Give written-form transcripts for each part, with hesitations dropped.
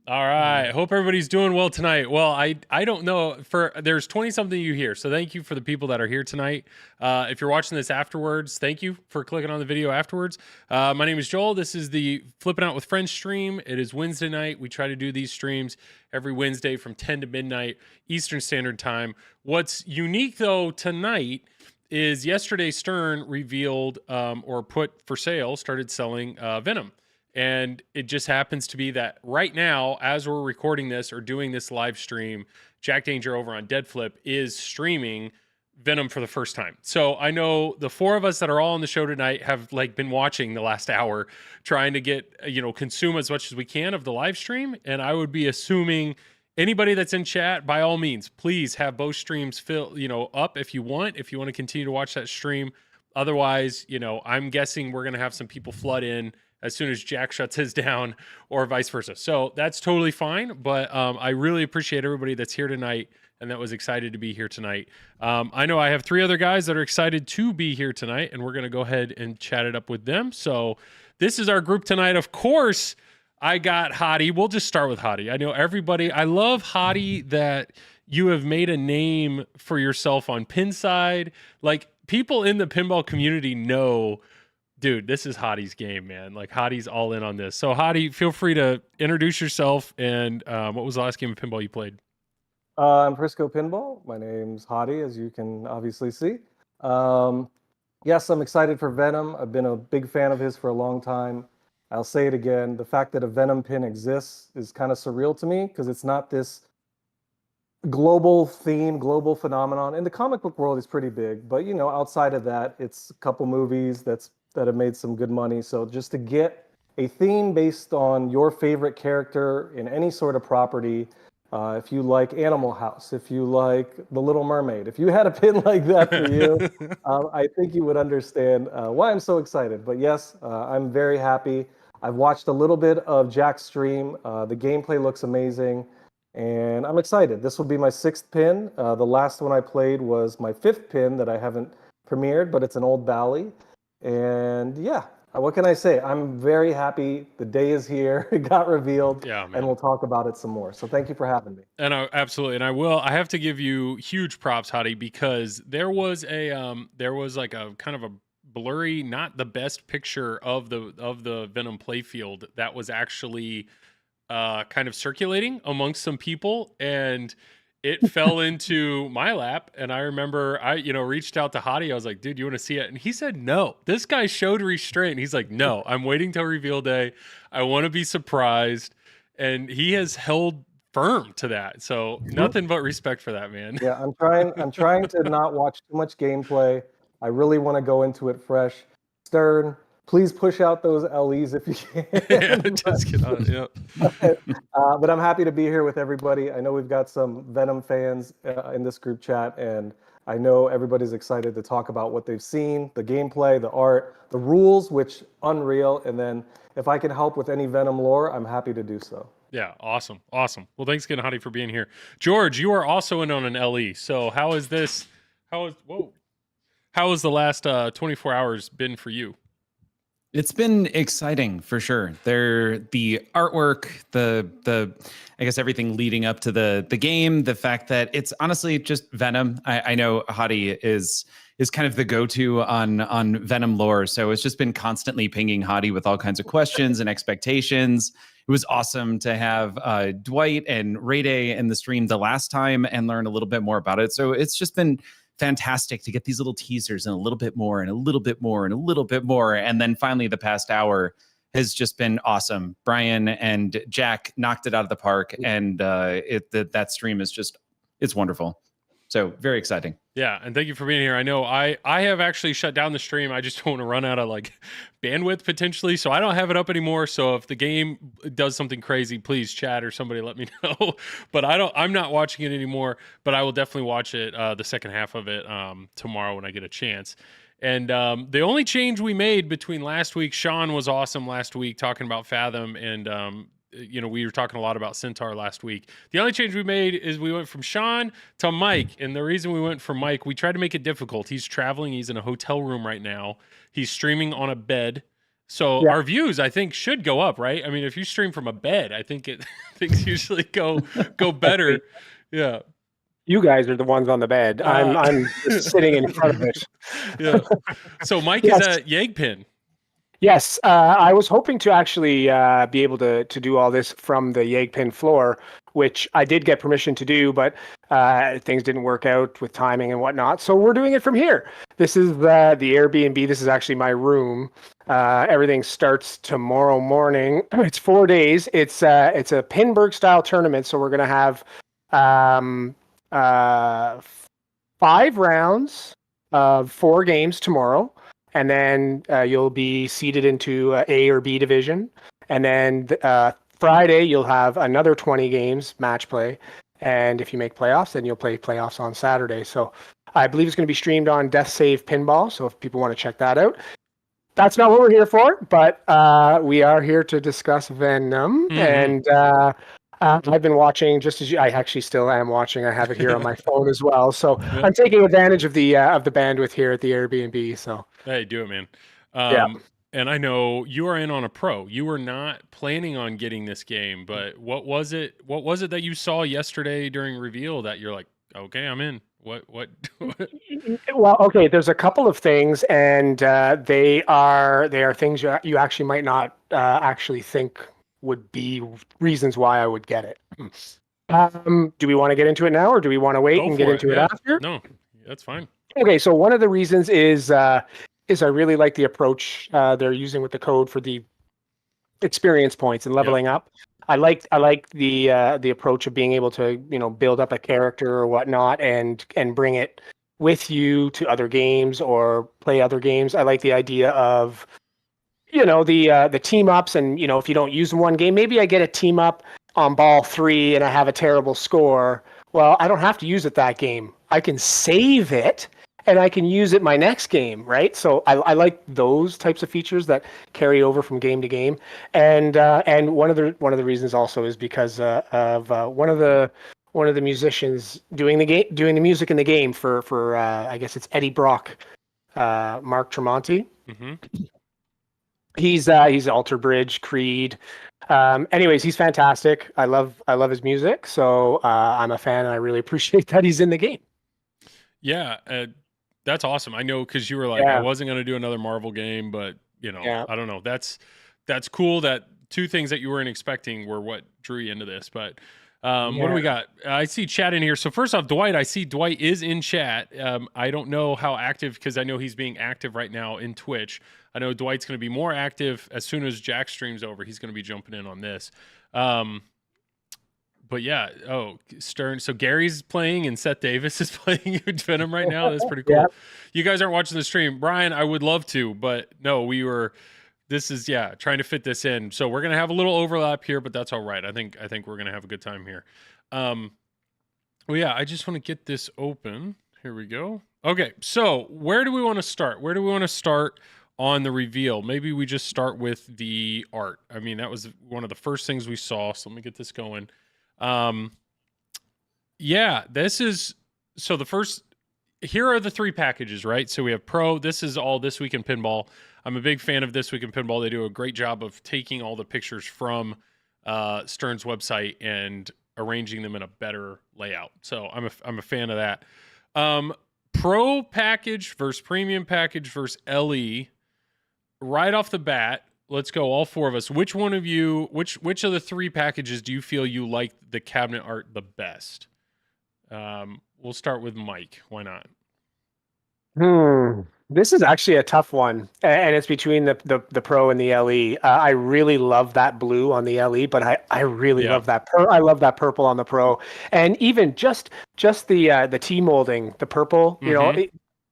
All right. Hope everybody's doing well tonight. Well, I don't know there's 20 something you here. So thank you for the people that are here tonight. If you're watching this afterwards, thank you for clicking on the video afterwards. My name is Joel. This is the Flipping Out with Friends stream. It is Wednesday night. We try to do these streams every Wednesday from 10 to midnight Eastern Standard Time. What's unique though tonight is yesterday Stern revealed or put for sale, started selling Venom. And it just happens to be that right now, as we're recording this or doing this live stream, Jack Danger over on Dead Flip is streaming Venom for the first time. So I know the four of us that are all on the show tonight have been watching the last hour, trying to get, consume as much as we can of the live stream. And I would be assuming anybody that's in chat, by all means, please have both streams up if you want to continue to watch that stream. Otherwise, I'm guessing we're going to have some people flood in as soon as Jack shuts his down or vice versa. So that's totally fine. But I really appreciate everybody that's here tonight and that was excited to be here tonight. I know I have three other guys that are excited to be here tonight, and we're going to go ahead and chat it up with them. So this is our group tonight. Of course, I got Hadi. We'll just start with Hadi. I know everybody. I love Hadi that you have made a name for yourself on Pinside. Like, people in the pinball community know, dude, this is Hadi's game, man. Like, Hadi's all in on this. So, Hadi, feel free to introduce yourself and what was the last game of pinball you played? I'm Frisco Pinball. My name's Hadi, as you can obviously see. Yes, I'm excited for Venom. I've been a big fan of his for a long time. I'll say it again. The fact that a Venom pin exists is kind of surreal to me because it's not this global theme, global phenomenon. In the comic book world, it's pretty big. But, outside of that, it's a couple movies that have made some good money. So just to get a theme based on your favorite character in any sort of property, if you like Animal House, if you like The Little Mermaid, if you had a pin like that for you, I think you would understand why I'm so excited. But yes, I'm very happy. I've watched a little bit of Jack's stream. The gameplay looks amazing, and I'm excited. This will be my 6th pin. The last one I played was my 5th pin that I haven't premiered, but it's an old Bally. And yeah, what can I say? I'm very happy. The day is here. It got revealed, and we'll talk about it some more. So thank you for having me. And absolutely, and I have to give you huge props, Hadi, because there was like a kind of a blurry, not the best picture of the Venom Playfield that was actually kind of circulating amongst some people, and it fell into my lap. And I remember I reached out to Hadi. I was like, dude, you want to see it? And he said no. This guy showed restraint. He's like, no, I'm waiting till reveal day. I want to be surprised. And he has held firm to that. So nothing but respect for that, man. Yeah, I'm trying to not watch too much gameplay. I really want to go into it fresh. Stern, please push out those LEs if you can. Just get on it. Yep. But I'm happy to be here with everybody. I know we've got some Venom fans in this group chat, and I know everybody's excited to talk about what they've seen, the gameplay, the art, the rules, which unreal. And then if I can help with any Venom lore, I'm happy to do so. Yeah, awesome. Well, thanks again, Hadi, for being here. George, you are also in on an LE. So how has the last 24 hours been for you? It's been exciting for sure. The artwork, the I guess everything leading up to the game, the fact that it's honestly just Venom. I know Hadi is kind of the go-to on Venom lore, so it's just been constantly pinging Hadi with all kinds of questions and expectations. It was awesome to have Dwight and Ray Day in the stream the last time and learn a little bit more about it. So it's just been fantastic to get these little teasers and a little bit more and a little bit more and a little bit more. And then finally the past hour has just been awesome. Brian and Jack knocked it out of the park, and that stream is it's wonderful. So very exciting. Yeah, and thank you for being here. I know I have actually shut down the stream. I just don't want to run out of bandwidth potentially, so I don't have it up anymore. So if the game does something crazy, please chat or somebody let me know. But I'm not watching it anymore. But I will definitely watch it, the second half of it, tomorrow when I get a chance. And the only change we made between last week, Sean was awesome last week talking about Fathom, and we were talking a lot about Centaur last week. The only change we made is we went from Sean to Mike. And the reason we went from Mike, we tried to make it difficult. He's traveling. He's in a hotel room right now. He's streaming on a bed. So Yeah. our views, I think, should go up, right? I mean, if you stream from a bed, I think things usually go better. Yeah. You guys are the ones on the bed. I'm just sitting in front of it. Yeah. So Mike Yes. is at Yegpin. Yes, I was hoping to actually be able to do all this from the Yegpin floor, which I did get permission to do, but things didn't work out with timing and whatnot. So we're doing it from here. This is the Airbnb. This is actually my room. Everything starts tomorrow morning. It's 4 days. It's a Pinburg style tournament, so we're gonna have 5 rounds of 4 games tomorrow. And then you'll be seeded into A or B division. And then Friday, you'll have another 20 games match play. And if you make playoffs, then you'll play playoffs on Saturday. So I believe it's going to be streamed on Death Save Pinball. So if people want to check that out. That's not what we're here for, but we are here to discuss Venom. Mhm. And I've been watching just as I actually still am watching. I have it here on my phone as well. So Yeah. I'm taking advantage of the bandwidth here at the Airbnb. So. Hey, do it, man. Yeah. And I know you are in on a pro. You were not planning on getting this game, but what was it? What was it that you saw yesterday during reveal that you're like, okay, I'm in? What? Well, okay. There's a couple of things, and they are things you actually might not actually think would be reasons why I would get it. Do we want to get into it now, or do we want to wait Go and get for into it yeah. after? No, that's fine. Okay, so one of the reasons is I really like the approach they're using with the code for the experience points and leveling up. I like the approach of being able to build up a character or whatnot and bring it with you to other games or play other games. I like the idea of the team ups, and if you don't use them one game, maybe I get a team up on ball 3 and I have a terrible score. Well, I don't have to use it that game. I can save it and I can use it my next game, right? So I like those types of features that carry over from game to game. And one of the reasons also is because of one of the musicians doing the music in the game for I guess it's Eddie Brock, Mark Tremonti. Mm-hmm. He's Alter Bridge, Creed. Anyways, he's fantastic. I love his music, so I'm a fan, and I really appreciate that he's in the game. Yeah, that's awesome. I know because you were like, I wasn't going to do another Marvel game, but I don't know. That's cool. That 2 things that you weren't expecting were what drew you into this. But what do we got? I see chat in here. So first off, Dwight, I see Dwight is in chat. I don't know how active, because I know he's being active right now in Twitch. I know Dwight's going to be more active as soon as Jack stream's over. He's going to be jumping in on this. But yeah, Stern. So Gary's playing and Seth Davis is playing Venom right now. That's pretty cool. Yeah. You guys aren't watching the stream. Brian, I would love to, but no, this is trying to fit this in. So we're going to have a little overlap here, but that's all right. I think we're going to have a good time here. Well, yeah, I just want to get this open. Here we go. Okay. So where do we want to start? Where do we want to start on the reveal? Maybe we just start with the art. I mean, that was one of the first things we saw. So let me get this going. This is, so the first, here are the 3 packages, right? So we have Pro. This is all This Week in Pinball. I'm a big fan of This Week in Pinball. They do a great job of taking all the pictures from Stern's website and arranging them in a better layout. So I'm a fan of that. Pro package versus premium package versus LE. Right off the bat, let's go, all 4 of us. Which one of you, which of the 3 packages do you feel you like the cabinet art the best? We'll start with Mike. Why not? This is actually a tough one, and it's between the Pro and the LE. I really love that blue on the LE, but I really love that I love that purple on the Pro, and even just the T molding, the purple.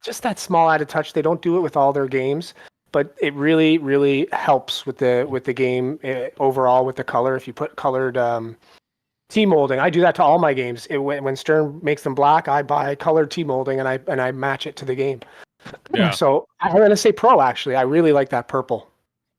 Just that small added touch. They don't do it with all their games, but it really, really helps with the game overall with the color. If you put colored T molding, I do that to all my games. When Stern makes them black, I buy colored T molding and I match it to the game. Yeah. So I'm gonna say Pro. Actually, I really like that purple.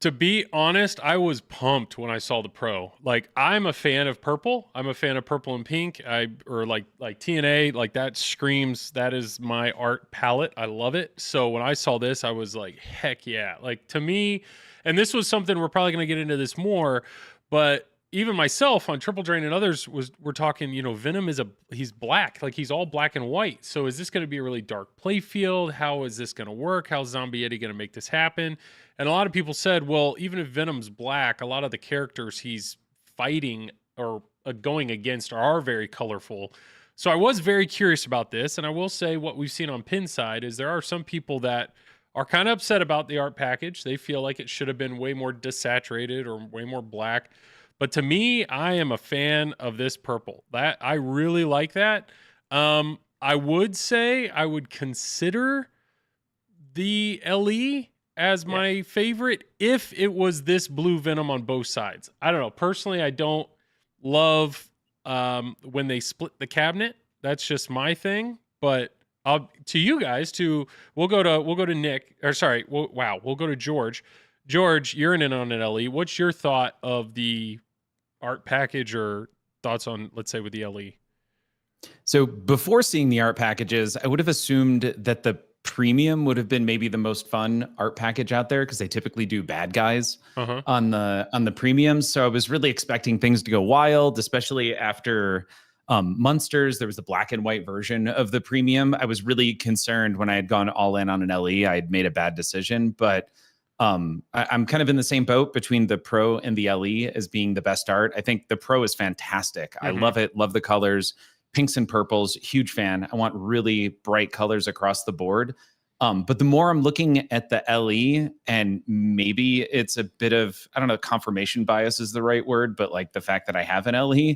To be honest, I was pumped when I saw the Pro. Like, I'm a fan of purple. I'm a fan of purple and pink. Or like TNA, like that screams, that is my art palette. I love it. So when I saw this, I was like, heck yeah. Like, to me, and this was something, we're probably going to get into this more, but even myself on Triple Drain and others we're talking, Venom he's black, like he's all black and white. So is this going to be a really dark playfield? How is this going to work? How's Zombie Eddie going to make this happen? And a lot of people said, well, even if Venom's black, a lot of the characters he's fighting or going against are very colorful. So I was very curious about this. And I will say what we've seen on Pinside is there are some people that are kind of upset about the art package. They feel like it should have been way more desaturated or way more black. But to me, I am a fan of this purple. That I really like that. I would say I would consider the LE as my favorite if it was this blue Venom on both sides. I don't know. Personally, I don't love when they split the cabinet. That's just my thing. But to you guys, we'll go to Nick. Or sorry, we'll go to George. George, you're in on an LE. What's your thought of the art package or thoughts on, let's say, with the LE? So before seeing the art packages, I would have assumed that the premium would have been maybe the most fun art package out there because they typically do bad guys on the premiums. So I was really expecting things to go wild, especially after Munsters. There was the black and white version of the premium. I was really concerned when I had gone all in on an LE. I had made a bad decision, but I'm kind of in the same boat between the Pro and the LE as being the best art. I think the Pro is fantastic. I love it. Love the colors. Pinks and purples, huge fan. I want really bright colors across the board. But the more I'm looking at the LE, and maybe it's a bit of, I don't know, confirmation bias is the right word, but like the fact that I have an LE,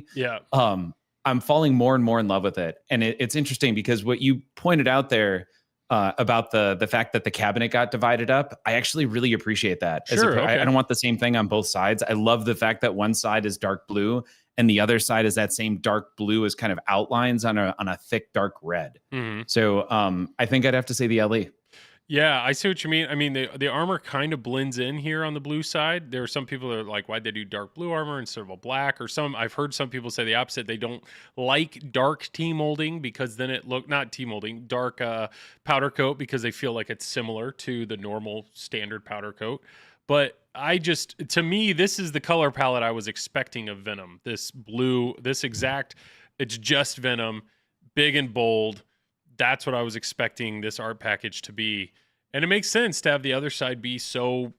I'm falling more and more in love with it. And it's interesting because what you pointed out there about the fact that the cabinet got divided up, I actually really appreciate that. Sure, okay. I don't want the same thing on both sides. I love the fact that one side is dark blue and the other side is that same dark blue as kind of outlines on a thick dark red. So I think I'd have to say the LE. Yeah, I see what you mean. I mean, the armor kind of blends in here on the blue side. There are some people that are like, why'd they do dark blue armor instead of a black? Or I've heard some people say the opposite. They don't like dark T-molding because then not T-molding, dark powder coat because they feel like it's similar to the normal standard powder coat. But to me, this is the color palette I was expecting of Venom. This blue, it's just Venom, big and bold. That's what I was expecting this art package to be. And it makes sense to have the other side be so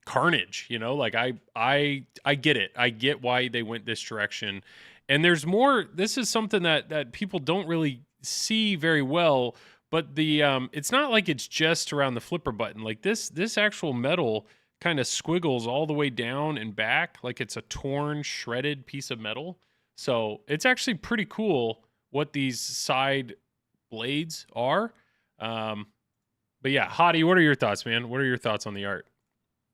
Carnage, like I get it. I get why they went this direction. And there's more, this is something that people don't really see very well, but it's not like it's just around the flipper button. Like this actual metal kind of squiggles all the way down and back like it's a torn, shredded piece of metal. So it's actually pretty cool what these side blades are. But yeah, Hadi, what are your thoughts, man? What are your thoughts on the art?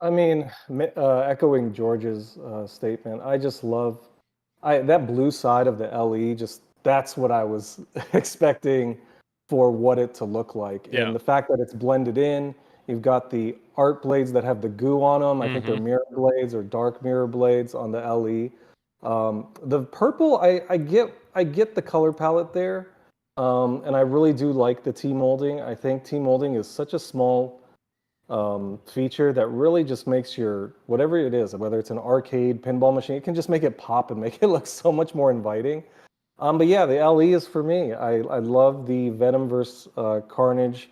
I mean, echoing George's statement, I just love that blue side of the LE. That's what I was expecting for what it to look like. Yeah. And the fact that it's blended in, you've got the art blades that have the goo on them. I think they're mirror blades or dark mirror blades on the LE. The purple, I get the color palette there. And I really do like the T-molding. I think T-molding is such a small feature that really just makes whatever it is, whether it's an arcade pinball machine, it can just make it pop and make it look so much more inviting. But yeah, the LE is for me. I love the Venom versus Carnage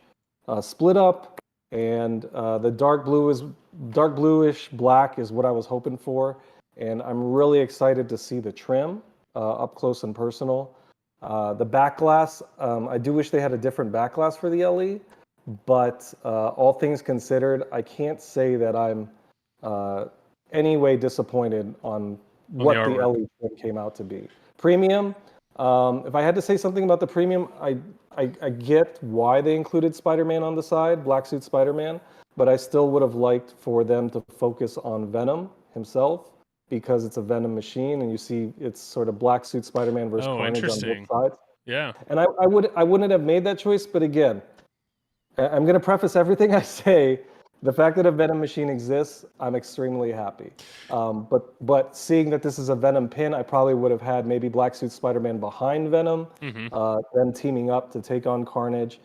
split up, and the dark bluish black is what I was hoping for. And I'm really excited to see the trim up close and personal. The back glass, I do wish they had a different back glass for the LE, but all things considered, I can't say that I'm any way disappointed on what the LE trim came out to be. Premium, if I had to say something about the premium, I get why they included Spider-Man on the side, Black Suit Spider-Man, but I still would have liked for them to focus on Venom himself, because it's a Venom machine, and you see it's sort of Black Suit Spider-Man versus Carnage on both sides. Yeah. And I wouldn't have made that choice, but again, I'm going to preface everything I say The fact that a Venom machine exists, I'm extremely happy. But seeing that this is a Venom pin, I probably would have had maybe Black Suit Spider-Man behind Venom, them teaming up to take on Carnage,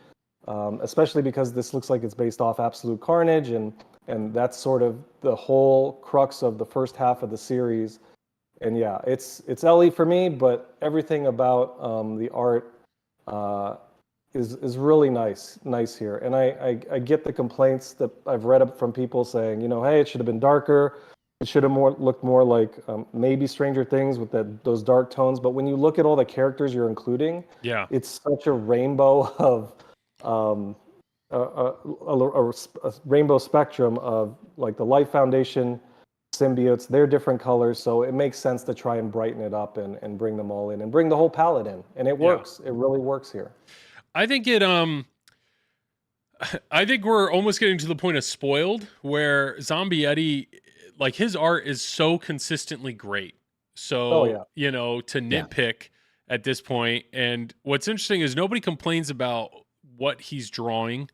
especially because this looks like it's based off Absolute Carnage, and that's sort of the whole crux of the first half of the series. And yeah, it's Ellie for me, but everything about the art is really nice here. And I get the complaints that I've read up from people saying, hey, it should have been darker. It should have looked more like maybe Stranger Things with those dark tones. But when you look at all the characters you're including, it's such a rainbow of a rainbow spectrum of like the Life Foundation symbiotes. They're different colors, so it makes sense to try and brighten it up and bring them all in and bring the whole palette in. And it works. It really works here. I think I think we're almost getting to the point of spoiled, where Zombie Eddie, like, his art is so consistently great. So, to nitpick at this point. And what's interesting is nobody complains about what he's drawing.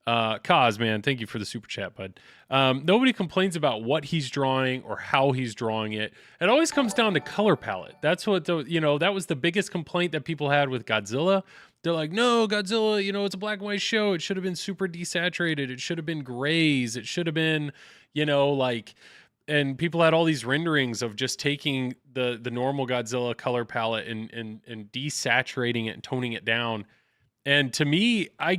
Kaz, man, thank you for the super chat, bud. Nobody complains about what he's drawing or how he's drawing it. It always comes down to color palette. That's what that was the biggest complaint that people had with Godzilla. They're like, no, Godzilla, it's a black and white show. It should have been super desaturated. It should have been grays. It should have been, and people had all these renderings of just taking the normal Godzilla color palette and desaturating it and toning it down. And to me, I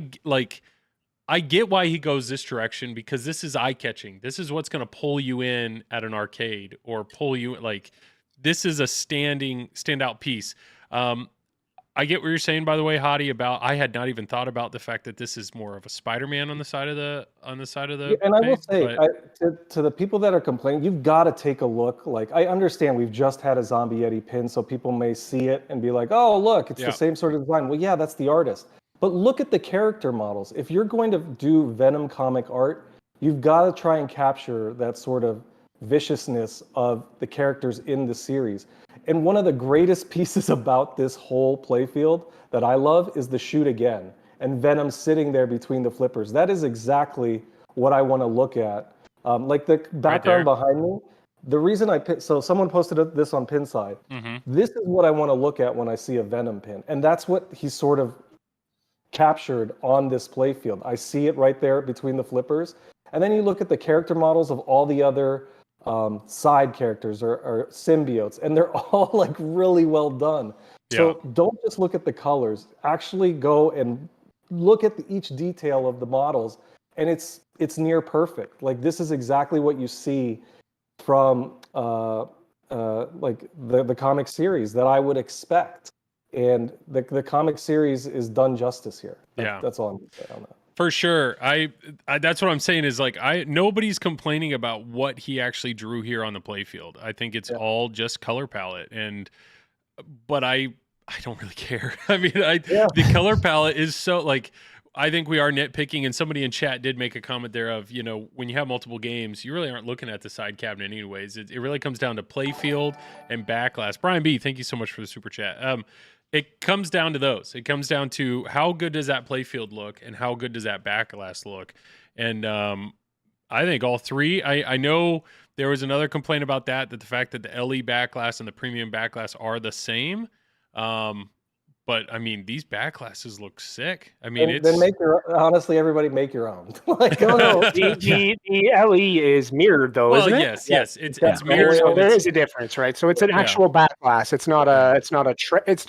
get why he goes this direction, because this is eye-catching. This is what's going to pull you in at an arcade, or pull you, this is a standout piece. I get what you're saying, by the way, Hadi, about I had not even thought about the fact that this is more of a Spider-Man on the side of the and I will say, to the people that are complaining, you've got to take a look. Like, I understand we've just had a Zombie Eddie pin, so people may see it and be like, oh, look, it's the same sort of design. Well, yeah, that's the artist. But look at the character models. If you're going to do Venom comic art, you've got to try and capture that sort of viciousness of the characters in the series. And one of the greatest pieces about this whole playfield that I love is the shoot again, and Venom sitting there between the flippers. That is exactly what I want to look at. Like the background behind me, the reason so someone posted this on Pinside. This is what I want to look at when I see a Venom pin. And that's what he's sort of captured on this playfield. I see it right there between the flippers. And then you look at the character models of all the other side characters or symbiotes, and they're all like really well done. So don't just look at the colors. Actually go and look at each detail of the models, and it's near perfect. Like, this is exactly what you see from like the comic series that I would expect. And the comic series is done justice here. That's all I'm going to say on that. For sure. I that's what I'm saying is, like, nobody's complaining about what he actually drew here on the playfield. I think it's all just color palette, but I don't really care. I mean, the color palette is so, like, I think we are nitpicking, and somebody in chat did make a comment there of, when you have multiple games, you really aren't looking at the side cabinet anyways. It really comes down to playfield and backlash. Brian B, thank you so much for the super chat. It comes down to those. It comes down to how good does that playfield look and how good does that backlash look. And I think all three. I know there was another complaint about that the fact that the LE backlash and the premium backlash are the same. But I mean, these backlashes look sick. I mean, then honestly, everybody make your own. Like, oh no, the LE is mirrored though, isn't it? Yes, it's mirrored. So there is a difference, right? So it's an actual backlash. It's not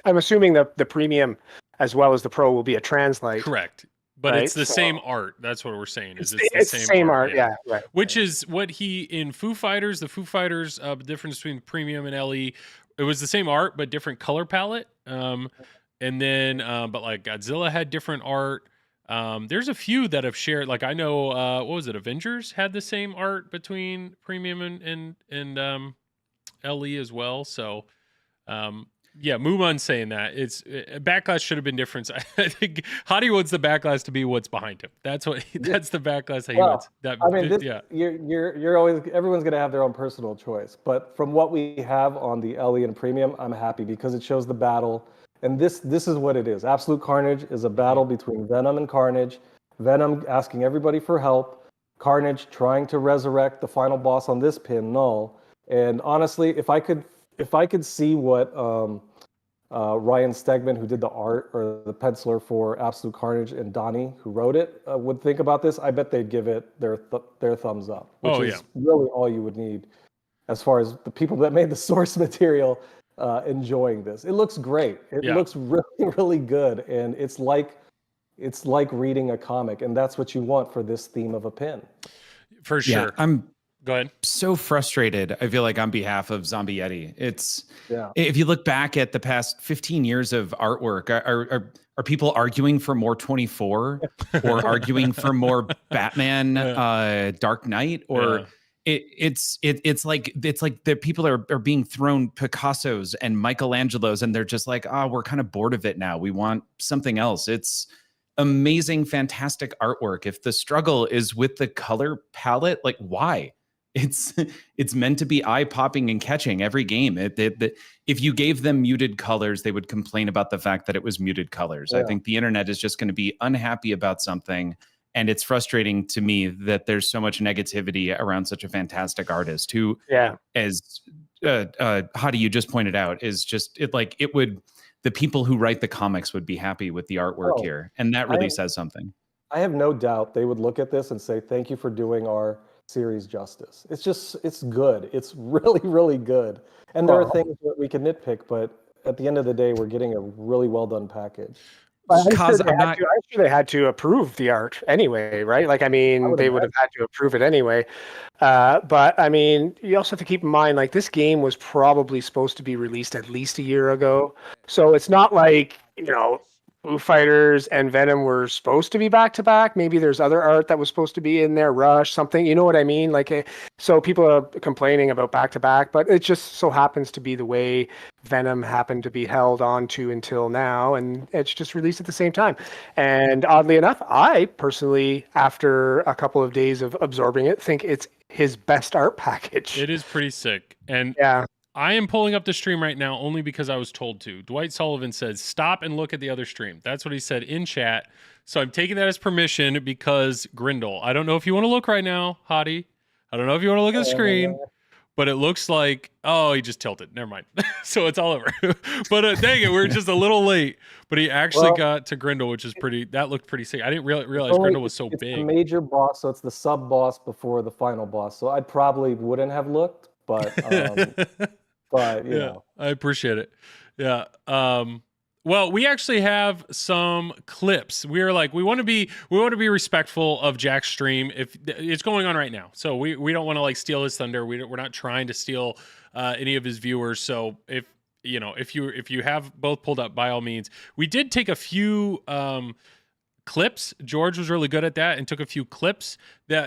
I'm assuming that the premium as well as the pro will be a translate. Correct. But it's the same art. That's what we're saying. It's the same art. Yeah, right. Which is what he in Foo Fighters. The Foo Fighters, the difference between premium and LE, it was the same art but different color palette. And then, but like Godzilla had different art. There's a few that have shared. Like, I know, what was it? Avengers had the same art between premium and LE as well. So, yeah, Mumon's saying that backlash should have been different. I think Hadi wants the backlash to be what's behind him. That's the backlash that he wants. I mean, you're always, everyone's going to have their own personal choice. But from what we have on the LE and premium, I'm happy because it shows the battle. And this is what it is. Absolute Carnage is a battle between Venom and Carnage. Venom asking everybody for help. Carnage trying to resurrect the final boss on this pin, Null. And honestly, if I could see what Ryan Stegman, who did the art, or the penciler for Absolute Carnage, and Donnie, who wrote it, would think about this, I bet they'd give it their thumbs up, which is really all you would need as far as the people that made the source material enjoying this. It looks great. It looks really, really good, and it's like reading a comic, and that's what you want for this theme of a pin. For sure. Yeah, Go ahead. So frustrated, I feel like, on behalf of Zombie Yeti. If you look back at the past 15 years of artwork, are people arguing for more 24 or arguing for more Batman Dark Knight? Or it's like the people are being thrown Picassos and Michelangelos, and they're just like, we're kind of bored of it now. We want something else. It's amazing, fantastic artwork. If the struggle is with the color palette, like, why? It's meant to be eye-popping and catching every game. If you gave them muted colors, they would complain about the fact that it was muted colors. Yeah. I think the internet is just going to be unhappy about something, and it's frustrating to me that there's so much negativity around such a fantastic artist who, as Hadi, you just pointed out, is just the people who write the comics would be happy with the artwork here, and that really says something. I have no doubt they would look at this and say, "Thank you for doing our series justice." It's good. It's really, really good. And there are things that we can nitpick, but at the end of the day, we're getting a really well done package. I'm sure they had to approve the art anyway, right? Like, I mean, they would have had to approve it anyway. But I mean, you also have to keep in mind, like, this game was probably supposed to be released at least a year ago. So it's not like, Foo Fighters and Venom were supposed to be back to back. Maybe there's other art that was supposed to be in there, Rush, something, you know what I mean? Like, so people are complaining about back to back, but it just so happens to be the way Venom happened to be held on to until now, and it's just released at the same time. And oddly enough, I personally, after a couple of days of absorbing it, think it's his best art package. It is pretty sick. And yeah. I am pulling up the stream right now only because I was told to. Dwight Sullivan says, stop and look at the other stream. That's what he said in chat. So I'm taking that as permission because Grindel. I don't know if you want to look right now, Hadi. I don't know if you want to look at the screen, but it looks like, he just tilted. Never mind. So it's all over. But dang it, we're just a little late. But he actually got to Grindel, which is that looked pretty sick. I didn't realize Grindel was so big. It's the major boss, so it's the sub boss before the final boss. So I probably wouldn't have looked, but... But you know. I appreciate it. Yeah. Well, we actually have some clips. We want to be respectful of Jack's stream. If it's going on right now, so we don't want to like steal his thunder. We're not trying to steal any of his viewers. So if you have both pulled up, by all means. We did take a few clips. George was really good at that and took a few clips.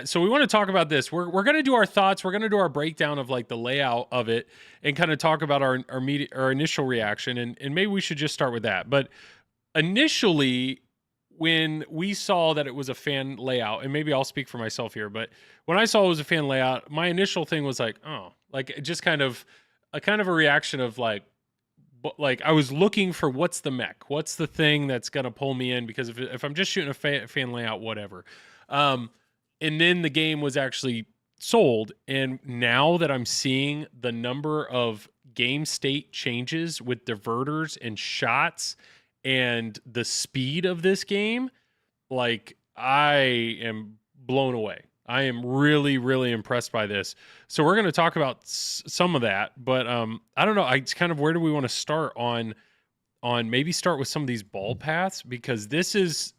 So we want to talk about this. We're going to do our thoughts. We're going to do our breakdown of like the layout of it and kind of talk about our initial reaction. And maybe we should just start with that. But initially, when we saw that it was a fan layout, and maybe I'll speak for myself here, but when I saw it was a fan layout, my initial thing was like, just kind of a reaction of like I was looking for what's the mech, what's the thing that's gonna pull me in, because if I'm just shooting a fan layout, whatever. And then the game was actually sold, and now that I'm seeing the number of game state changes with diverters and shots and the speed of this game, like, I am blown away. I am really, really impressed by this. So we're going to talk about some of that, but I don't know. It's kind of, where do we want to start on maybe start with some of these ball paths, because this is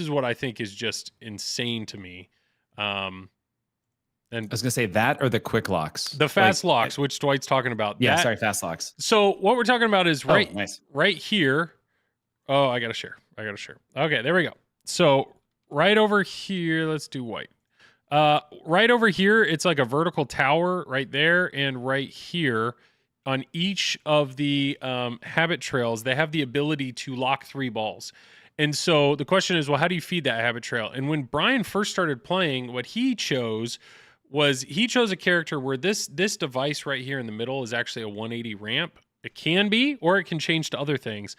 what I think is just insane to me. And I was gonna say that, or the quick locks, the fast locks, which Dwight's talking about. Yeah, fast locks. So what we're talking about is right here. Oh, I gotta share. Okay, there we go. So right over here, let's do white. Right over here, it's like a vertical tower right there, and right here on each of the habit trails, they have the ability to lock 3 balls. And so the question is, well, how do you feed that habit trail? And when Brian first started playing, what he chose was a character where this device right here in the middle is actually a 180 ramp. It can be, or it can change to other things.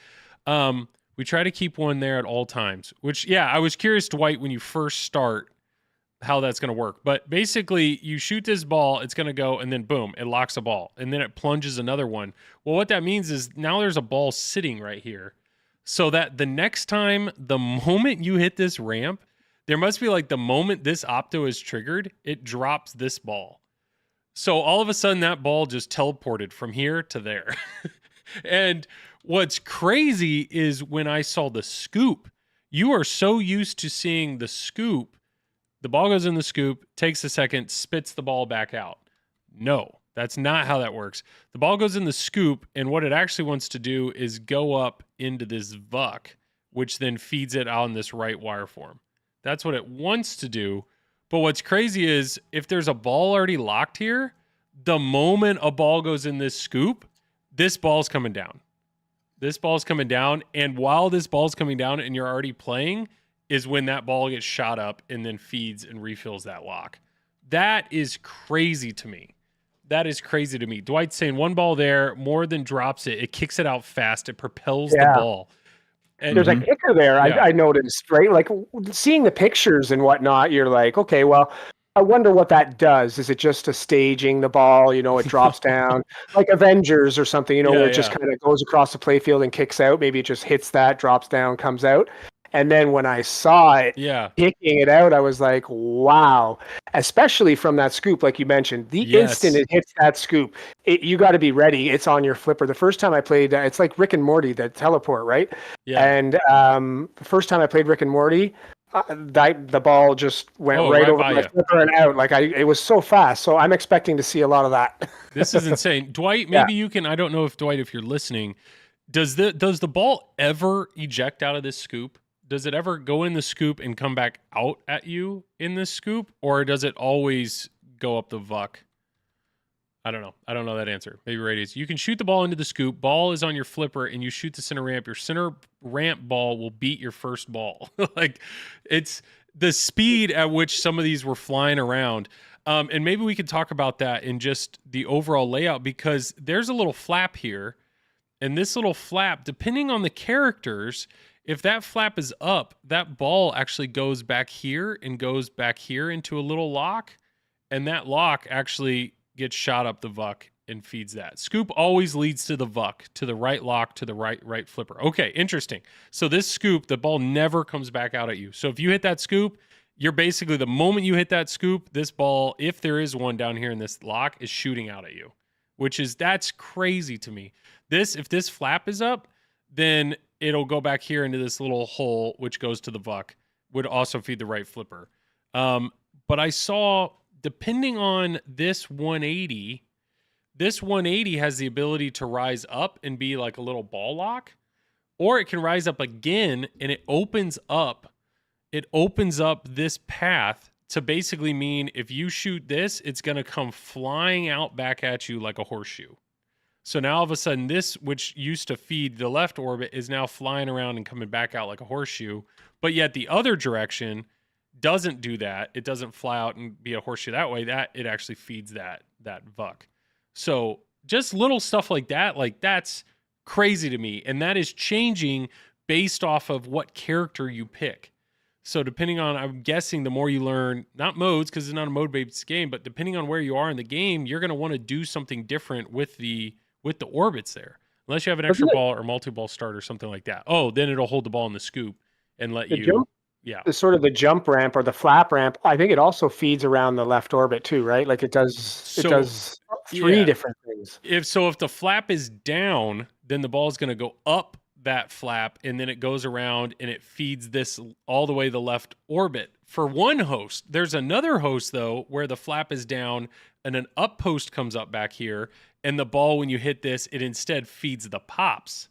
We try to keep one there at all times, which, I was curious, Dwight, when you first start, how that's going to work. But basically, you shoot this ball, it's going to go, and then boom, it locks a ball, and then it plunges another one. Well, what that means is now there's a ball sitting right here, so that the next time, the moment you hit this ramp, there must be like the moment this opto is triggered, it drops this ball. So all of a sudden, that ball just teleported from here to there. And what's crazy is when I saw the scoop, you are so used to seeing the scoop, the ball goes in the scoop, takes a second, spits the ball back out. No, that's not how that works. The ball goes in the scoop, and what it actually wants to do is go up into this VUC, which then feeds it on this right wire form. That's what it wants to do. But what's crazy is if there's a ball already locked here, the moment a ball goes in this scoop, this ball's coming down. This ball's coming down. And while this ball's coming down and you're already playing is when that ball gets shot up and then feeds and refills that lock. That is crazy to me. That is crazy to me. Dwight's saying one ball there, more than drops it. It kicks it out fast. It propels the ball. And there's a kicker there. Yeah. I noticed, right? Like seeing the pictures and whatnot, you're like, okay, well, I wonder what that does. Is it just a staging the ball? You know, it drops down like Avengers or something, you know, where it just kind of goes across the playfield and kicks out. Maybe it just hits that, drops down, comes out. And then when I saw it kicking it out, I was like, wow. Especially from that scoop, like you mentioned. The instant it hits that scoop, you got to be ready. It's on your flipper. The first time I played, it's like Rick and Morty, the teleport, right? Yeah. And the first time I played Rick and Morty, the ball just went right over my flipper and out. Like it was so fast. So I'm expecting to see a lot of that. This is insane. Dwight, maybe you can, I don't know if Dwight, if you're listening, does the ball ever eject out of this scoop? Does it ever go in the scoop and come back out at you in this scoop? Or does it always go up the VUC? I don't know. I don't know that answer. Maybe Radius. You can shoot the ball into the scoop. Ball is on your flipper and you shoot the center ramp. Your center ramp ball will beat your first ball. Like it's the speed at which some of these were flying around. And maybe we could talk about that in just the overall layout, because there's a little flap here. And this little flap, depending on the characters, if that flap is up, that ball actually goes back here and goes back here into a little lock. And that lock actually gets shot up the VUC and feeds that. Scoop always leads to the VUC, to the right lock, to the right flipper. Okay, interesting. So this scoop, the ball never comes back out at you. So if you hit that scoop, you're basically, the moment you hit that scoop, this ball, if there is one down here in this lock, is shooting out at you, that's crazy to me. If this flap is up, then it'll go back here into this little hole, which goes to the VUC, would also feed the right flipper. But I saw, depending on this 180 has the ability to rise up and be like a little ball lock, or it can rise up again and it opens up this path to basically mean if you shoot this, it's going to come flying out back at you like a horseshoe. So now all of a sudden this, which used to feed the left orbit, is now flying around and coming back out like a horseshoe. But yet the other direction doesn't do that. It doesn't fly out and be a horseshoe that way. That it actually feeds that VUC. So just little stuff like that, like that's crazy to me. And that is changing based off of what character you pick. So depending on, I'm guessing the more you learn, not modes, because it's not a mode-based game, but depending on where you are in the game, you're going to want to do something different with the orbits there. Unless you have an extra ball or multi-ball start or something like that. Oh, then it'll hold the ball in the scoop and let you... Jump? Yeah. The sort of the jump ramp or the flap ramp, I think it also feeds around the left orbit too, right? Like it does three different things. If the flap is down, then the ball is going to go up that flap and then it goes around and it feeds this all the way the left orbit. For one host, there's another host though where the flap is down and an up post comes up back here, and the ball, when you hit this, it instead feeds the pops.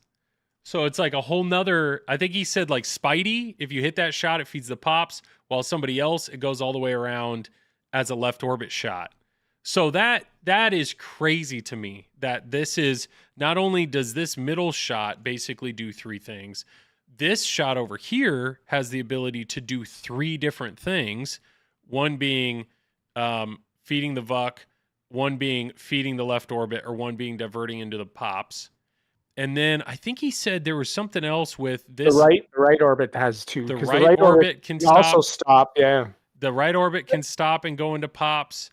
So it's like a whole nother, I think he said like Spidey, if you hit that shot, it feeds the pops, while somebody else, it goes all the way around as a left orbit shot. So that is crazy to me, that this is, not only does this middle shot basically do three things, this shot over here has the ability to do three different things. One being feeding the VUC, one being feeding the left orbit, or one being diverting into the pops. And then I think he said there was something else with this. The right orbit has two. The right orbit can also stop. Yeah. the right orbit can stop and go into pops.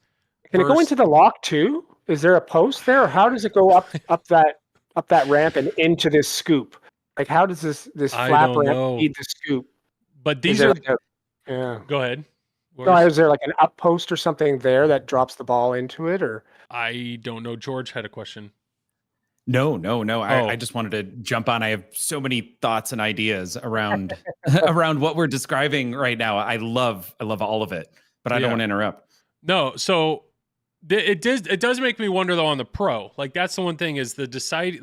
Can it go into the lock too? Is there a post there, or how does it go up that ramp and into this scoop? Like, how does this I flap don't ramp know. feed the scoop? But Is these there are like yeah. go ahead. No, is there like an up post or something there that drops the ball into it, or? I don't know. George had a question. No. Oh. I just wanted to jump on. I have so many thoughts and ideas around around what we're describing right now. I love all of it, but I don't want to interrupt. No, so it does make me wonder though on the pro. Like that's the one thing is the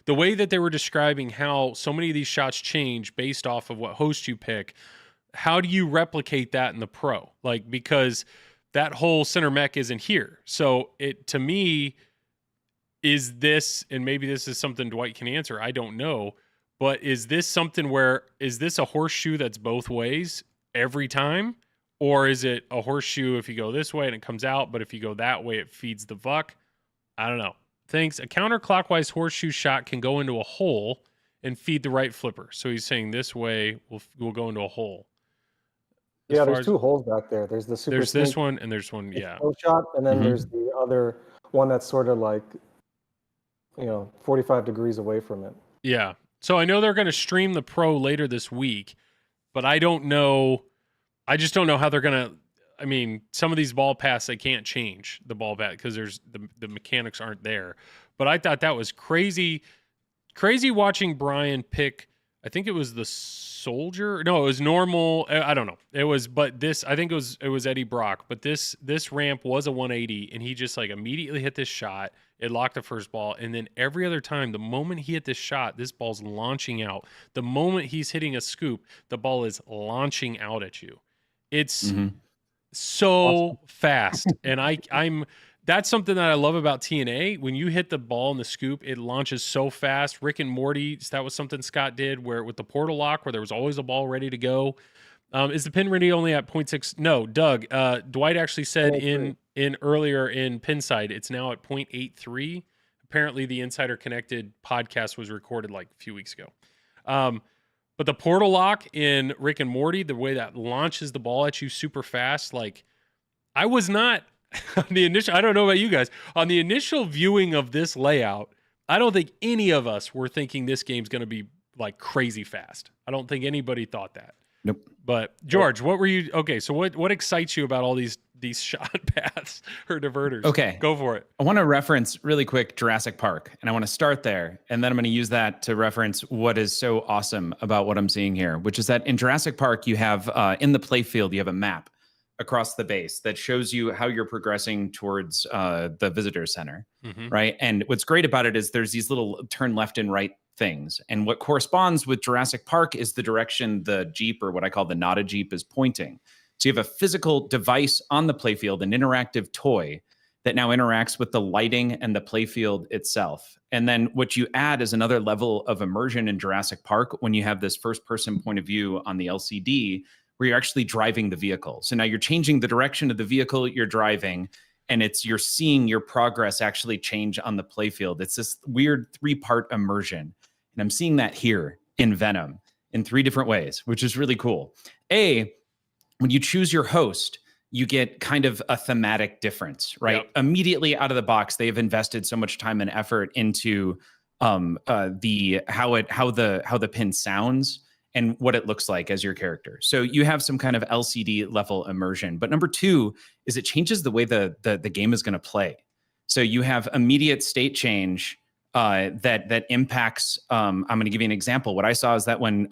way that they were describing how so many of these shots change based off of what host you pick. How do you replicate that in the pro? Like because that whole center mech isn't here. So it to me is this, and maybe this is something Dwight can answer, I don't know, but is this something where, is this a horseshoe that's both ways every time? Or is it a horseshoe if you go this way and it comes out, but if you go that way, it feeds the vuck? I don't know. Thinks a counterclockwise horseshoe shot can go into a hole and feed the right flipper. So he's saying this way will go into a hole. Yeah, there's two holes back there. There's the super. There's this one and there's one, yeah. Shot, and then there's the other one that's sort of like, 45 degrees away from it. Yeah. So I know they're going to stream the pro later this week, but I don't know. I just don't know how they're going to. I mean, some of these ball paths, they can't change the ball path because there's the mechanics aren't there. But I thought that was crazy watching Brian pick. I think it was the soldier. No, it was normal. I don't know. It was, but this, I think it was Eddie Brock, but this ramp was a 180 and he just like immediately hit this shot. It locked the first ball. And then every other time, the moment he hit this shot, this ball's launching out. The moment he's hitting a scoop, the ball is launching out at you. It's so fast. And I'm that's something that I love about TNA. When you hit the ball in the scoop, it launches so fast. Rick and Morty, that was something Scott did where with the portal lock, where there was always a ball ready to go. Is the pin ready only at 0.6? No, Doug. Dwight actually said in earlier in Pinside, it's now at 0.83. Apparently, the Insider Connected podcast was recorded like a few weeks ago. But the portal lock in Rick and Morty, the way that launches the ball at you super fast, like I was not on the initial. I don't know about you guys. On the initial viewing of this layout, I don't think any of us were thinking this game's going to be like crazy fast. I don't think anybody thought that. Nope. But George, what were you? Okay, so what excites you about all these shot paths or diverters? Okay, go for it. I want to reference really quick Jurassic Park, and I want to start there, and then I'm going to use that to reference what is so awesome about what I'm seeing here, which is that in Jurassic Park you have in the playfield you have a map across the base that shows you how you're progressing towards the visitor center, right? And what's great about it is there's these little turn left and right things. And what corresponds with Jurassic Park is the direction the Jeep, or what I call the not a Jeep, is pointing. So you have a physical device on the playfield, an interactive toy that now interacts with the lighting and the playfield itself. And then what you add is another level of immersion in Jurassic Park when you have this first person point of view on the LCD where you're actually driving the vehicle. So now you're changing the direction of the vehicle you're driving, and you're seeing your progress actually change on the playfield. It's this weird 3-part immersion. And I'm seeing that here in Venom in 3 different ways, which is really cool. When you choose your host, you get kind of a thematic difference, right? Yep. Immediately out of the box, they've invested so much time and effort into how the pin sounds and what it looks like as your character. So you have some kind of LCD level immersion. But number 2 is it changes the way the game is going to play. So you have immediate state change that impacts. I'm going to give you an example. What I saw is that when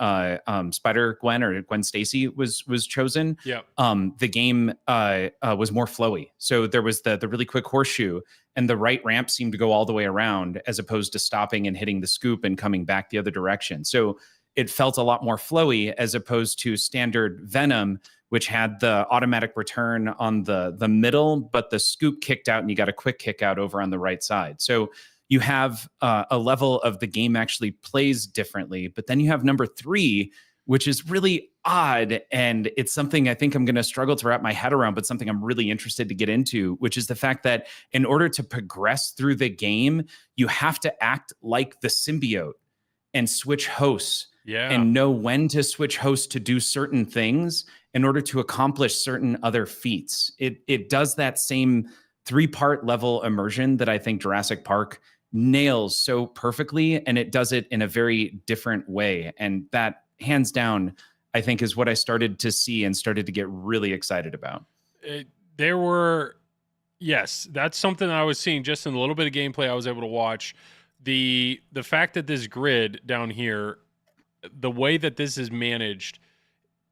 Spider-Gwen or Gwen Stacy was chosen, the game was more flowy. So there was the really quick horseshoe, and the right ramp seemed to go all the way around as opposed to stopping and hitting the scoop and coming back the other direction. So it felt a lot more flowy as opposed to standard Venom, which had the automatic return on the middle, but the scoop kicked out and you got a quick kick out over on the right side. So you have a level of the game actually plays differently. But then you have number 3, which is really odd. And it's something I think I'm going to struggle to wrap my head around, but something I'm really interested to get into, which is the fact that in order to progress through the game, you have to act like the symbiote and switch hosts and know when to switch hosts to do certain things. in order to accomplish certain other feats. It does that same 3-part level immersion that I think Jurassic Park nails so perfectly, and it does it in a very different way. And that, hands down, I think is what I started to see and started to get really excited about. Yes, that's something I was seeing just in a little bit of gameplay I was able to watch. The fact that this grid down here, the way that this is managed,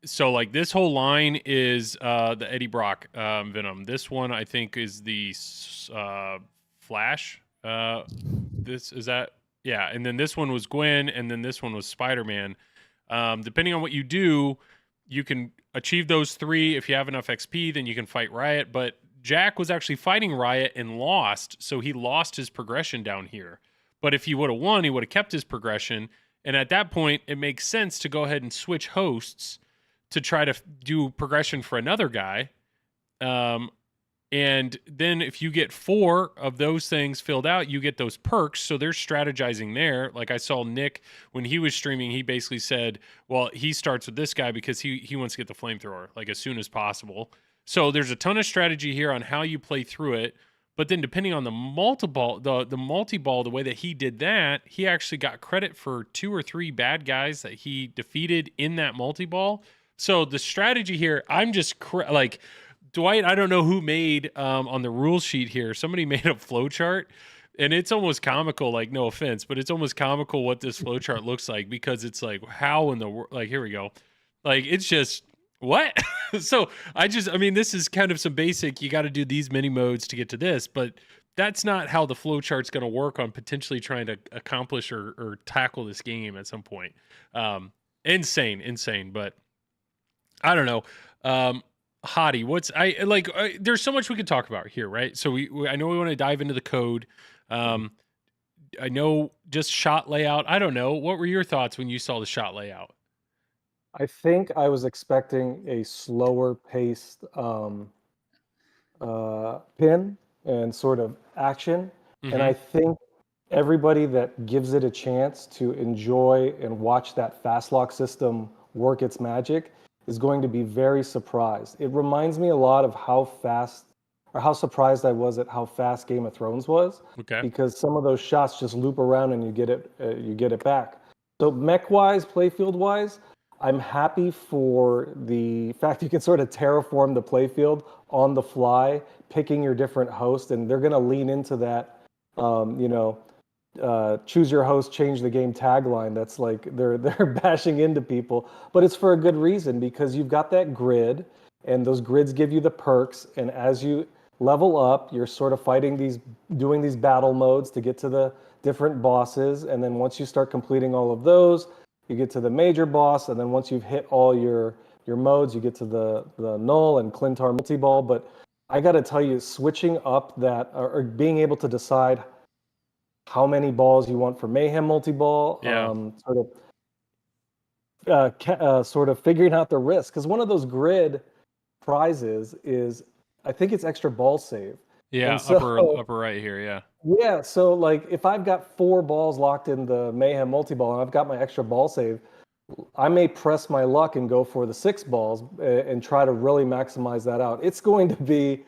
so like this whole line is the Eddie Brock Venom. This one I think is the Flash. This is that, yeah, and then this one was Gwen, and then this one was Spider-Man. Depending on what you do, you can achieve those 3. If you have enough XP, then you can fight Riot. But Jack was actually fighting Riot and lost, so he lost his progression down here. But if he would have won, he would have kept his progression. And at that point, it makes sense to go ahead and switch hosts to try to do progression for another guy. And then if you get 4 of those things filled out, you get those perks. So they're strategizing there. Like I saw Nick, when he was streaming, he basically said, well, he starts with this guy because he wants to get the flamethrower like as soon as possible. So there's a ton of strategy here on how you play through it. But then depending on the multi-ball, the way that he did that, he actually got credit for 2 or 3 bad guys that he defeated in that multi-ball. So the strategy here, I'm just like, Dwight, I don't know who made on the rule sheet here. Somebody made a flowchart, and it's almost comical. Like, no offense, but it's almost comical what this flowchart looks like, because it's like, how in the world? Like, here we go. Like, it's just what? So I mean, this is kind of some basic. You got to do these mini modes to get to this, but that's not how the flowchart's going to work on potentially trying to accomplish or tackle this game at some point. Insane. But I don't know. Hadi, there's so much we could talk about here, right? So I know we want to dive into the code. I know just shot layout. I don't know. What were your thoughts when you saw the shot layout? I think I was expecting a slower paced pin and sort of action. Mm-hmm. And I think everybody that gives it a chance to enjoy and watch that fast lock system work its magic is going to be very surprised. It reminds me a lot of how surprised I was at how fast Game of Thrones was. Okay. Because some of those shots just loop around and you get it back. So mech wise, playfield wise, I'm happy for the fact you can sort of terraform the playfield on the fly, picking your different host, and they're going to lean into that, choose your host, change the game tagline. That's like they're bashing into people, but it's for a good reason, because you've got that grid, and those grids give you the perks, and as you level up, you're sort of doing these battle modes to get to the different bosses, and then once you start completing all of those, you get to the major boss, and then once you've hit all your modes, you get to the Null and Clintar multi-ball. But I got to tell you, switching up that, or being able to decide how many balls you want for Mayhem multi-ball, yeah. Sort of figuring out the risk. Because one of those grid prizes is, I think it's extra ball save. Yeah, so, upper right here, yeah. Yeah, so like if I've got 4 balls locked in the Mayhem multi-ball and I've got my extra ball save, I may press my luck and go for the 6 balls and try to really maximize that out. It's going to be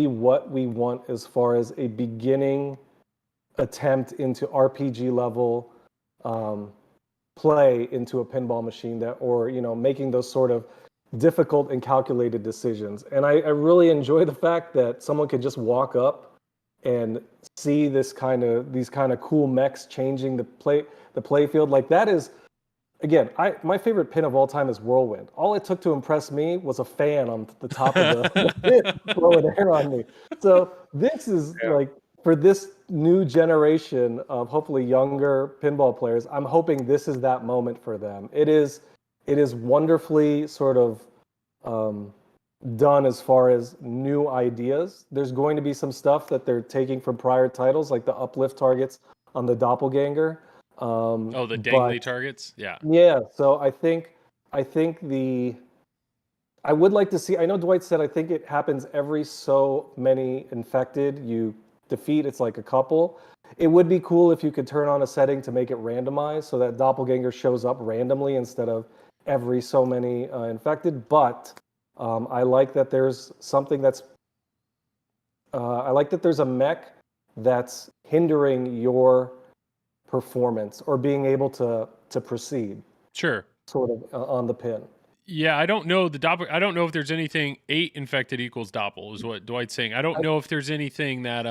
what we want as far as a beginning attempt into RPG level play into a pinball machine making those sort of difficult and calculated decisions. And I really enjoy the fact that someone could just walk up and see these kind of cool mechs changing the play field. Like that is, again, my favorite pin of all time is Whirlwind. All it took to impress me was a fan on the top of the pin blowing air on me. So this is like, for this new generation of hopefully younger pinball players, I'm hoping this is that moment for them. It is wonderfully sort of done as far as new ideas. There's going to be some stuff that they're taking from prior titles, like the uplift targets on the doppelganger. The dangly targets? Yeah. Yeah, so I think I would like to see, I know Dwight said I think it happens every so many infected you defeat, it's like a couple. It would be cool if you could turn on a setting to make it randomized so that doppelganger shows up randomly instead of every so many infected, but I like that there's something that's I like that there's a mech that's hindering your performance or being able to proceed Sure. sort of on the pin. Yeah, I don't know the doppel. I don't know if there's anything 8 infected equals doppel is what Dwight's saying. I don't know if there's anything that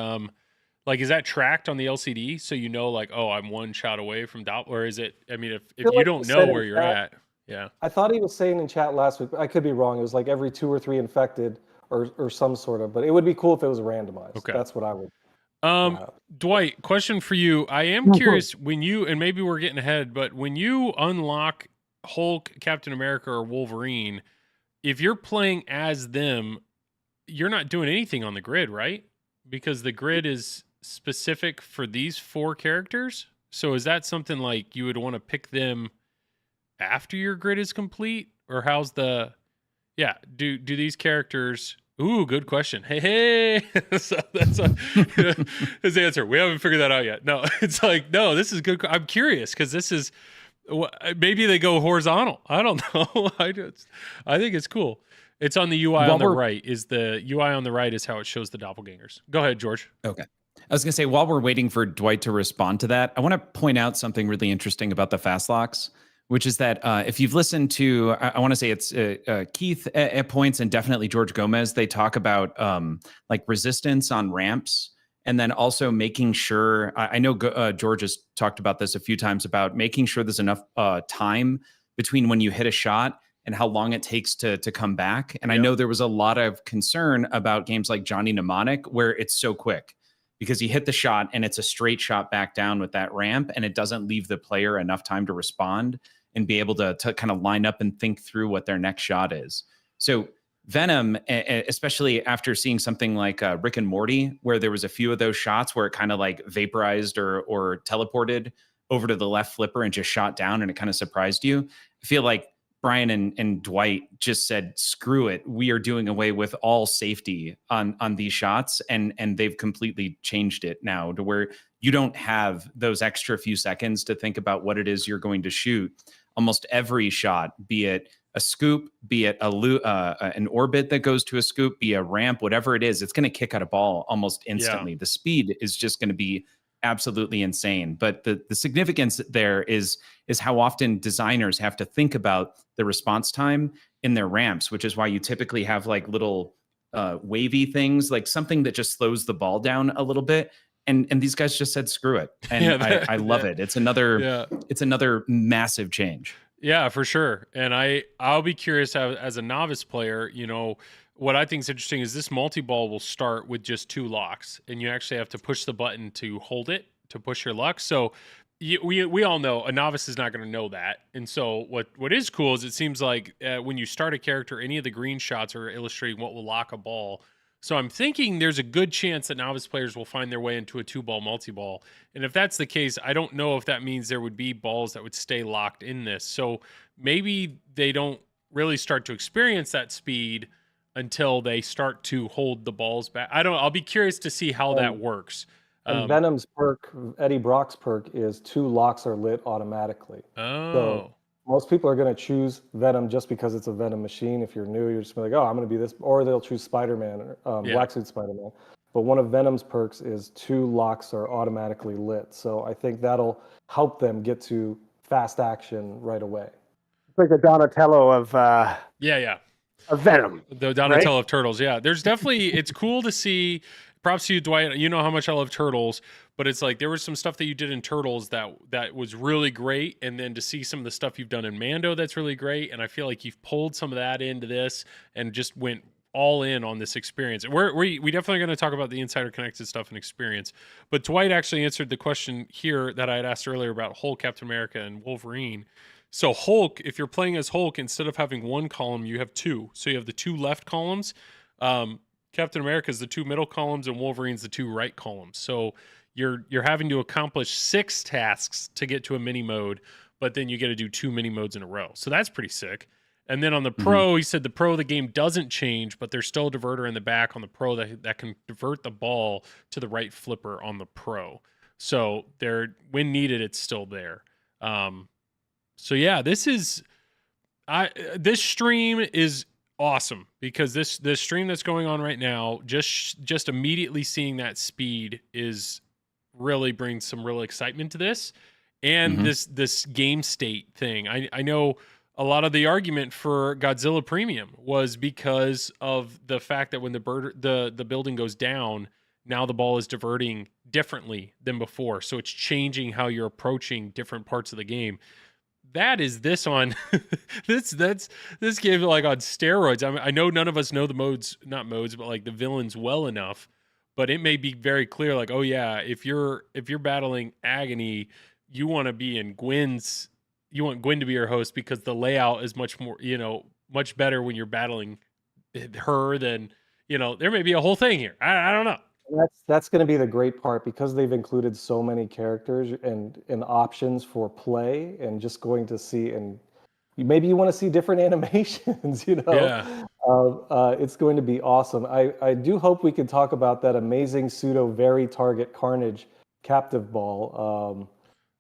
like is that tracked on the LCD so you know like oh I'm one shot away from doppel, or is it? I mean if you like don't he know said where in you're chat- at, yeah. I thought he was saying in chat last week, but I could be wrong. It was like every 2 or 3 infected or some sort of, but it would be cool if it was randomized. Okay. That's what I would. Dwight, question for you. I am curious when you, and maybe we're getting ahead, but when you unlock Hulk, Captain America, or Wolverine, if you're playing as them, you're not doing anything on the grid, right? Because the grid is specific for these 4 characters. So is that something like you would want to pick them after your grid is complete? Or how's the, yeah, do these characters... Ooh, good question. Hey. So that's his answer. We haven't figured that out yet. No, it's like, no, this is good. I'm curious because this is, maybe they go horizontal. I don't know. I think it's cool. It's on the UI on the right. Is the UI on the right is how it shows the doppelgangers. Go ahead, George. Okay. I was going to say, while we're waiting for Dwight to respond to that, I want to point out something really interesting about the fast locks, which is that if you've listened to, I want to say it's Keith at points and definitely George Gomez, they talk about like resistance on ramps, and then also making sure, I know George has talked about this a few times, about making sure there's enough time between when you hit a shot and how long it takes to come back. And I know there was a lot of concern about games like Johnny Mnemonic where it's so quick, because you hit the shot and it's a straight shot back down with that ramp, and it doesn't leave the player enough time to respond and be able to kind of line up and think through what their next shot is. So Venom, especially after seeing something like Rick and Morty, where there was a few of those shots where it kind of like vaporized or teleported over to the left flipper and just shot down, and it kind of surprised you. I feel like Brian and Dwight just said, screw it. We are doing away with all safety on these shots. And they've completely changed it now to where you don't have those extra few seconds to think about what it is you're going to shoot. Almost every shot, be it a scoop, be it an orbit that goes to a scoop, be a ramp, whatever it is, it's going to kick out a ball almost instantly. The speed is just going to be absolutely insane. But the significance there is how often designers have to think about the response time in their ramps, which is why you typically have like little wavy things, like something that just slows the ball down a little bit. And these guys just said, screw it. And I love it. It's another massive change. Yeah, for sure. And I'll be curious as a novice player, you know, what I think is interesting is this multi-ball will start with just 2 locks, and you actually have to push the button to hold it, to push your luck. So we all know a novice is not going to know that. And so what is cool is it seems like when you start a character, any of the green shots are illustrating what will lock a ball. So I'm thinking there's a good chance that novice players will find their way into a 2-ball multi-ball. And if that's the case, I don't know if that means there would be balls that would stay locked in this. So maybe they don't really start to experience that speed until they start to hold the balls back. I'll be curious to see how that works. And Venom's perk, Eddie Brock's perk, is 2 locks are lit automatically. Oh. So most people are going to choose Venom just because it's a Venom machine. If you're new, you're just like, oh, I'm going to be this. Or they'll choose Spider-Man, Black Suit Spider-Man. But one of Venom's perks is 2 locks are automatically lit. So I think that'll help them get to fast action right away. It's like the Donatello of of Venom. The Donatello of Turtles, yeah. There's definitely, it's cool to see. Props to you, Dwight. You know how much I love Turtles, but it's like there was some stuff that you did in Turtles that was really great, and then to see some of the stuff you've done in Mando, that's really great. And I feel like you've pulled some of that into this and just went all in on this experience. We definitely going to talk about the Insider Connected stuff and experience. But Dwight actually answered the question here that I had asked earlier about Hulk, Captain America, and Wolverine. So Hulk, if you're playing as Hulk, instead of having 1 column, you have 2. So you have the 2 left columns. Captain America is the 2 middle columns, and Wolverine's the 2 right columns. So you're having to accomplish 6 tasks to get to a mini mode, but then you get to do 2 mini modes in a row. So that's pretty sick. And then on the Pro, he said the game doesn't change, but there's still a diverter in the back on the Pro that can divert the ball to the right flipper on the Pro. So when needed, it's still there. So yeah, this is This stream is awesome because this stream that's going on right now, just immediately seeing that speed is really brings some real excitement to this, and this game state thing. I know a lot of the argument for Godzilla Premium was because of the fact that when the building goes down, now the ball is diverting differently than before, so it's changing how you're approaching different parts of the game. That is this on this game like on steroids. I mean, I know none of us know the not modes, but like the villains well enough. But it may be very clear, like, oh yeah, if you're battling Agony, you want to be in Gwen's. You want Gwen to be your host because the layout is much more, much better when you're battling her than, there may be a whole thing here. I don't know. That's going to be the great part because they've included so many characters and options for play, and just going to see, and maybe you want to see different animations. Yeah. It's going to be awesome. I do hope we can talk about that amazing pseudo very target Carnage captive ball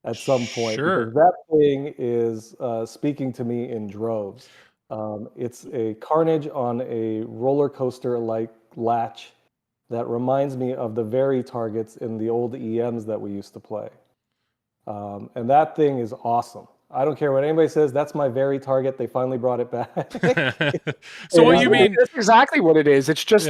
at some point, Sure. because that thing is speaking to me in droves. It's a Carnage on a roller coaster like latch that reminds me of the very targets in the old EMs that we used to play. And that thing is awesome. I don't care what anybody says. That's my very target. They finally brought it back. So what you mean? That's exactly what it is. It's just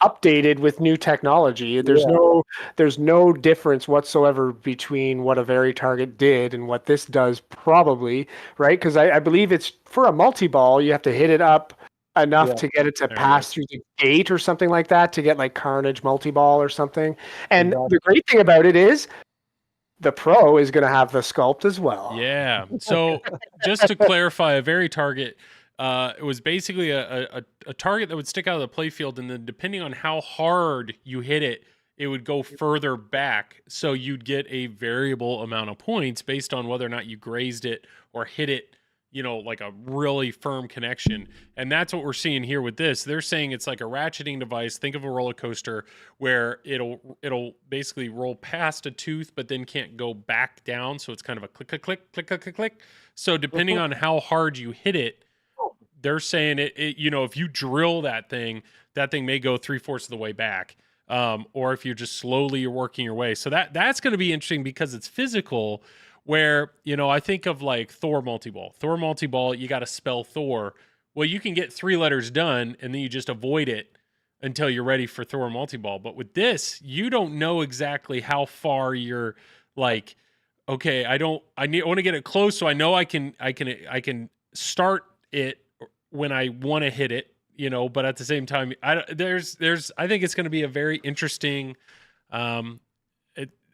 updated with new technology. There's no difference whatsoever between what a very target did and what this does, probably, right? Because I believe it's for a multi-ball, you have to hit it up enough to get it to pass through the gate or something like that to get like Carnage multi-ball or something. And the great thing about it is the Pro is going to have the sculpt as well. Yeah. So just to clarify, a very target, it was basically a target that would stick out of the playfield, and then depending on how hard you hit it, it would go further back. So you'd get a variable amount of points based on whether or not you grazed it or hit it, like a really firm connection. And that's what we're seeing here with this. They're saying it's like a ratcheting device. Think of a roller coaster where it'll basically roll past a tooth, but then can't go back down. So it's kind of a click, click, click, click, click, click, click. So depending on how hard you hit it, they're saying if you drill that thing may go 3/4 of the way back. Or if you're just slowly working your way. So that's going to be interesting because it's physical. Where, I think of like Thor multi-ball. Thor multi-ball, you got to spell Thor. Well, you can get 3 letters done, and then you just avoid it until you're ready for Thor multi-ball. But with this, you don't know exactly how far you're like, okay, I want to get it close so I know I can start it when I want to hit it, but at the same time, I think it's going to be a very interesting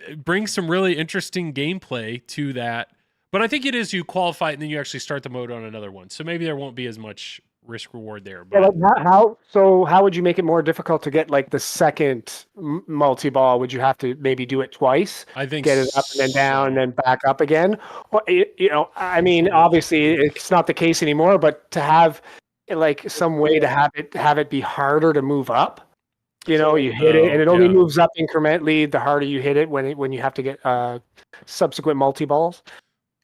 it brings some really interesting gameplay to that. But I think it is you qualify it and then you actually start the mode on another one. So maybe there won't be as much risk reward there. But how would you make it more difficult to get like the second multi-ball? Would you have to maybe do it twice? I think get it up and then down and then back up again. Well, I mean, obviously it's not the case anymore, but to have like some way to have it be harder to move up. You hit it, and it only moves up incrementally the harder you hit it when you have to get subsequent multi-balls.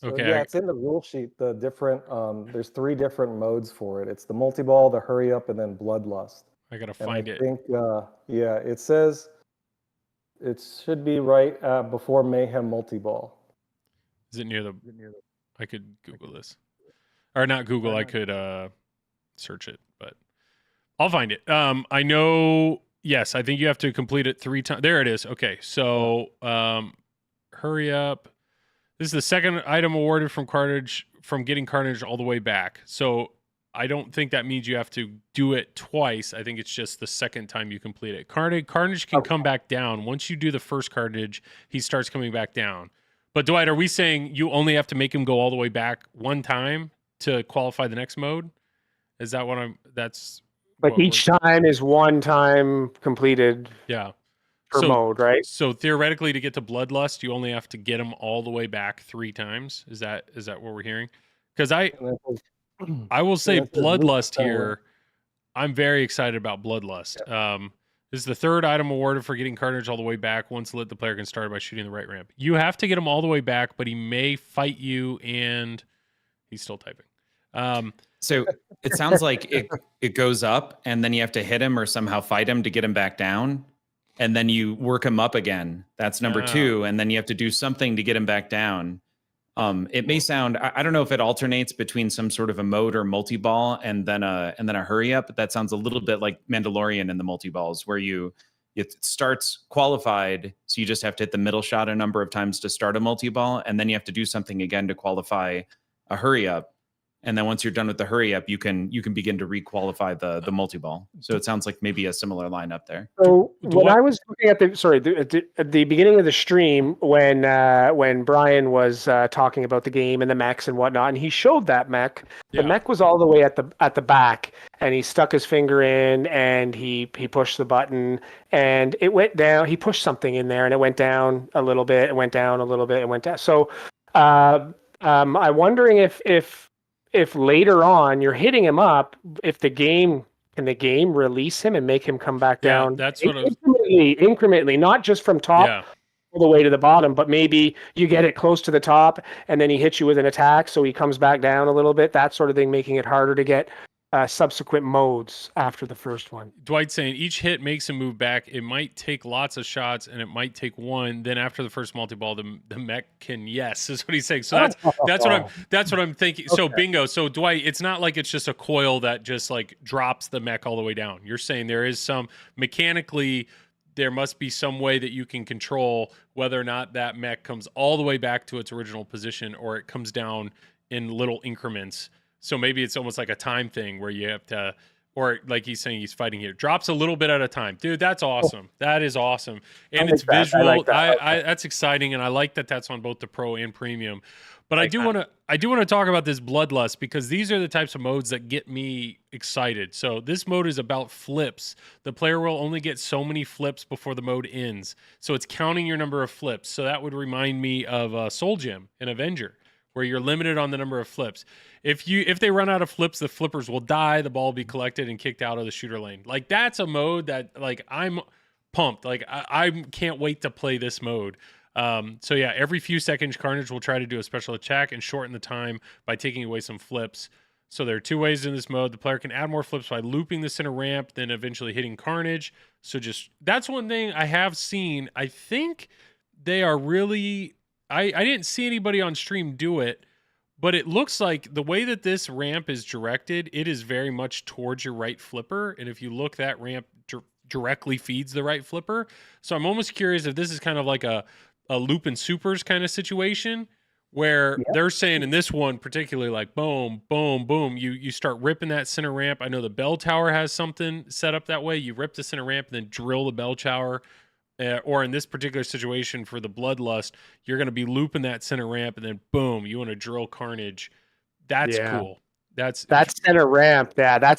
Okay. So, it's in the rule sheet. The different there's 3 different modes for it. It's the multi-ball, the hurry up, and then bloodlust. I gotta find it. I think it says it should be right before Mayhem multi-ball. Is it near the? I could Google this, or not Google. I could search it, but I'll find it. I know. Yes, I think you have to complete it 3 times. There it is. Okay, so hurry up. This is the second item awarded from getting Carnage all the way back. So I don't think that means you have to do it twice. I think it's just the second time you complete it. Carnage can come back down. Once you do the first Carnage, he starts coming back down. But Dwight, are we saying you only have to make him go all the way back one time to qualify the next mode? Is that that's... Like each time is one time completed per mode, right? So theoretically, to get to Bloodlust, you only have to get them all the way back 3 times. Is that what we're hearing? Because I will say Bloodlust here, I'm very excited about Bloodlust. This is the 3rd item awarded for getting Carnage all the way back. Once lit, the player can start by shooting the right ramp. You have to get him all the way back, but he may fight you and he's still typing. So it sounds like it goes up, and then you have to hit him or somehow fight him to get him back down, and then you work him up again. That's number 2, and then you have to do something to get him back down. It may sound, I don't know if it alternates between some sort of a mode or multi-ball and then a hurry up, but that sounds a little bit like Mandalorian in the multi-balls, where it starts qualified, so you just have to hit the middle shot a number of times to start a multi-ball, and then you have to do something again to qualify a hurry up. And then once you're done with the hurry up, you can begin to requalify the multi-ball. So it sounds like maybe a similar lineup there. So when I was looking at at the beginning of the stream, when Brian was talking about the game and the mechs and whatnot, and he showed that mech, the mech was all the way at the back, and he stuck his finger in and he pushed the button and it went down. He pushed something in there and it went down a little bit, it went down a little bit, it went down. So I'm wondering if later on you're hitting him up, if the game release him and make him come back down. That's what incrementally, not just from top all the way to the bottom, but maybe you get it close to the top and then he hits you with an attack, so he comes back down a little bit, that sort of thing, making it harder to get subsequent modes after the first one. Dwight saying each hit makes him move back. It might take lots of shots and it might take one. Then after the first multi-ball, the mech can is what he's saying. So that's what I'm thinking. Okay. So bingo. So Dwight, it's not like it's just a coil that just like drops the mech all the way down. You're saying there is some mechanically, there must be some way that you can control whether or not that mech comes all the way back to its original position or it comes down in little increments. So maybe it's almost like a time thing where you have to, or like he's saying, he's fighting here, drops a little bit at a time. Dude, that's awesome. That is awesome. And it's visual. That's exciting. And I like that that's on both the Pro and Premium. But I do want to talk about this Bloodlust, because these are the types of modes that get me excited. So this mode is about flips. The player will only get so many flips before the mode ends. So it's counting your number of flips. So that would remind me of Soul Gem in Avenger, where you're limited on the number of flips. If they run out of flips, the flippers will die, the ball will be collected and kicked out of the shooter lane. Like, that's a mode that, like, I'm pumped. Like, I can't wait to play this mode. So yeah, every few seconds, Carnage will try to do a special attack and shorten the time by taking away some flips. So there are 2 ways in this mode. The player can add more flips by looping the center ramp, then eventually hitting Carnage. So that's one thing I have seen. I think they are really... I didn't see anybody on stream do it, but it looks like the way that this ramp is directed, it is very much towards your right flipper. And if you look, that ramp directly feeds the right flipper. So I'm almost curious if this is kind of like a loop and supers kind of situation, where they're saying in this one particularly, like, boom, boom, boom, you start ripping that center ramp. I know the bell tower has something set up that way. You rip the center ramp and then drill the bell tower. Or in this particular situation for the Bloodlust, you're going to be looping that center ramp and then boom, you want to drill Carnage. That's cool. That's that center ramp. Yeah, that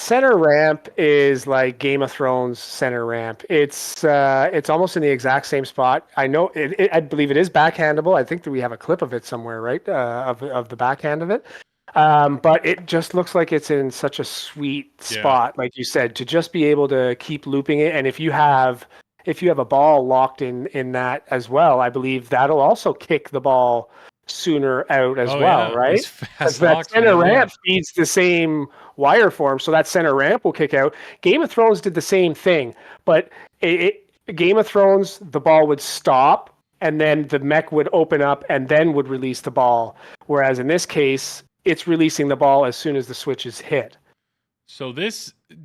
center ramp is like Game of Thrones center ramp. It's almost in the exact same spot. I know I believe it is backhandable. I think that we have a clip of it somewhere, right? Of the backhand of it. But it just looks like it's in such a sweet spot, like you said, to just be able to keep looping it. And if you have a ball locked in that as well, I believe that'll also kick the ball sooner out as well, right? Because that center ramp feeds the same wire form, so that center ramp will kick out. Game of Thrones did the same thing, but Game of Thrones, the ball would stop, and then the mech would open up and then would release the ball. Whereas in this case, it's releasing the ball as soon as the switch is hit. So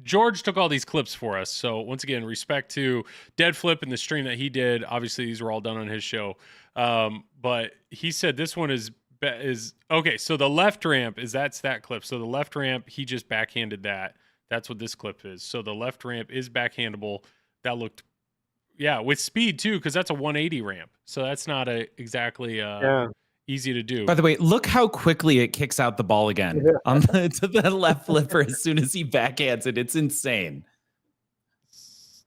George took all these clips for us. So once again, respect to Dead Flip and the stream that he did. Obviously, these were all done on his show. But he said this one is okay. So the left ramp that's that clip. So the left ramp, he just backhanded that. That's what this clip is. So the left ramp is backhandable. That looked, with speed too, because that's a 180 ramp. So that's not exactly easy to do. By the way, look how quickly it kicks out the ball again to the left flipper as soon as he backhands it. It's insane.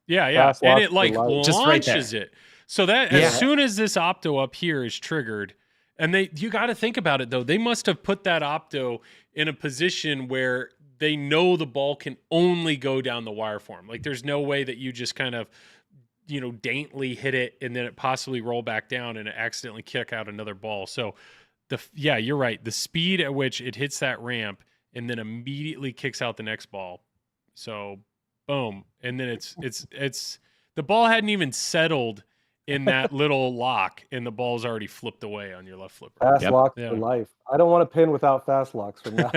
Yeah. And it like just launches it. So that as soon as this opto up here is triggered, and you got to think about it though, they must have put that opto in a position where they know the ball can only go down the wire form. Like, there's no way that you just kind of, daintily hit it and then it possibly roll back down and accidentally kick out another ball. So yeah, you're right. The speed at which it hits that ramp and then immediately kicks out the next ball. So, boom, and then it's the ball hadn't even settled in that little lock, and the ball's already flipped away on your left flipper. Fast locks Yeah. for life. I don't want to pin without fast locks from now.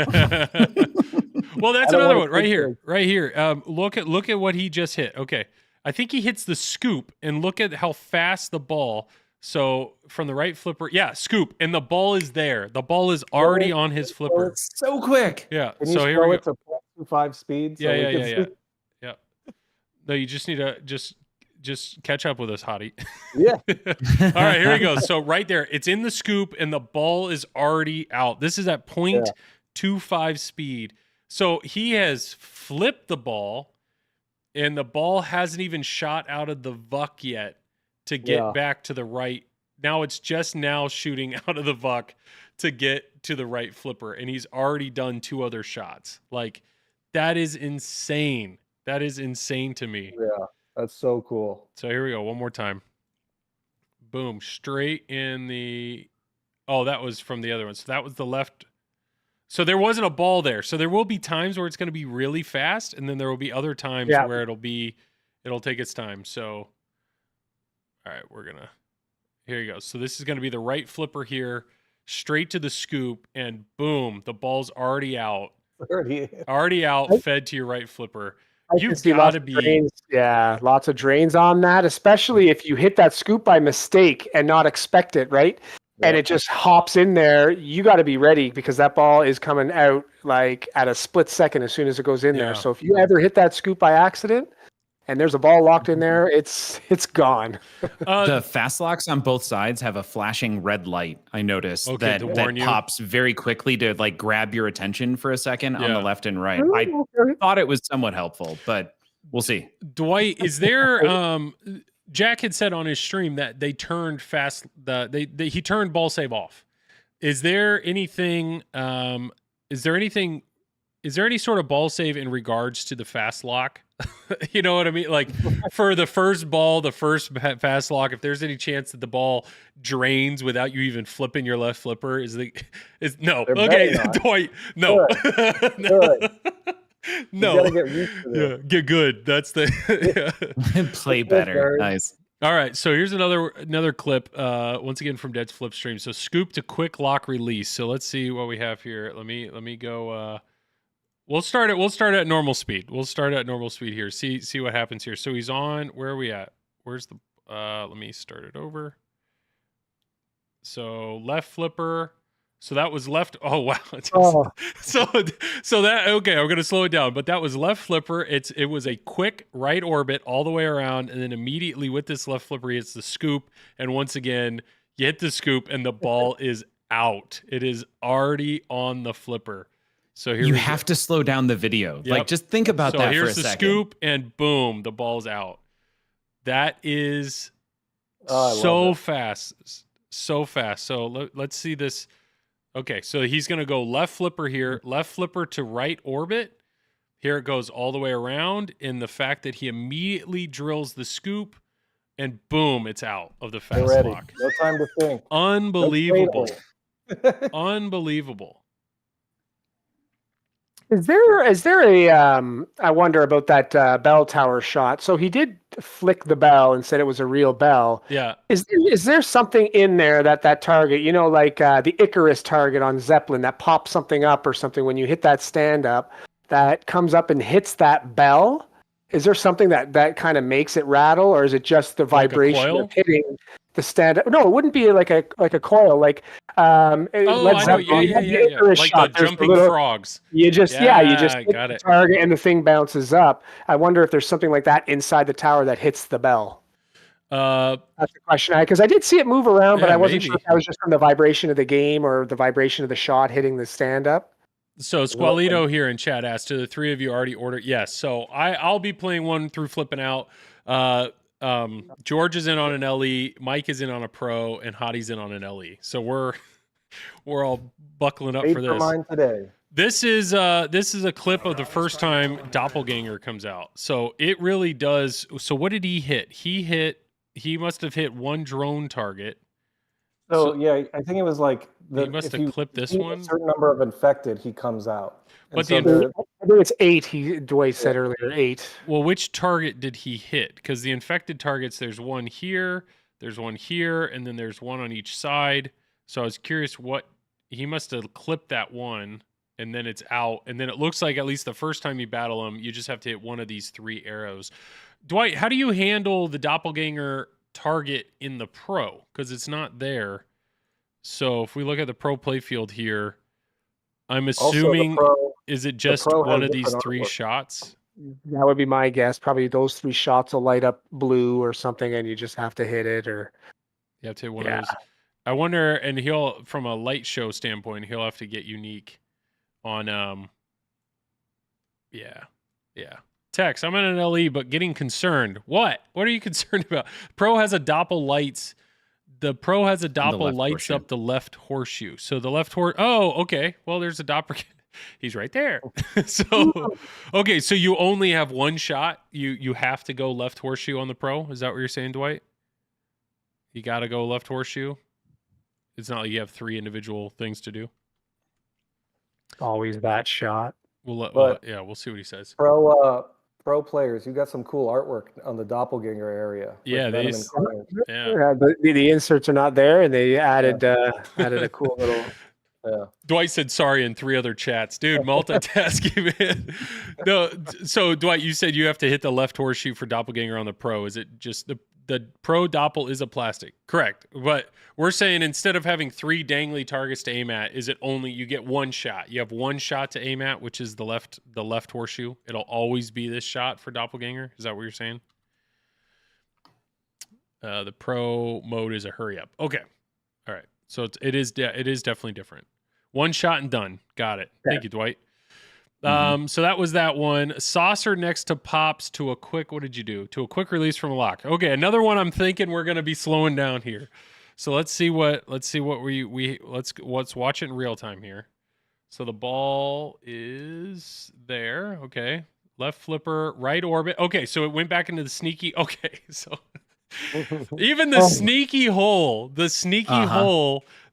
Well, that's I don't another wanna one right take here. those. Right here. Look at what he just hit. Okay, I think he hits the scoop, and look at how fast the ball. So from the right flipper, yeah, scoop, and the ball is there. The ball is already on his flipper. So quick. Yeah. Can you So here slow we it go. to 0.25 speed? So Yeah, we can see- yeah. No, you just need to just catch up with us, Hadi. Yeah. All right, here we go. So right there, it's in the scoop, and the ball is already out. This is at 0.25 speed. So he has flipped the ball, and the ball hasn't even shot out of the vuck yet to get back to the right. Now it's just now shooting out of the vuck to get to the right flipper, and he's already done 2 other shots. Like, that is insane. That is insane to me. Yeah. That's so cool. So here we go. One more time. Boom. Straight in the... Oh, that was from the other one. So that was the left. So there wasn't a ball there. So there will be times where it's going to be really fast, and then there will be other times where it'll take its time. So, all right, we're going to... Here you go. So this is going to be the right flipper here, straight to the scoop, and boom, the ball's already out. Already out, fed to your right flipper. You've got to be... drains. Yeah, lots of drains on that, especially if you hit that scoop by mistake and not expect it, right? Yeah. And it just hops in there. You got to be ready because that ball is coming out like at a split second as soon as it goes in there. So if you ever hit that scoop by accident and there's a ball locked in there, it's gone. The fast locks on both sides have a flashing red light. I noticed that pops very quickly to like grab your attention for a second on the left and right. I thought it was somewhat helpful, but we'll see. Dwight, is there? Jack had said on his stream that they turned fast. He turned ball save off. Is there anything? Is there any sort of ball save in regards to the fast lock? You know what I mean? Like for the first ball, the first fast lock, if there's any chance that the ball drains without you even flipping your left flipper, no. Okay, Dwight, no. Good. No. You gotta get used to this. Yeah, get good. That's the play better. Nice. All right, so here's another clip. Once again from Dead's Flip stream. So scoop to quick lock release. So let's see what we have here. Let me go. We'll start at normal speed. We'll start at normal speed here. See what happens here. So he's on. Where are we at? Where's the? Let me start it over. So left flipper. So that was left. Oh wow. So that okay. I'm gonna slow it down. But that was left flipper. It was a quick right orbit all the way around, and then immediately with this left flipper, it's the scoop. And once again, you hit the scoop, and the ball is out. It is already on the flipper. So here you have to slow down the video. Like just think about that for a second. So here's the scoop, and boom, the ball's out. That is so fast. So fast. So let's see this. Okay, so he's going to go left flipper here, left flipper to right orbit. Here it goes all the way around. And the fact that he immediately drills the scoop, and boom, it's out of the fast lock. No time to think. Unbelievable. Unbelievable. Is there a I wonder about that bell tower shot. So he did flick the bell and said it was a real bell. Yeah. Is there something in there that target, you know, like the Icarus target on Zeppelin that pops something up or something when you hit that stand up that comes up and hits that bell? Is there something that kind of makes it rattle, or is it just the vibration of hitting the stand up? No, it wouldn't be like a coil. Like Led Zeppelin, yeah. Like shot, the jumping frogs. You just hit the target and the thing bounces up. I wonder if there's something like that inside the tower that hits the bell. That's the question. Because I did see it move around, but I wasn't sure if that was just from the vibration of the game or the vibration of the shot hitting the stand up. So Squalito here in chat asked, "Do the three of you already ordered?" Yes. So I'll be playing one through flipping out. George is in on an LE, Mike is in on a Pro, and Hadi's in on an LE. So we're all buckling up for this. Mine today. This is a clip of the first time Doppelganger comes out. So it really does. So what did he hit? He must have hit one drone target, So yeah, I think it was like He must have clipped this beat one. a certain number of infected, he comes out. And But so the I think it's 8. Dwight said earlier 8. Well, which target did he hit? Because the infected targets, there's one here, there's one here, and then there's one on each side. So I was curious what he must have clipped that one, and then it's out. And then it looks like at least the first time you battle him, you just have to hit one of these 3 arrows. Dwight, how do you handle the doppelganger target in the pro? Because it's not there. So if we look at the pro playfield here, I'm assuming, is it just one of these 3 shots? That would be my guess. Probably those 3 shots will light up blue or something, and you just have to hit it. Or you have to hit one of those. I wonder, and he'll, from a light show standpoint, he'll have to get unique on, yeah. Tex, I'm in an LE, but getting concerned. What are you concerned about? Pro has a doppel lights. The pro has a doppel lights up the left horseshoe. So the left oh, okay. Well, there's a doppel. He's right there. So, okay. So you only have one shot. You have to go left horseshoe on the pro. Is that what you're saying, Dwight? You got to go left horseshoe. It's not like you have 3 individual things to do. Always that shot. We'll see what he says. Pro players, you got some cool artwork on the doppelganger area. Yeah, the inserts are not there, and they added a cool little. Yeah. Dwight said sorry in 3 other chats. Dude, multitasking, man. No, so Dwight, you said you have to hit the left horseshoe for doppelganger on the pro. Is it just the pro doppel is a plastic? Correct. But we're saying instead of having 3 dangly targets to aim at, is it only you get 1 shot? You have 1 shot to aim at, which is the left horseshoe. It'll always be this shot for doppelganger. Is that what you're saying? The pro mode is a hurry up. Okay. All right. So it is definitely different. 1 shot and done. Got it. Thank you, Dwight. So that was that one. Saucer next to pops to a quick, what did you do? To a quick release from a lock. Okay, another one I'm thinking we're gonna be slowing down here. So let's watch it in real time here. So the ball is there. Okay. Left flipper, right orbit. Okay, so it went back into the sneaky. Okay, so even the sneaky hole,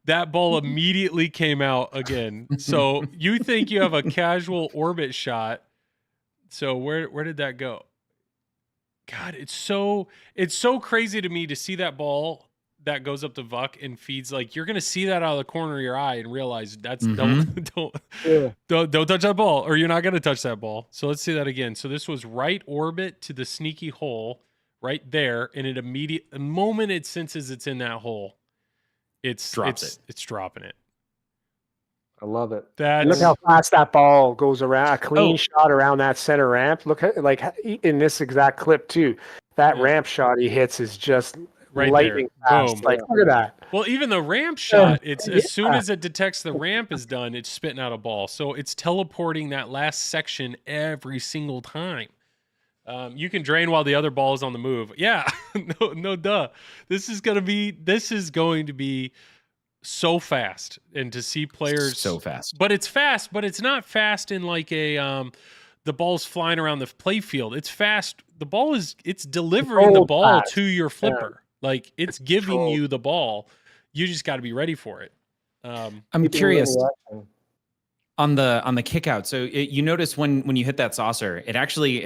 that ball immediately came out again. So you think you have a casual orbit shot. So where did that go? God, it's so crazy to me to see that ball that goes up to Vuck and feeds. Like, you're gonna see that out of the corner of your eye and realize that's don't touch that ball, or you're not gonna touch that ball. So let's see that again. So this was right orbit to the sneaky hole right there, and the moment it senses it's in that hole, it's dropping it. I love it. Look how fast that ball goes around. A clean shot around that center ramp. Look at, like, in this exact clip too. That ramp shot he hits is just right lightning there. fast. Boom. Like, look at that. Well, even the ramp shot, it's as soon as it detects the ramp is done, it's spitting out a ball. So it's teleporting that last section every single time. You can drain while the other ball is on the move. Yeah, no, duh. This is going to be so fast, and to see players so fast. But it's fast, but it's not fast in like a the ball's flying around the playfield. It's fast. It's delivering the ball to your flipper. Yeah. Like, it's giving you the ball. You just got to be ready for it. I'm curious on the kick out. So you notice when you hit that saucer, it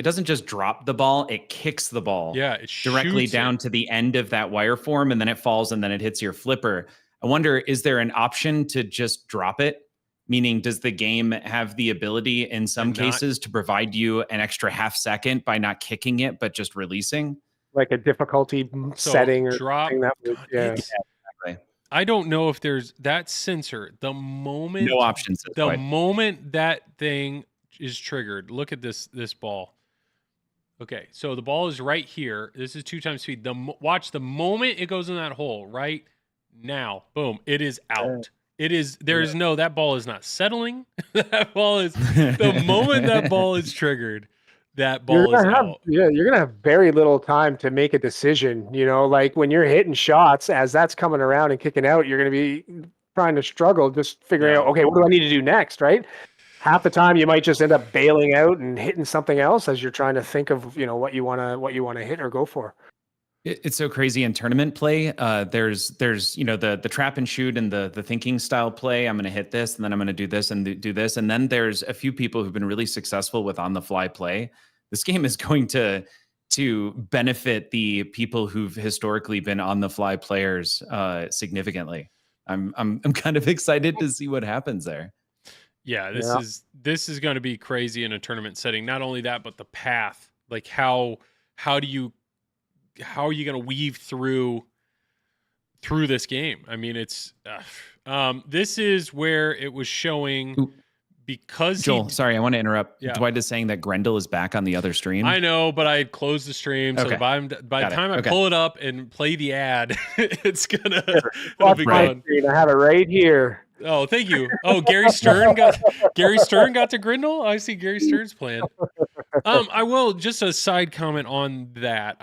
doesn't just drop the ball, it kicks the ball directly down to the end of that wire form, and then it falls, and then it hits your flipper. I wonder, is there an option to just drop it? Meaning, does the game have the ability in some cases to provide you an extra half second by not kicking it, but just releasing? Like a difficulty setting or drop. Something that would, exactly. I don't know if there's that sensor. The moment no options. Moment that thing is triggered, look at this ball. Okay, so the ball is right here. This is 2 times speed. Watch the moment it goes in that hole. Right now, boom! It is out. It is. There is no. That ball is not settling. That ball is. The moment that ball is triggered, that ball is out. Yeah, you're gonna have very little time to make a decision. You know, like when you're hitting shots, as that's coming around and kicking out, you're gonna be trying to struggle, just figuring out, okay, what do I need to do next, right? Half the time, you might just end up bailing out and hitting something else as you're trying to think of, what you wanna hit or go for. It's so crazy in tournament play. There's the trap and shoot and the thinking style play. I'm going to hit this and then I'm going to do this and do this. And then there's a few people who've been really successful with on the fly play. This game is going to benefit the people who've historically been on the fly players significantly. I'm kind of excited to see what happens there. Yeah, this is going to be crazy in a tournament setting. Not only that, but the path. Like how are you going to weave through this game? I mean, it's this is where it was showing because Joel, sorry, I want to interrupt. Yeah. Dwight is saying that Grendel is back on the other stream. I know, but I closed the stream, so Okay. by the time I pull it up and play the ad, it's gonna it'll be My gone. screen, I have it right here. Oh, thank you. Oh, Gary Stern got to Grindel. I see Gary Stern's playing. I will just a side comment on that.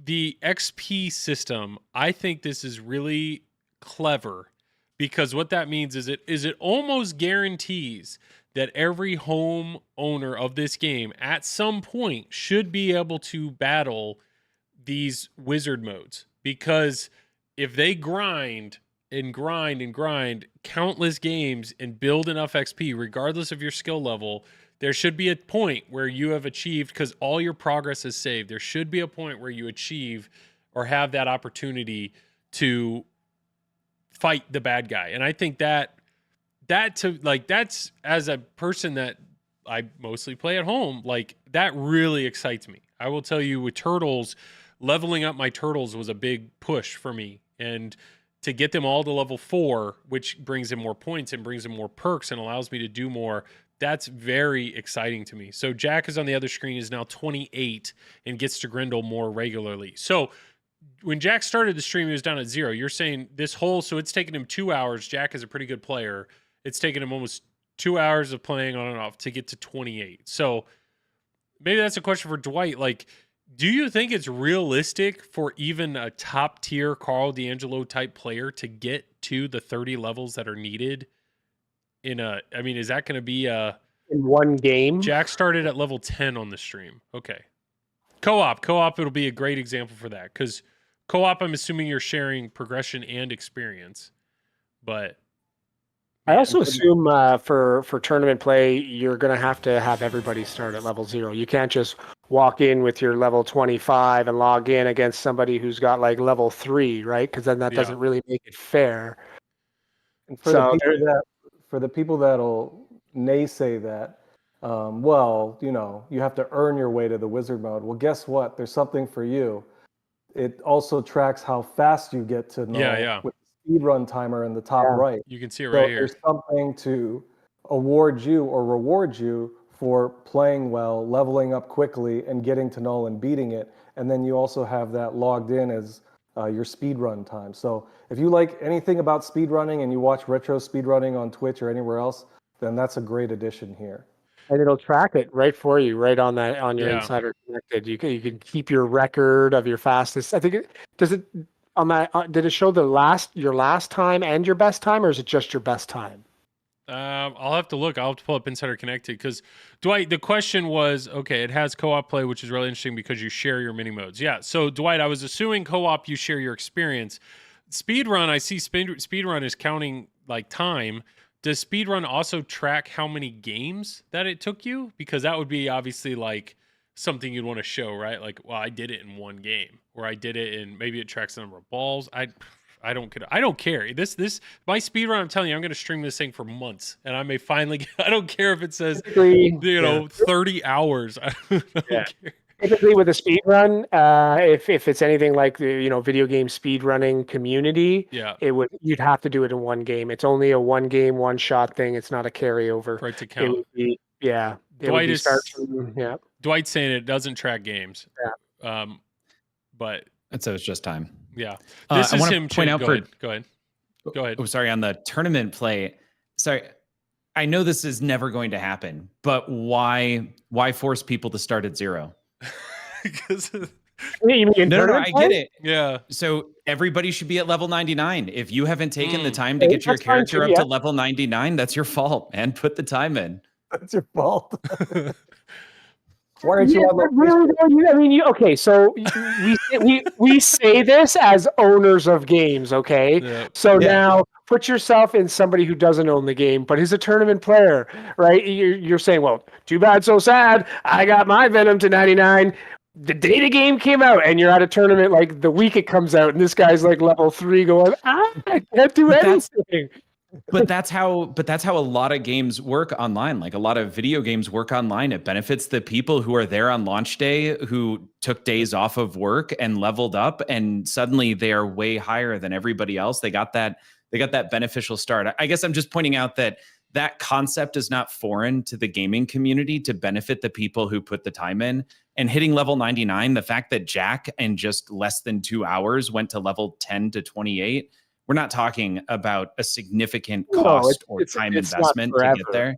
The XP system, I think this is really clever because what that means is it almost guarantees that every home owner of this game at some point should be able to battle these wizard modes, because if they grind and grind and grind countless games and build enough XP, regardless of your skill level, there should be a point where you have achieved, because all your progress is saved. There should be a point where you achieve or have that opportunity to fight the bad guy. And I think that's as a person that I mostly play at home, like that really excites me. I will tell you with turtles, leveling up my turtles was a big push for me. And to get them all to level 4, which brings in more points and brings in more perks and allows me to do more, that's very exciting to me. So Jack is on the other screen, is now 28 and gets to Grendel more regularly. So when Jack started the stream, he was down at 0. You're saying so it's taken him 2 hours. Jack is a pretty good player. It's taken him almost 2 hours of playing on and off to get to 28. So maybe that's a question for Dwight. Like, do you think it's realistic for even a top tier Carl D'Angelo type player to get to the 30 levels that are needed is that going to be in one game? Jack started at level 10 on the stream. Okay. Co-op, it'll be a great example for that, because co-op, I'm assuming you're sharing progression and experience, but I also assume for tournament play, you're going to have everybody start at level 0. You can't just walk in with your level 25 and log in against somebody who's got like level 3, right? Because then that doesn't really make it fair. And for the people that'll naysay that, you have to earn your way to the wizard mode. Well, guess what? There's something for you. It also tracks how fast you get to know with the speed run timer in the top right. You can see it right here. There's something to award you or reward you for playing well, leveling up quickly, and getting to null and beating it. And then you also have that logged in as your speed run time. So if you like anything about speed running and you watch retro speed running on Twitch or anywhere else, then that's a great addition here. And it'll track it right for you, right on your Insider Connected. You can keep your record of your fastest. I think did it show your last time and your best time, or is it just your best time? I'll have to look. I'll have to pull up Insider Connected, because Dwight, the question was, okay, it has co-op play, which is really interesting because you share your mini modes. Yeah. So Dwight, I was assuming co-op, you share your experience. Speedrun, I see speedrun is counting like time. Does speedrun also track how many games that it took you? Because that would be obviously like something you'd want to show, right? Like, well, I did it in one game, or I did it in, maybe it tracks the number of balls. I don't care. This my speedrun, I'm telling you, I'm going to stream this thing for months, and I may finally get, I don't care if it says 30 hours. I don't care. Typically with a speed run, if it's anything like the video game speed running community, you'd have to do it in one game. It's only a one game, one shot thing. It's not a carryover. Right, to count. Dwight's saying it doesn't track games. Yeah. But so it's just time. Yeah. This is him. Go ahead. Oh, sorry. On the tournament play. Sorry. I know this is never going to happen, but why force people to start at 0? Because you mean no, I get it. Yeah. So everybody should be at level 99. If you haven't taken the time to get your character up to level 99, that's your fault, man. Put the time in. That's your fault. Why aren't you Yeah, on but the really, though, I mean, okay, so we say this as owners of games, okay? Yeah. So Yeah. now put yourself in somebody who doesn't own the game, but is a tournament player, right? You're saying, well, too bad, so sad. I got my Venom to 99. The day the game came out, and you're at a tournament like the week it comes out, and this guy's like level 3 going, I can't do But anything. But that's how a lot of games work online. Like a lot of video games work online. It benefits the people who are there on launch day, who took days off of work and leveled up, and suddenly they are way higher than everybody else. They got that beneficial start. I guess I'm just pointing out that concept is not foreign to the gaming community to benefit the people who put the time in. And hitting level 99, the fact that Jack in just less than 2 hours went to level 10 to 28, we're not talking about a significant cost or time investment to get there.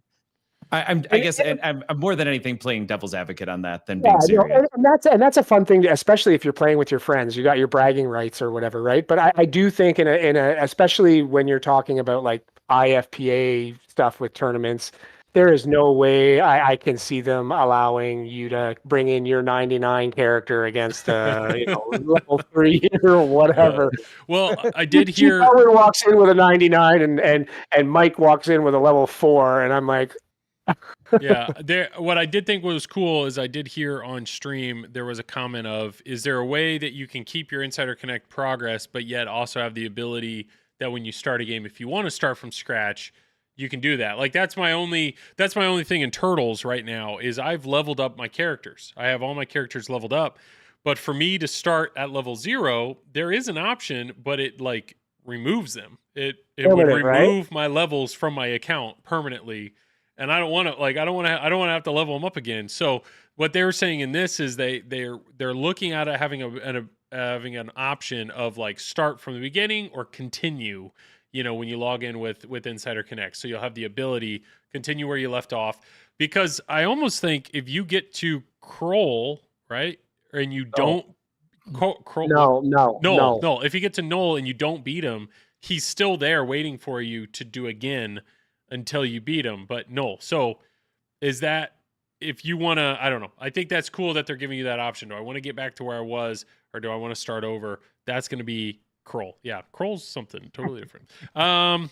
I guess I'm more than anything playing devil's advocate on that than being serious. And that's a fun thing, especially if you're playing with your friends. You got your bragging rights or whatever, right? But I do think in a especially when you're talking about like IFPA stuff with tournaments, there is no way I can see them allowing you to bring in your 99 character against level 3 or whatever. Well, I did hear Howard walks in with a 99 and Mike walks in with a level 4, and I'm like, yeah, what I did think was cool is I did hear on stream there was a comment of, is there a way that you can keep your Insider Connect progress but yet also have the ability that when you start a game, if you want to start from scratch, you can do that. Like that's my only thing in Turtles right now is I've leveled up my characters. I have all my characters leveled up, but for me to start at level 0, there is an option, but it like removes them. It would remove my levels from my account permanently. And I don't want to have to level them up again. So what they were saying in this is they're looking at it having an option of like start from the beginning or continue, when you log in with Insider Connect. So you'll have the ability continue where you left off, because I almost think if you get to Kroll, right? And you don't Kroll. No. If you get to Null and you don't beat him, he's still there waiting for you to do again until you beat him, but Null. So is that, if you want to, I don't know. I think that's cool that they're giving you that option. Do I want to get back to where I was, or do I want to start over? That's going to be Kroll. Yeah, Kroll's something totally different. All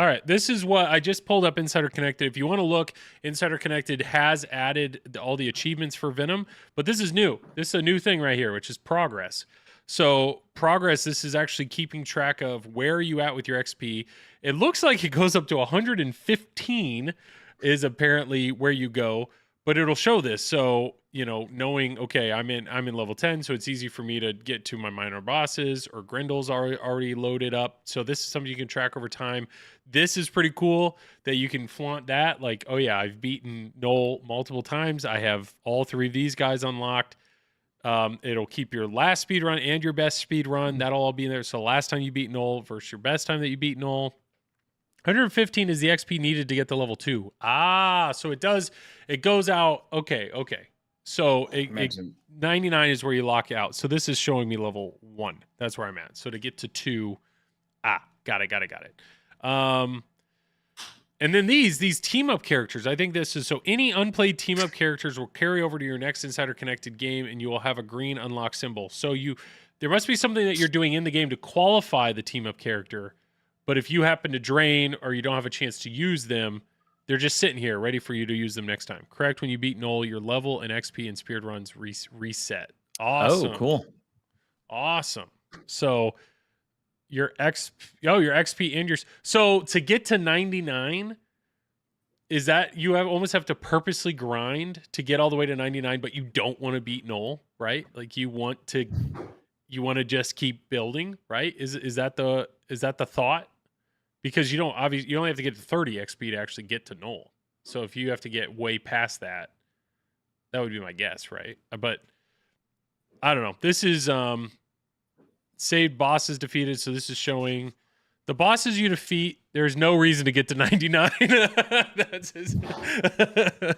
right, this is what I just pulled up Insider Connected. If you want to look, Insider Connected has added all the achievements for Venom, but this is new. This is a new thing right here, which is progress. So progress, this is actually keeping track of where are you at with your XP. It looks like it goes up to 115 is apparently where you go, but it'll show this. So, knowing, okay, I'm in level 10, so it's easy for me to get to my minor bosses, or Grindel's already loaded up. So this is something you can track over time. This is pretty cool that you can flaunt that. Like, oh yeah, I've beaten Noel multiple times. I have all 3 of these guys unlocked. It'll keep your last speed run and your best speed run. That'll all be in there. So last time you beat Noel versus your best time that you beat Noel. 115 is the XP needed to get to level 2. So it goes out. Okay. So 99 is where you lock out. So this is showing me level 1. That's where I'm at. So to get to 2, got it. And then these team up characters, I think this is, so any unplayed team up characters will carry over to your next Insider Connected game, and you will have a green unlock symbol. So there must be something that you're doing in the game to qualify the team up character. But if you happen to drain or you don't have a chance to use them, they're just sitting here ready for you to use them next time. Correct? When you beat Noel, your level and XP and speed runs reset. Awesome. Oh, cool. Awesome. So your XP and so to get to 99, is that you almost have to purposely grind to get all the way to 99, but you don't want to beat Noel, right? Like you want to just keep building, right? Is that the thought? Because you only have to get to 30 XP to actually get to Noel. So if you have to get way past that would be my guess, right? But I don't know. This is saved bosses defeated. So this is showing the bosses you defeat. There's no reason to get to 99. That's the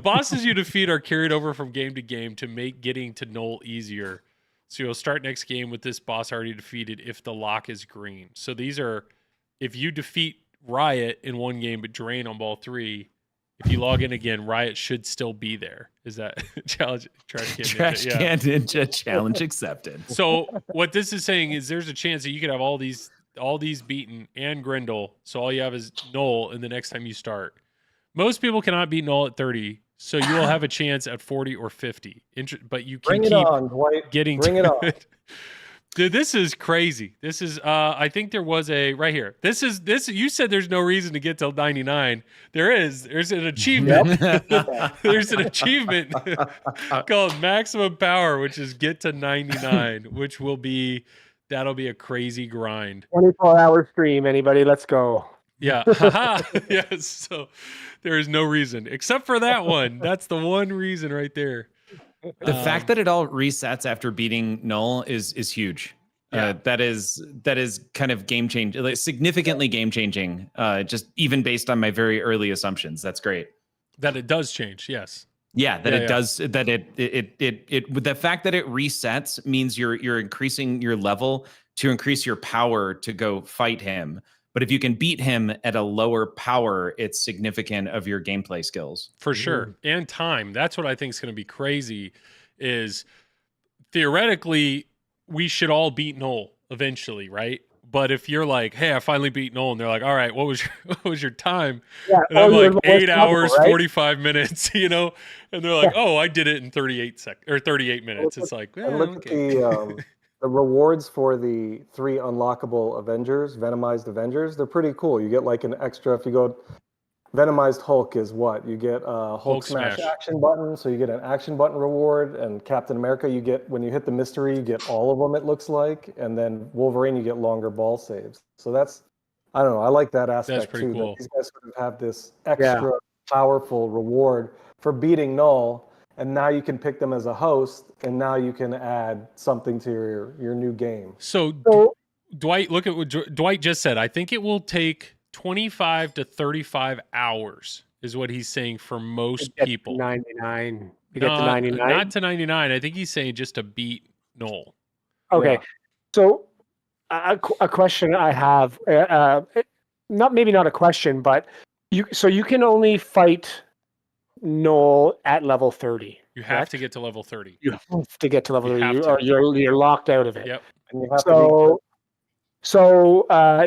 bosses you defeat are carried over from game to game to make getting to Noel easier. So you'll start next game with this boss already defeated if the lock is green. So these are, if you defeat Riot in one game but drain on ball 3, If you log in again, Riot should still be there. Is that challenge? Trash can Trash Ninja? Yeah. can ninja challenge accepted. So what this is saying is there's a chance that you could have all these beaten and Grindel. So all you have is Null in the next time you start. Most people cannot beat Null at 30, so you will have a chance at 40 or 50. But you can Bring it keep on, Dwight. getting Bring to it on. it. Dude, this is crazy. This is I think there was a right here. This you said there's no reason to get till 99. There's an achievement. There's an achievement called maximum power, which is get to 99, which that'll be a crazy grind. 24-hour stream, anybody? Let's go. Yeah. Yes. So there is no reason except for that one. That's the one reason right there. The fact that it all resets after beating Null is huge. Yeah. That is kind of game changing, like significantly game changing. Just even based on my very early assumptions, that's great. That it does change, yes. Yeah, does. That it the fact that it resets means you're increasing your level to increase your power to go fight him. But if you can beat him at a lower power, it's significant of your gameplay skills. For sure. And time. That's what I think is going to be crazy is theoretically we should all beat Null eventually, right? But if you're like, hey, I finally beat Null, and they're like, all right, what was your time? Yeah, and I'm like 8 level, hours, right? 45 minutes, and they're like, oh, I did it in 38 minutes. It's like, And look okay. at the rewards for the 3 unlockable Avengers, Venomized Avengers. They're pretty cool. You get like an extra, if you go Venomized Hulk is what? You get a Hulk smash action button, so you get an action button reward, and Captain America, you get, when you hit the mystery, you get all of them, it looks like, and then Wolverine, you get longer ball saves. So that's, I don't know, I like that aspect pretty too, cool. that these guys sort of have this extra powerful reward for beating Null, and now you can pick them as a host, and now you can add something to your new game. So Dwight, look at what Dwight just said. I think it will take 25 to 35 hours is what he's saying for most people. 99. You get to 99? Not to 99. I think he's saying just to beat Null. Okay. Yeah. So a question I have, not a question, but you can only fight Null at level 30. You have to get to level 30. You have to get to level 30, or you're locked out of it. Yep. And you have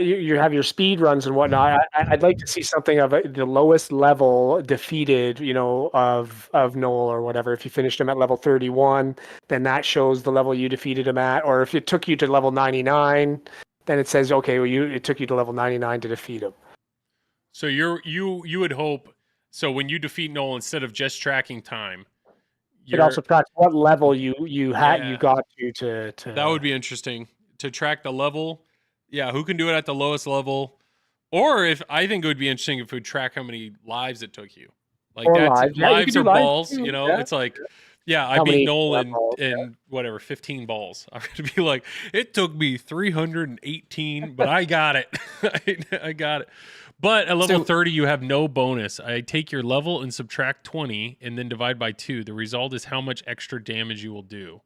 you have your speed runs and whatnot. I'd like to see something of the lowest level defeated, of Null or whatever. If you finished him at level 31, then that shows the level you defeated him at. Or if it took you to level 99, then it says, okay, well, it took you to level 99 to defeat him. So you would hope. So when you defeat Null, instead of just tracking time, it also tracks what level you got to. That would be interesting to track the level. Yeah, who can do it at the lowest level? Or I think it would be interesting if we track how many lives it took you. Like that's lives or balls, too. It's like, I beat Null in whatever, 15 balls. I'm going to be like, it took me 318, but I got it. I got it. But at level 30, you have no bonus. I take your level and subtract 20 and then divide by 2. The result is how much extra damage you will do.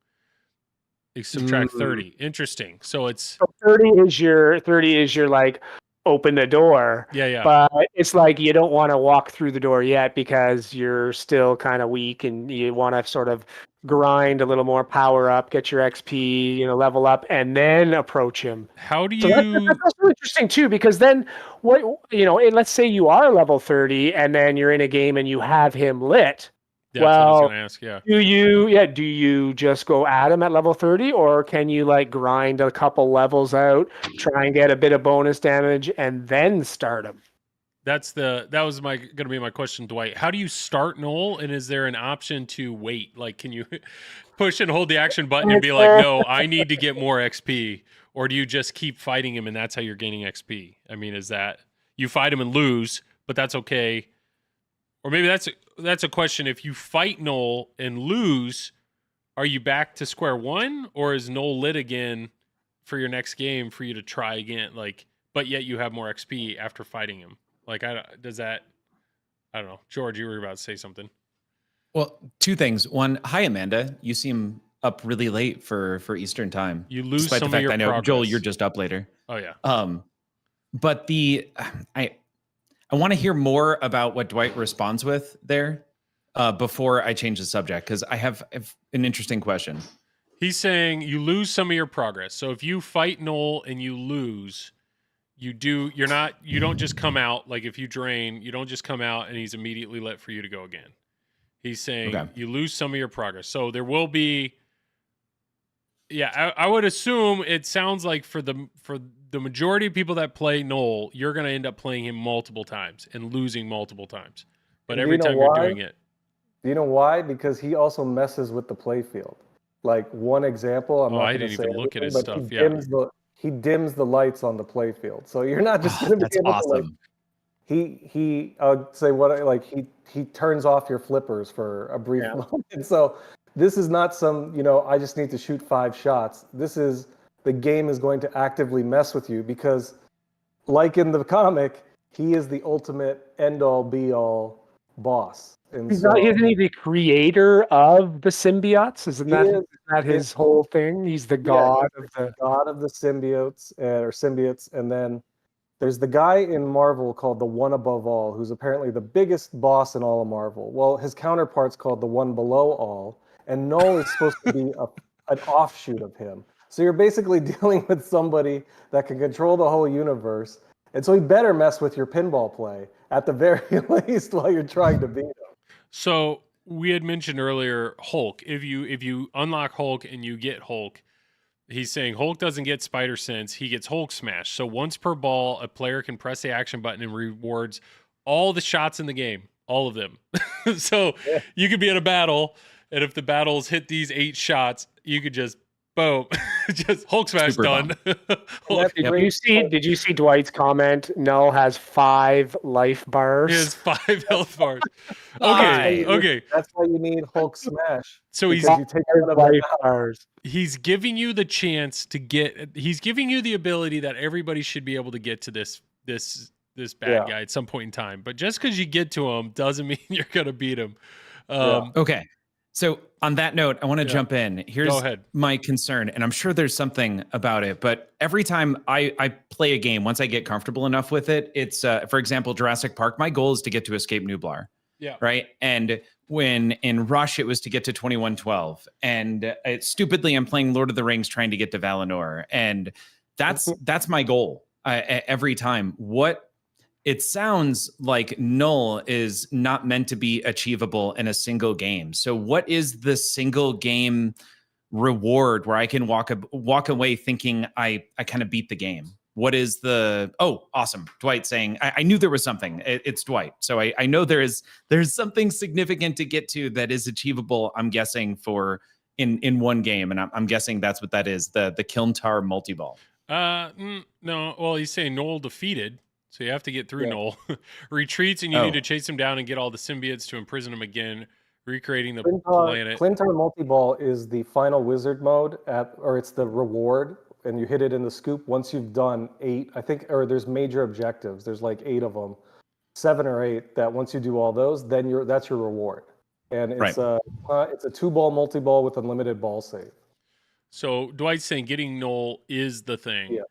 Subtract 30. Interesting. So 30 is your like open the door. Yeah. But it's like you don't want to walk through the door yet because you're still kind of weak and you want to sort of grind a little more power up, get your XP, level up, and then approach him. How do you? That's also interesting too, because then let's say you are level 30 and then you're in a game and you have him lit. Yeah, that's what I was gonna ask. Yeah. Do you just go at him at level 30, or can you like grind a couple levels out, try and get a bit of bonus damage, and then start him? That was gonna be my question, Dwight. How do you start Null, and is there an option to wait? Like, can you push and hold the action button and be like, no, I need to get more XP, or do you just keep fighting him and that's how you're gaining XP? I mean, is that you fight him and lose, but that's okay? Or maybe that's a question. If you fight Null and lose, are you back to square one, or is Null lit again for your next game for you to try again? Like, but yet you have more XP after fighting him. Like, I don't know. George, you were about to say something. Well, 2 things. One, hi Amanda. You seem up really late for Eastern time. You lose despite some the fact of your I know progress. Joel, you're just up later. Oh yeah. But I want to hear more about what Dwight responds with there before I change the subject, because I have an interesting question. He's saying you lose some of your progress. So if you fight Noel and you lose, you don't just come out, like if you drain, you don't just come out and he's immediately let for you to go again. He's saying you lose some of your progress. So there will be, I would assume it sounds like for the majority of people that play Noel, you're going to end up playing him multiple times and losing multiple times. But every time you're doing it. Do you know why? Because he also messes with the playfield. Like one example, I didn't even look at his stuff. He dims the lights on the playfield, so you're not just going to be able to like. He say what like he turns off your flippers for a brief moment. So this is not some I just need to shoot 5 shots. This is the game is going to actively mess with you because, like in the comic, he is the ultimate end all be all boss. And isn't he the creator of the symbiotes? Isn't that his whole thing? He's the god of the symbiotes or symbiotes, and then there's the guy in Marvel called the One Above All, who's apparently the biggest boss in all of Marvel. Well, his counterpart's called the One Below All, and Null is supposed to be an offshoot of him. So you're basically dealing with somebody that can control the whole universe, and so he better mess with your pinball play at the very least while you're trying to beat him. So we had mentioned earlier Hulk. If you unlock Hulk and you get Hulk, he's saying Hulk doesn't get Spider Sense. He gets Hulk Smash. So once per ball, a player can press the action button and rewards all the shots in the game, all of them. So you could be in a battle, and if the battles hit these 8 shots, you could just boom, just Hulk Smash done. Did you see Dwight's comment? Null has 5 life bars. He has 5 health bars. Okay. That's why you need Hulk Smash. So he's life bars. He's giving you the chance to get. He's giving you the ability that everybody should be able to get to this bad guy at some point in time. But just because you get to him doesn't mean you're gonna beat him. Okay. So on that note, I want to jump in. Here's my concern, and I'm sure there's something about it, but every time I play a game, once I get comfortable enough with it, it's, for example, Jurassic Park, my goal is to get to Escape Nublar. Yeah. Right. And when in Rush, it was to get to 2112. And stupidly, I'm playing Lord of the Rings trying to get to Valinor. And that's my goal every time. It sounds like Null is not meant to be achievable in a single game. So what is the single game reward where I can walk away thinking I kind of beat the game? What is awesome. Dwight saying, I knew there was something. It's Dwight. So I know there's something significant to get to that is achievable, I'm guessing, for in one game. And I'm guessing that's what that is, the Kilntar multi-ball. No, well, he's saying Noel defeated. So you have to get through Noel. Retreats, and you need to chase him down and get all the symbiotes to imprison him again, recreating the planet. Clintar multi-ball is the final wizard mode, or it's the reward, and you hit it in the scoop once you've done 8, I think, or there's major objectives. There's like 8 of them, 7 or 8, that once you do all those, then that's your reward. And it's it's a 2-ball multi-ball with unlimited ball save. So Dwight's saying getting Noel is the thing. Yeah.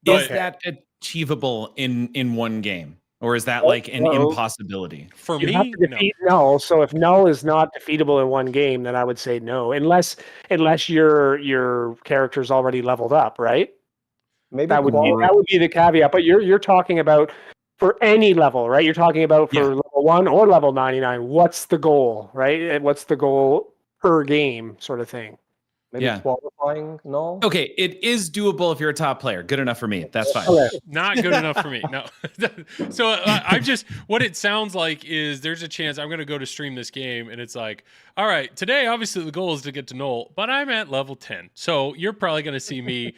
Is that achievable in one game, or is that like an impossibility? For you me, have to defeat Null. So if Null is not defeatable in one game, then I would say no, unless your character's already leveled up, right? Maybe that would be the caveat. But you're talking about for any level, right? You're talking about for level 1 or level 99. What's the goal, right? And what's the goal per game, sort of thing. Maybe qualifying Null. Okay, it is doable if you're a top player. Good enough for me. That's fine. Not good enough for me. No. So I'm just, what it sounds like is there's a chance I'm going to go to stream this game, and it's like, all right, today obviously the goal is to get to Null, but I'm at level 10. So you're probably going to see me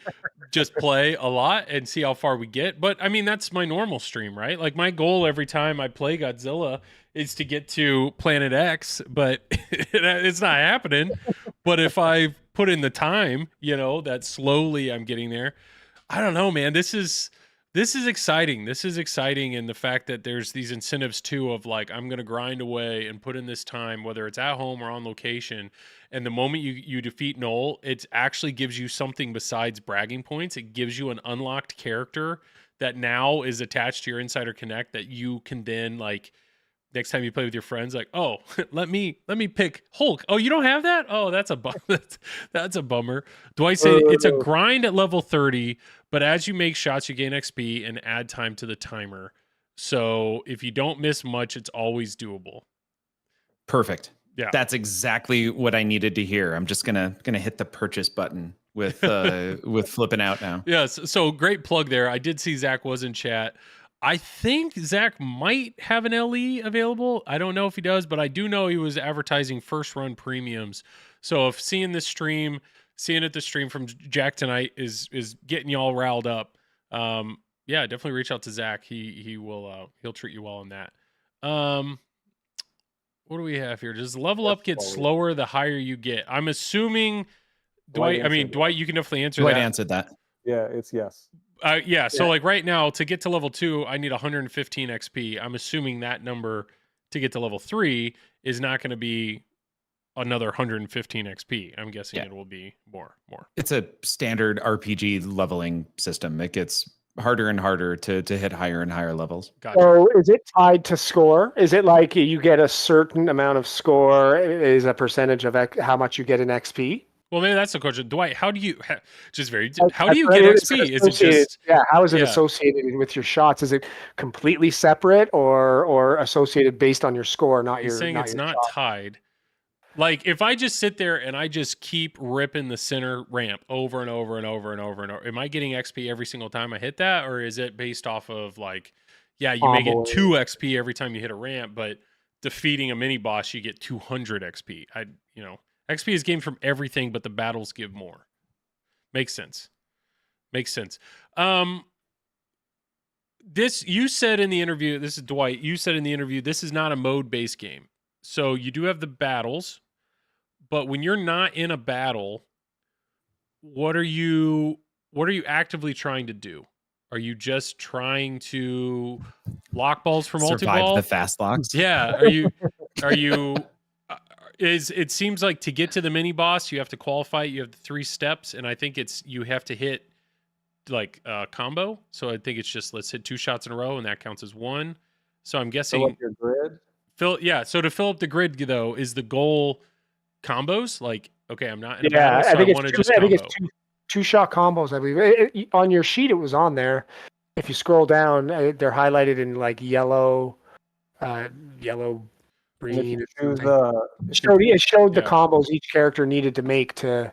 just play a lot and see how far we get. But I mean, that's my normal stream, right? Like my goal every time I play Godzilla is to get to Planet X, but it's not happening. But if I put in the time, that slowly I'm getting there. I don't know, man. This is exciting. This is exciting. And the fact that there's these incentives too of like, I'm going to grind away and put in this time, whether it's at home or on location. And the moment you defeat Null, it actually gives you something besides bragging points. It gives you an unlocked character that now is attached to your Insider Connect that you can then like next time you play with your friends, like, oh, let me pick Hulk. Oh, you don't have that? Oh, that's a that's a bummer. Dwight said it's a grind at level 30, but as you make shots, you gain XP and add time to the timer. So if you don't miss much, it's always doable. Perfect. Yeah, that's exactly what I needed to hear. I'm just gonna hit the purchase button with with flipping out now. Yes. So great plug there. I did see Zach was in chat. I think Zach might have an LE available. I don't know if he does, but I do know he was advertising first run premiums. So if seeing the stream from Jack tonight is getting you all riled up, yeah, definitely reach out to Zach. He'll treat you well on that. What do we have here? Does level up get slower the higher you get? I'm assuming Dwight. I mean, Dwight, you can definitely answer that. Dwight answered that. Yeah, it's yes. Yeah, so like right now, to get to level 2, I need 115 XP. I'm assuming that number to get to level 3 is not going to be another 115 XP. I'm guessing it will be more. It's a standard RPG leveling system. It gets harder and harder to hit higher and higher levels. Gotcha. So is it tied to score? Is it like you get a certain amount of score is a percentage of how much you get in XP? Well, maybe that's the question. Dwight, how do you get XP? Is it just how is it associated with your shots? Is it completely separate or associated based on your score, not He's your saying not it's your not shot? tied. Like if I just sit there and I just keep ripping the center ramp over and over and over and over and over, am I getting XP every single time I hit that, or is it based off of like, yeah, you may get 2 XP every time you hit a ramp, but defeating a mini boss you get 200 XP. XP is gained from everything, but the battles give more. Makes sense. This you said in the interview. This is Dwight. You said in the interview this is not a mode-based game. So you do have the battles, but when you're not in a battle, what are you actively trying to do? Are you trying to lock balls for multi-ball? Survive the fast locks? Yeah. Are you? It seems like to get to the mini boss, you have to qualify. You have the 3 steps, and I think you have to hit like a combo. So I think it's just let's hit 2 shots in a row, and that counts as 1. So I'm guessing Fill up your grid. So to fill up the grid, though, is the goal combos? Like, okay, I'm not in a battle, battle, so I want to just combo. I think it's 2-shot combos, I believe. On your sheet, it was on there. If you scroll down, they're highlighted in like yellow, green. It showed the combos each character needed to make to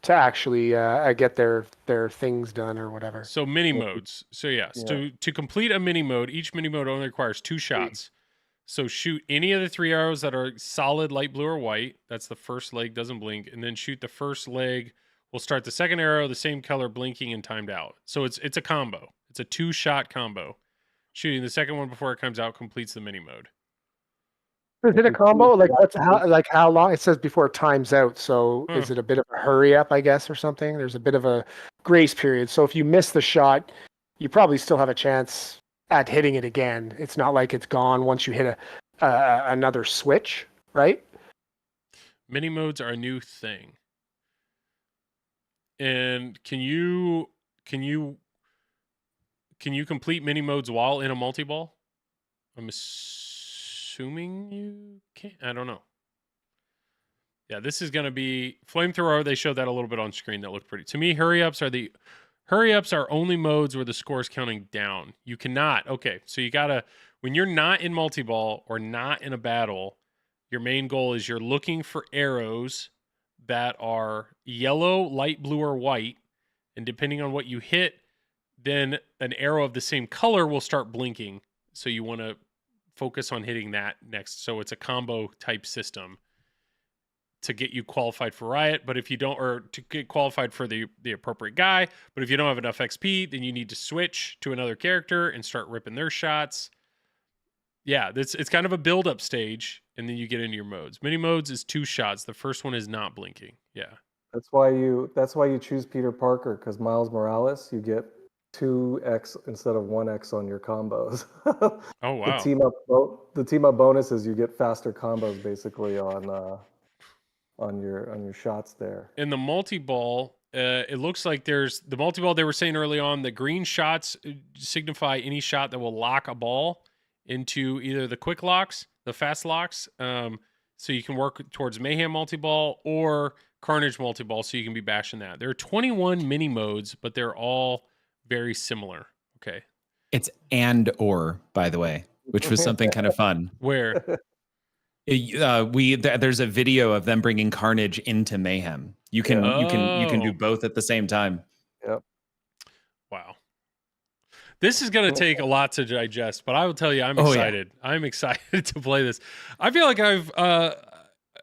actually get their things done or whatever. So mini modes. So yes, to complete a mini mode, each mini mode only requires 2 shots. So shoot any of the 3 arrows that are solid light blue or white. That's the first leg, doesn't blink. And then shoot the first leg. We'll start the second arrow, the same color, blinking and timed out. So it's a combo. It's a 2-shot combo. Shooting the second one before it comes out completes the mini mode. Is it a combo? How long? It says before it times out. So is it a bit of a hurry up, I guess, or something? There's a bit of a grace period. So if you miss the shot, you probably still have a chance at hitting it again. It's not like it's gone once you hit another switch, right? Mini modes are a new thing. And can you complete mini modes while in a multi-ball? I'm assuming you can. I don't know. Yeah, this is going to be Flamethrower. They showed that a little bit on screen. That looked pretty. To me, hurry-ups are only modes where the score is counting down. You cannot. Okay, so you got to, when you're not in multi-ball or not in a battle, your main goal is you're looking for arrows that are yellow, light blue, or white. And depending on what you hit, then an arrow of the same color will start blinking. So you want to focus on hitting that next. So it's a combo type system to get you qualified for Riot. But if you don't, or to get qualified for the appropriate guy, but if you don't have enough XP, then you need to switch to another character and start ripping their shots. Yeah, it's kind of a build-up stage, and then you get into your modes. Mini modes is 2 shots. The first one is not blinking. Yeah. That's why you choose Peter Parker, because Miles Morales, you get 2x instead of 1x on your combos. Oh wow. The team up bonuses, you get faster combos basically on your shots there. In the multi-ball, it looks like there's the multi-ball they were saying early on. The green shots signify any shot that will lock a ball into either the quick locks, the fast locks, so you can work towards Mayhem multi-ball or Carnage multi-ball, so you can be bashing that. There are 21 mini modes, but they're all very similar. Okay. It's and or, by the way, which was something kind of fun. Where? There's a video of them bringing Carnage into Mayhem. You can do both at the same time. Yep. Wow. This is going to take a lot to digest, but I will tell you, I'm excited. Yeah. I'm excited to play this. I feel like I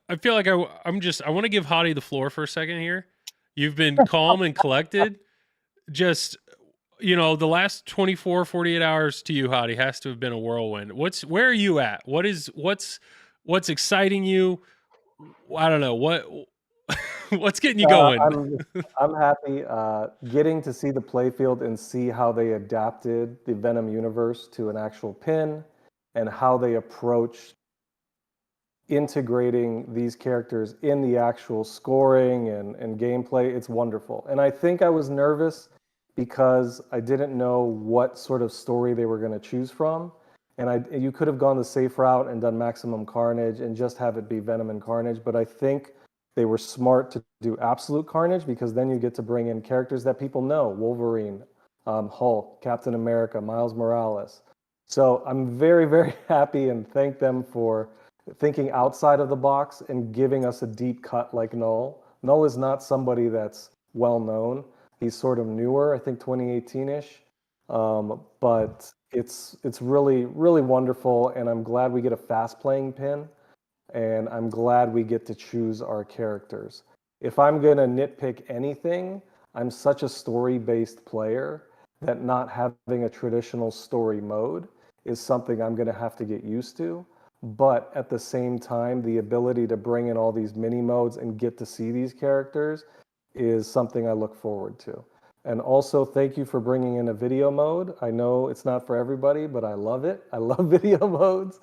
want to give Hadi the floor for a second here. You've been calm and collected. Just, the last 24, 48 hours to you, Hadi, has to have been a whirlwind. Where are you at? What's exciting you? I don't know. What's getting you going? I'm happy getting to see the Playfield and see how they adapted the Venom universe to an actual pin and how they approached integrating these characters in the actual scoring and gameplay. It's wonderful. And I think I was nervous because I didn't know what sort of story they were going to choose from. And you could have gone the safe route and done Maximum Carnage and just have it be Venom and Carnage. But I think they were smart to do Absolute Carnage because then you get to bring in characters that people know: Wolverine, Hulk, Captain America, Miles Morales. So I'm very, very happy and thank them for thinking outside of the box and giving us a deep cut like Null. Null is not somebody that's well known. He's sort of newer, I think 2018-ish. But it's really, really wonderful, and I'm glad we get a fast playing pin. And I'm glad we get to choose our characters. If I'm going to nitpick anything, I'm such a story-based player that not having a traditional story mode is something I'm going to have to get used to. But at the same time, the ability to bring in all these mini modes and get to see these characters is something I look forward to. And also, thank you for bringing in a video mode. I know it's not for everybody, but I love it. I love video modes.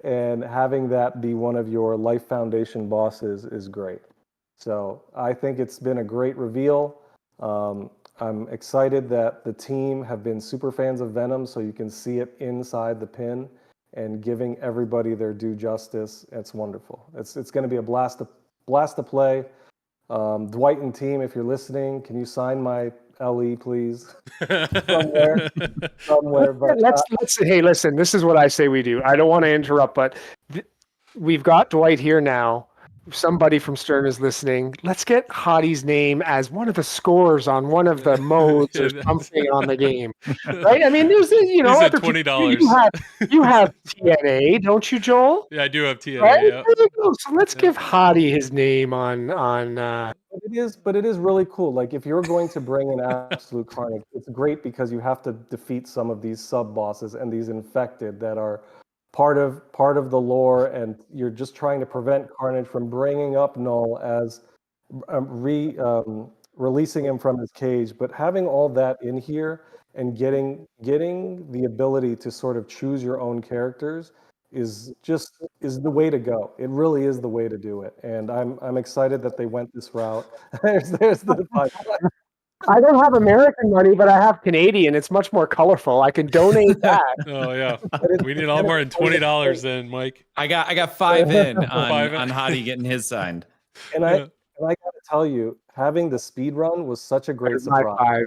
And having that be one of your Life Foundation bosses is great. So I think it's been a great reveal. I'm excited that the team have been super fans of Venom, so you can see it inside the pin and giving everybody their due justice. It's wonderful. It's going to be a blast to play. Dwight and team, if you're listening, can you sign my LE, please? somewhere. But, hey, listen, this is what I say we do. I don't want to interrupt, but we've got Dwight here now. If somebody from Stern is listening, let's get Hadi's name as one of the scores on one of the modes or something on the game. Right? I mean, there's $20. You have TNA, don't you, Joel? Yeah, I do have TNA. Right? Yeah. So let's give Hadi his name on But it is really cool. Like, if you're going to bring in Absolute Carnage, it's great because you have to defeat some of these sub bosses and these infected that are part of the lore, and you're just trying to prevent Carnage from bringing up Null as releasing him from his cage. But having all that in here and getting the ability to sort of choose your own characters is the way to go. It really is the way to do it, and I'm excited that they went this route. there's the I don't have American money, but I have Canadian. It's much more colorful. I can donate that. Oh yeah, we need a lot more than $20 then, Mike. I got 5 in on Hadi getting his signed. And I got to tell you, having the speed run was such a great surprise.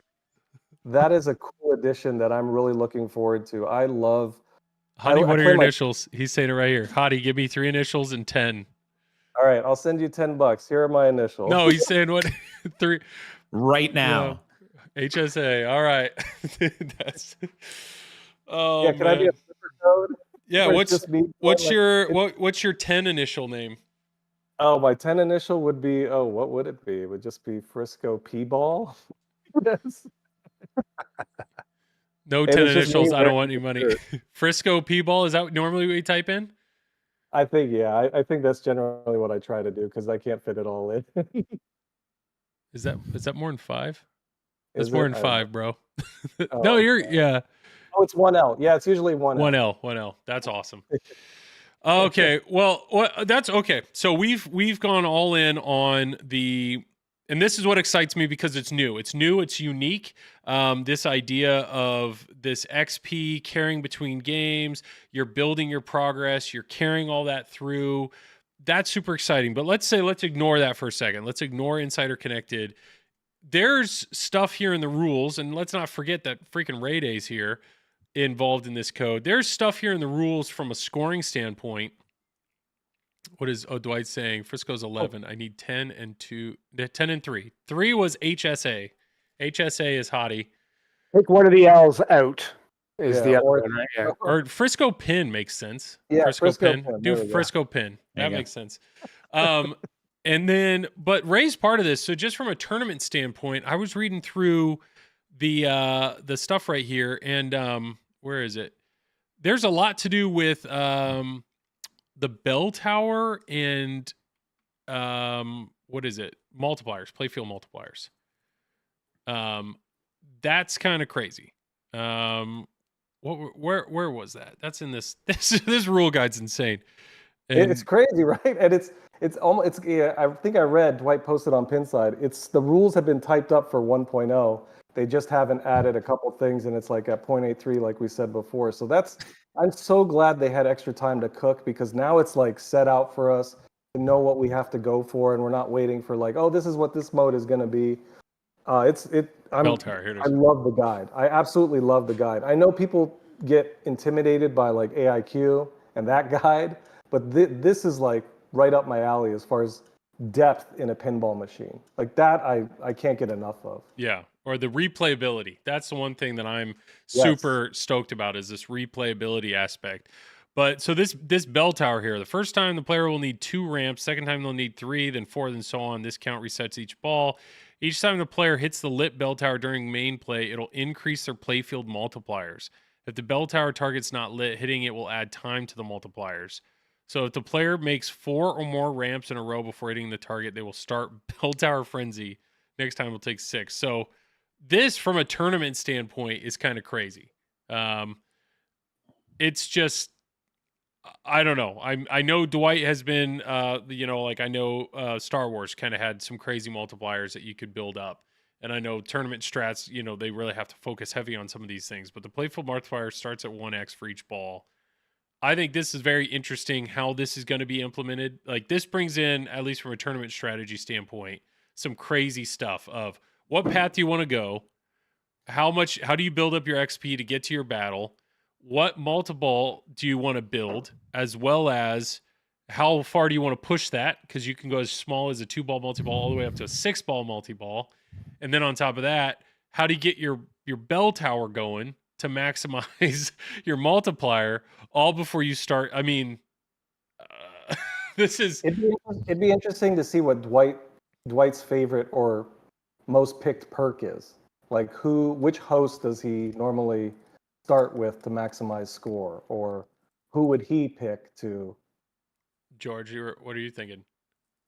That is a cool addition that I'm really looking forward to. I love. Hadi, what are your initials? He's saying it right here. Hadi, give me 3 initials and 10. All right, I'll send you $10. Here are my initials. No, he's saying what? 3 right now. No. HSA. All right. That's. Oh yeah, can I be a super code? Yeah. What's your 10 initial name? Oh, my 10 initial would be. Oh, what would it be? It would just be Frisco P-Ball. Yes. No 10 initials. I don't want any money. Frisco P-Ball. Is that normally what you type in? I think, yeah. I think that's generally what I try to do because I can't fit it all in. Is that more than 5? It's more than 5, bro. No, yeah. Oh, it's 1L. Yeah, it's usually 1L. 1L. That's awesome. Okay. Well, that's okay. So we've gone all in on the and this is what excites me because it's new. It's new. It's unique. This idea of this XP carrying between games, you're building your progress, you're carrying all that through. That's super exciting. But let's ignore that for a second. Let's ignore Insider Connected. There's stuff here in the rules, and let's not forget that freaking Ray Day's here involved in this code. There's stuff here in the rules from a scoring standpoint. What is Dwight saying? Frisco's 11. I need 10 and 2. 10 and 3. 3 was HSA. HSA is Hadi. Take one of the L's out. Is the other or, one, right? Yeah. Or Frisco Pin makes sense. Yeah, Frisco Pin. Pin. Do There we go. Frisco Pin. There That you go. makes sense. And then, but Ray's part of this. So just from a tournament standpoint, I was reading through the stuff right here, and where is it? There's a lot to do with the bell tower and what is it? Multipliers, playfield multipliers. That's kind of crazy. Where was that? That's in this this rule guide's insane. And It's crazy, right? And it's almost yeah, I think I read Dwight posted on Pinside. It's the rules have been typed up for 1.0. They just haven't added a couple things, and it's like at 0.83, like we said before. So I'm so glad they had extra time to cook, because now it's like set out for us to know what we have to go for, and we're not waiting for like, oh, this is what this mode is going to be. bell tower, here it I is. love the guide. I absolutely love the guide. I know people get intimidated by like AIQ and that guide, but this is like right up my alley as far as depth in a pinball machine. Like that, I can't get enough of. Yeah, or the replayability. That's the one thing that I'm Yes. super stoked about, is this replayability aspect. But so this bell tower here, the first time the player will need 2 ramps, second time they'll need 3, then 4, then so on. This count resets each ball. Each time the player hits the lit bell tower during main play, it'll increase their playfield multipliers. If the bell tower target's not lit, hitting it will add time to the multipliers. So if the player makes 4 or more ramps in a row before hitting the target, they will start bell tower frenzy. Next time we'll take 6. So this, from a tournament standpoint, is kind of crazy. It's just, I don't know. I know Dwight has been, like I know Star Wars kind of had some crazy multipliers that you could build up. And I know tournament strats, they really have to focus heavy on some of these things. But the playfield multiplier starts at 1x for each ball. I think this is very interesting how this is going to be implemented. Like, this brings in, at least from a tournament strategy standpoint, some crazy stuff of what path do you want to go? How do you build up your XP to get to your battle? What multi-ball do you want to build, as well as how far do you want to push that? Because you can go as small as a 2-ball multi-ball all the way up to a 6-ball multi-ball. And then on top of that, how do you get your bell tower going to maximize your multiplier all before you start? I mean, this is... It'd be interesting to see what Dwight's favorite or most picked perk is. Like which host does he normally start with to maximize score, or who would he pick to? George, what are you thinking?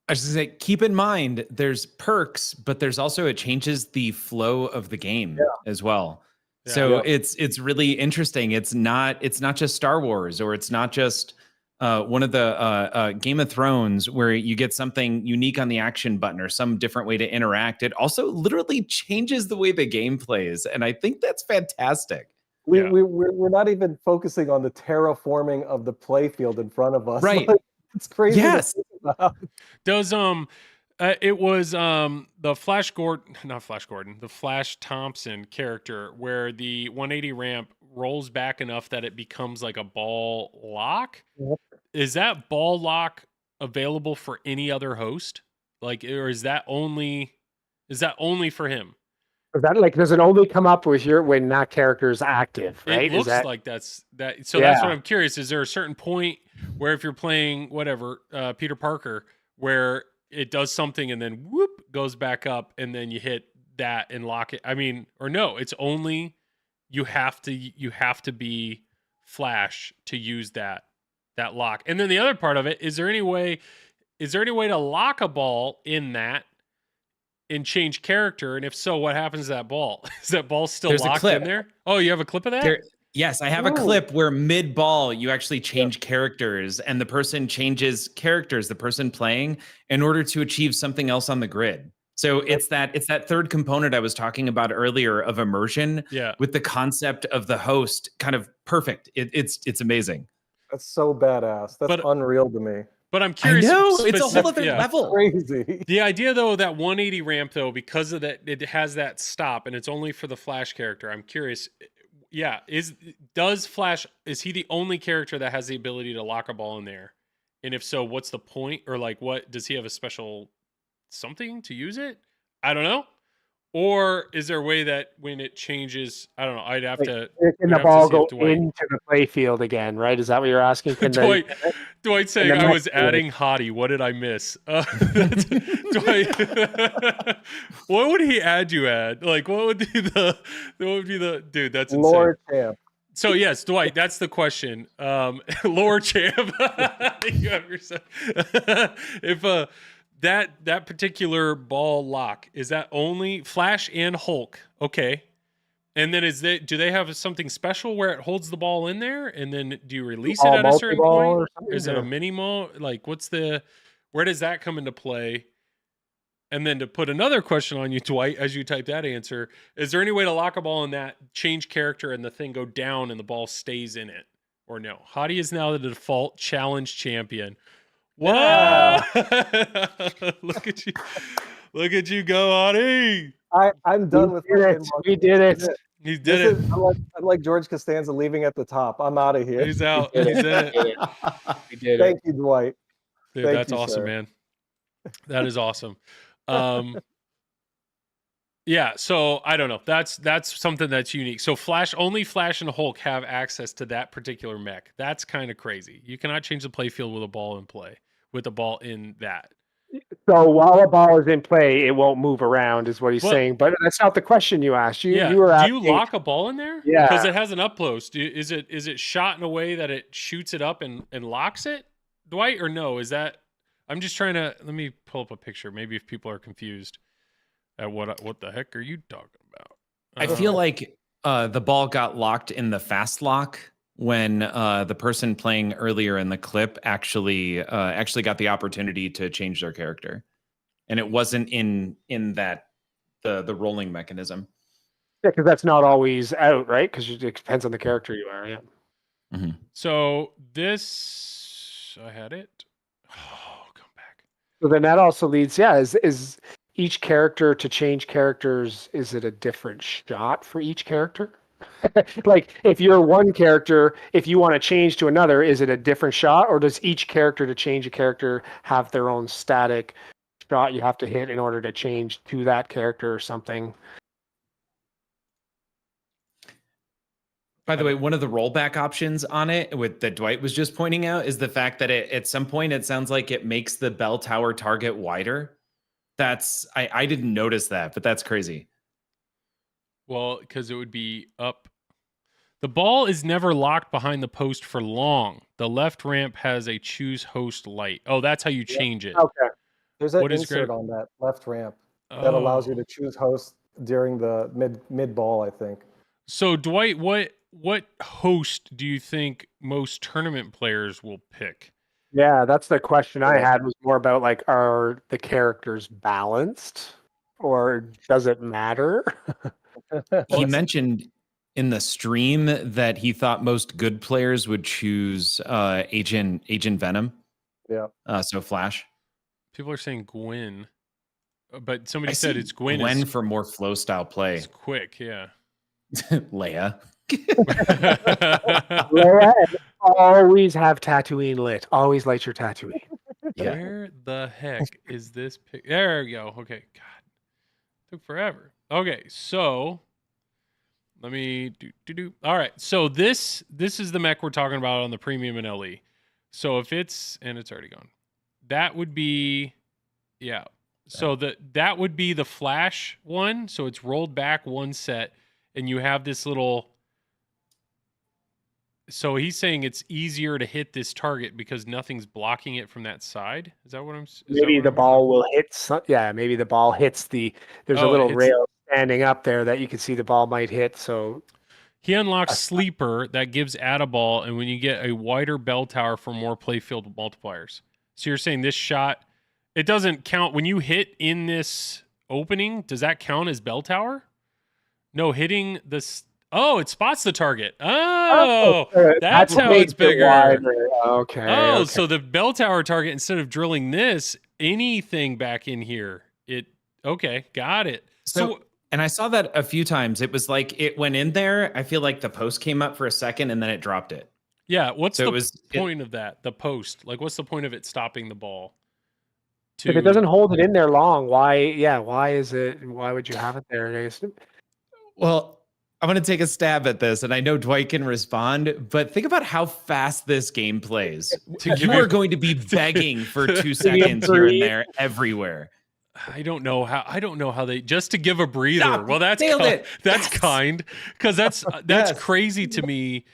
I should say, keep in mind, there's perks, but there's also, it changes the flow of the game as well. Yeah. So it's really interesting. It's not just Star Wars, or it's not just one of the Game of Thrones where you get something unique on the action button or some different way to interact. It also literally changes the way the game plays, and I think that's fantastic. We're not even focusing on the terraforming of the playfield in front of us. Right. Like, it's crazy. Yes. Does it was the the Flash Thompson character, where the 180 ramp rolls back enough that it becomes like a ball lock. Yep. Is that ball lock available for any other host? Like, or is that only for him? Is that like, does it only come up with when that character is active, right? It looks like that's that. So that's what I'm curious. Is there a certain point where, if you're playing Peter Parker, where it does something and then whoop goes back up, and then you hit that and lock it? I mean, or no, it's only you have to be Flash to use that lock. And then the other part of it, is there any way to lock a ball in that and change character? And if so, what happens to that ball? Is that ball still There's a locked clip. in there? Oh, you have a clip of that? Yes, I have a clip where mid-ball you actually change characters, and the person changes characters, the person playing, in order to achieve something else on the grid. So it's that third component I was talking about earlier of immersion Yeah. with the concept of the host kind of perfect. It's amazing. That's so badass. That's But- unreal to me. But I'm curious. I know it's a whole specific- other yeah. level. Crazy. The idea though, that 180 ramp though, because of that, it has that stop and it's only for the Flash character. I'm curious. Yeah. Does Flash, is he the only character that has the ability to lock a ball in there? And if so, what's the point? Or like, what does he have a special something to use it? I don't know. Or is there a way that when it changes, I don't know. I'd have to. Can we'd the have to ball see if go Dwight- into the playfield again, right? Is that what you're asking? Can Dwight saying the I was next adding Hadi. What did I miss? That's, Dwight. What would he add? You add like what would be the dude? That's insane. Lord champ. So yes, Dwight. That's the question. Lord champ. You have yourself. If that particular ball lock, is that only Flash and Hulk? Okay. And then do they have something special where it holds the ball in there? And then do you release it at a certain multi-ball point? or something? Is it Yeah. a mini mo? Like where does that come into play? And then to put another question on you, Dwight, as you type that answer, is there any way to lock a ball in that, change character and the thing go down and the ball stays in it? Or no? Hadi is now the default challenge champion. What? Look at you. Look at you go, Hadi. I'm done with We did it. pinball. We did it. He did This it. is- I'm like George Costanza leaving at the top. I'm out of here. He's out. He did did it. We did it. Thank you, Dwight. Dude, Thank that's you, awesome, sir. man. That is awesome. Yeah, so I don't know. That's something that's unique. So only Flash and Hulk have access to that particular mech. That's kind of crazy. You cannot change the playfield with a ball in play, with a ball in that. So while a ball is in play, it won't move around, is what he's Well- saying. But that's not the question you asked. You were Do asking, you lock a ball in there? Yeah. Because it has an up close. Is it shot in a way that it shoots it up and locks it, Dwight, or no? Is that I'm just trying to let me pull up a picture. Maybe if people are confused at what the heck are you talking about? I feel like the ball got locked in the fast lock when the person playing earlier in the clip actually got the opportunity to change their character, and it wasn't in that the rolling mechanism. Yeah, because that's not always out, right? Because it depends on the character you are. Yeah. Mm-hmm. So this I had it. Oh, come back. So then that also leads, is each character to change characters, is it a different shot for each character? Like if you're one character, if you want to change to another, is it a different shot, or does each character to change a character have their own static shot you have to hit in order to change to that character or something? By the way, one of the rollback options on it that Dwight was just pointing out is the fact that at some point it sounds like it makes the bell tower target wider. I didn't notice that, but that's crazy. Well, because it would be up. The ball is never locked behind the post for long. The left ramp has a choose host light. Oh, that's how you change it. Okay. There's an What is insert great- on that left ramp that allows you Oh. to choose host during the mid ball, I think. So Dwight, what host do you think most tournament players will pick? Yeah, that's the question I Yeah. had, was more about like, are the characters balanced or does it matter? He mentioned in the stream that he thought most good players would choose Agent Venom. Yeah. So Flash. People are saying Gwen, but somebody I said see it's Gwen. Gwen is, for more flow style play. is quick, yeah. Leia. Leia, and always have Tatooine lit. Always light your Tatooine. Yeah. Where the heck is this pic? There we go. Okay, God, took forever. Okay, so let me do. All right, so this is the mech we're talking about on the premium and LE. So if it's already gone, that would be, yeah. So that would be the Flash one. So it's rolled back one set, and you have this little. So he's saying it's easier to hit this target because nothing's blocking it from that side. Is that what I'm? Is that Maybe what the I'm- ball will hit. Maybe the ball hits there's Oh, a little it's- rail standing up there that you can see the ball might hit. So He unlocks Sleeper that gives add a ball, and when you get a wider bell tower for more playfield multipliers. So you're saying this shot, it doesn't count when you hit in this opening, does that count as bell tower? No, hitting this. Oh, it spots the target. Oh, that's how it's bigger. Okay. Oh, okay. so the bell tower target, instead of drilling this, anything back in here, okay, got it. So and I saw that a few times. It was like it went in there. I feel like the post came up for a second and then it dropped it. Yeah, what's the point of that? The post, like, what's the point of it stopping the ball? If it doesn't hold it in there long, why? Yeah, why is it? Why would you have it there? Well, I'm going to take a stab at this, and I know Dwight can respond, but think about how fast this game plays. You are going to be begging for 2 seconds here and there everywhere. I don't know how they just to give a breather. Stop. Well, that's kind, because that's Yes. crazy to me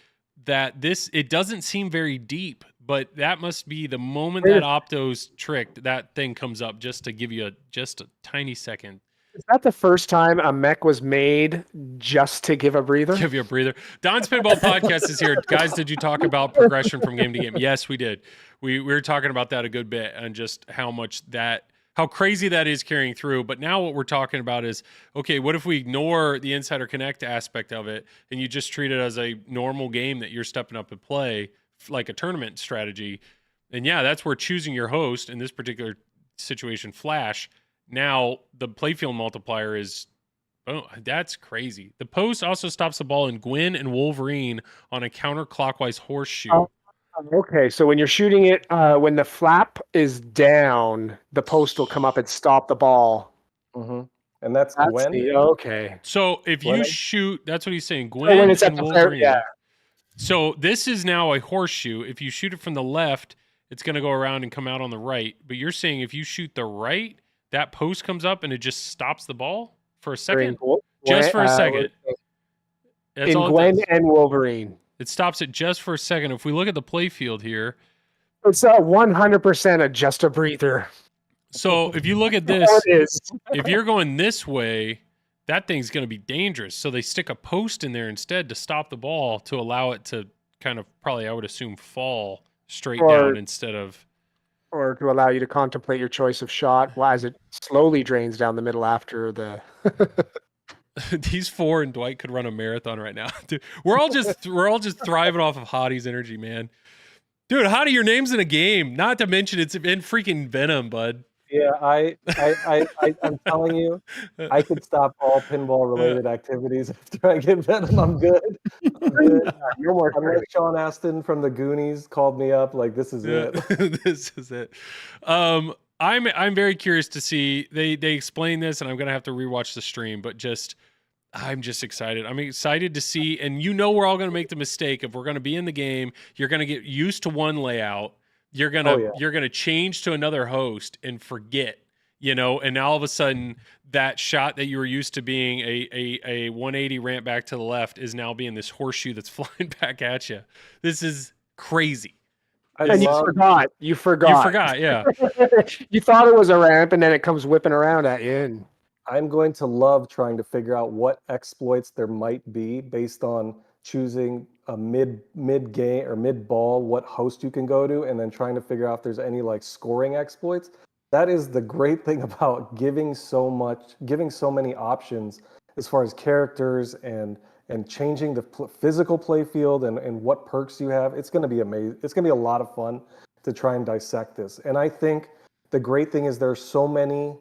that it doesn't seem very deep, but that must be the moment that Opto's tricked, that thing comes up just to give you just a tiny second. Is that the first time a mech was made just to give a breather? Give you a breather. Don's Pinball Podcast is here. Guys, did you talk about progression from game to game? Yes, we did. We were talking about that a good bit and just how crazy that is carrying through. But now what we're talking about is, okay, what if we ignore the Insider Connect aspect of it and you just treat it as a normal game that you're stepping up and play, like a tournament strategy? And yeah, that's where choosing your host, in this particular situation, Flash, now the playfield multiplier is, oh, that's crazy. The post also stops the ball in Gwen and Wolverine on a counterclockwise horseshoe. Oh, okay, so when you're shooting it, when the flap is down, the post will come up and stop the ball. Mm-hmm. And that's Gwen? Okay. So if Gwen? you shoot, that's what he's saying, Gwen when it's at and the Wolverine. yeah. So this is now a horseshoe. If you shoot it from the left, it's going to go around and come out on the right. But you're saying if you shoot the right, that post comes up and it just stops the ball for a second? Just for a second. That's in Gwen and Wolverine. It stops it just for a second. If we look at the playfield here. It's 100% a just a breather. So if you look at this, if you're going this way, that thing's going to be dangerous. So they stick a post in there instead to stop the ball, to allow it to kind of probably, I would assume, fall straight down instead of... Or to allow you to contemplate your choice of shot as it slowly drains down the middle after the... These four and Dwight could run a marathon right now. Dude, we're all just thriving off of Hadi's energy, man. Dude, Hadi, your name's in a game. Not to mention it's in freaking Venom, bud. Yeah, I'm telling you, I could stop all pinball-related activities after I get Venom. I'm good. You're more. I'm like Sean Astin from the Goonies called me up. Like, this is it. This is it. I'm very curious to see. They explain this, and I'm gonna have to rewatch the stream. But I'm just excited. I'm excited to see. And we're all gonna make the mistake if we're gonna be in the game. You're gonna get used to one layout. You're gonna change to another host and forget, and now all of a sudden that shot that you were used to being a 180 ramp back to the left is now being this horseshoe that's flying back at you. This is crazy. And you forgot. You forgot, yeah. You thought it was a ramp, and then it comes whipping around at you. And I'm going to love trying to figure out what exploits there might be based on choosing a mid game or mid ball, what host you can go to, and then trying to figure out if there's any like scoring exploits. That is the great thing about giving so many options as far as characters and changing the physical play field and what perks you have. It's going to be amazing. It's going to be a lot of fun to try and dissect this. And I think the great thing is there's so many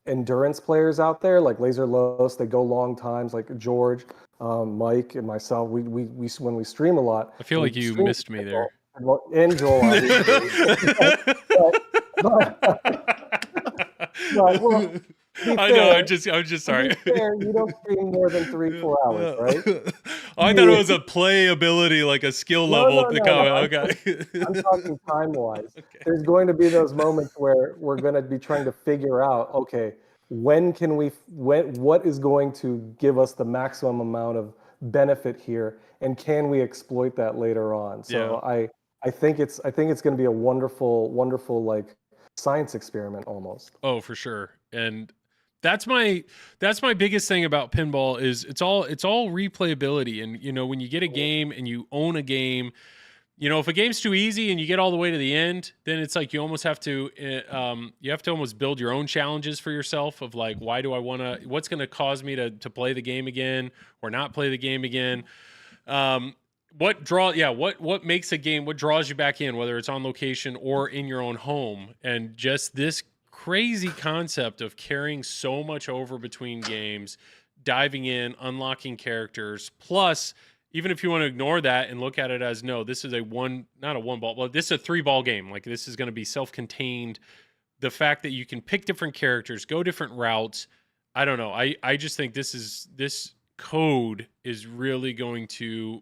endurance players out there, like Laser Los. They go long times, like George, Mike, and myself. We when we stream a lot. I feel like you missed me there. And Joel, well, I know. I'm just sorry. Fair, you don't stream more than 3-4 hours, right? I thought it was a playability, like a skill level. Okay. I'm talking time-wise. Okay. There's going to be those moments where we're going to be trying to figure out, okay, what is going to give us the maximum amount of benefit here, and can we exploit that later on? So yeah. I think it's going to be a wonderful like science experiment almost. Oh, for sure. And that's my biggest thing about pinball is it's all replayability. And when you get a game and you own a game, if a game's too easy and you get all the way to the end, then it's like you almost have to almost build your own challenges for yourself of like, why do I want to, what's going to cause me to play the game again or not play the game again? What makes a game, what draws you back in, whether it's on location or in your own home, and just this crazy concept of carrying so much over between games, diving in, unlocking characters, plus even if you want to ignore that and look at it as, no, this is not a one ball, well, this is a 3-ball game. Like this is going to be self-contained. The fact that you can pick different characters, go different routes. I don't know. I just think this code is really going to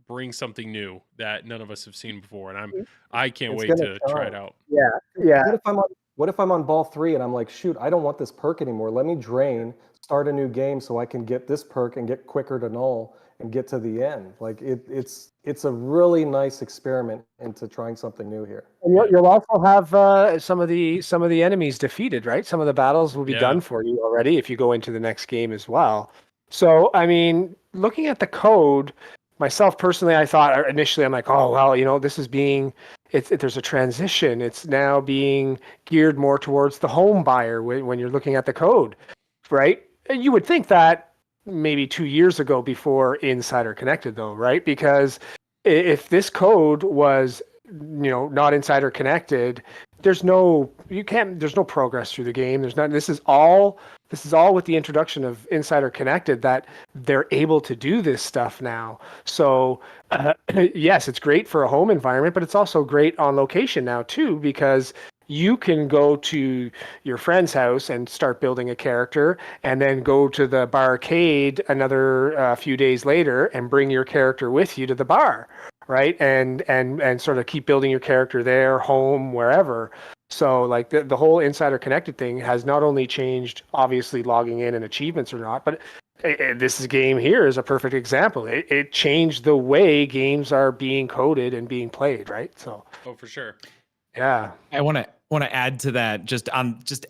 bring something new that none of us have seen before. And I can't wait to try it out. Yeah. Yeah. What if I'm on ball 3 and I'm like, shoot, I don't want this perk anymore. Let me drain, start a new game so I can get this perk and get quicker to null and get to the end. Like it's a really nice experiment into trying something new here. And you'll also have some of the enemies defeated, right? Some of the battles will be done for you already if you go into the next game as well. So, I mean, looking at the code, myself personally, I thought initially, I'm like, oh, well, this is there's a transition. It's now being geared more towards the home buyer when you're looking at the code, right? You would think that maybe 2 years ago before Insider Connected, though, right? Because if this code was, not Insider Connected, there's no progress through the game. This is all with the introduction of Insider Connected that they're able to do this stuff now. So yes, it's great for a home environment, but it's also great on location now too, because you can go to your friend's house and start building a character and then go to the barcade another few days later and bring your character with you to the bar, right? And sort of keep building your character there, home, wherever. So like the whole Insider Connected thing has not only changed, obviously, logging in and achievements or not, but this game here is a perfect example. It changed the way games are being coded and being played, right? So. Oh, for sure. Yeah. I want to add to that, just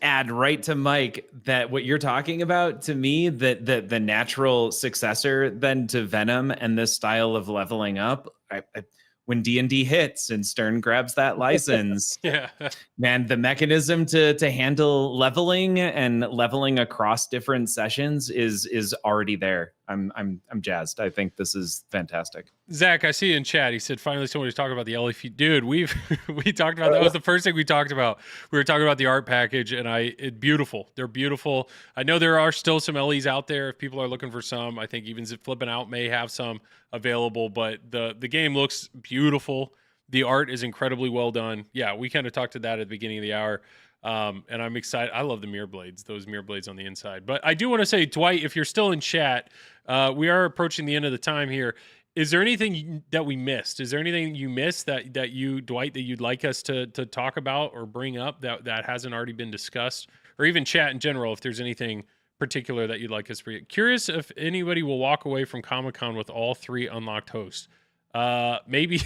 add right to Mike that what you're talking about, to me, that the natural successor then to Venom and this style of leveling up, when D&D hits and Stern grabs that license, man, the mechanism to handle leveling and leveling across different sessions is already there. I'm jazzed. I think this is fantastic. Zach, I see you in chat. He said, finally somebody's talking about the LA feed. Dude, we talked about that. Was the first thing we talked about. We were talking about the art package, and beautiful. They're beautiful. I know there are still some LEs out there if people are looking for some. I think even Flipping Out may have some available, but the game looks beautiful. The art is incredibly well done. Yeah, we kind of talked to that at the beginning of the hour. And I'm excited. I love the mirror blades, those mirror blades on the inside. But I do want to say, Dwight, if you're still in chat, we are approaching the end of the time here. Is there anything that we missed? Is there anything you missed that you, Dwight, that you'd like us to talk about or bring up that hasn't already been discussed? Or even chat in general, if there's anything particular that you'd like us to bring. Curious if anybody will walk away from Comic-Con with all 3 unlocked hosts. Maybe,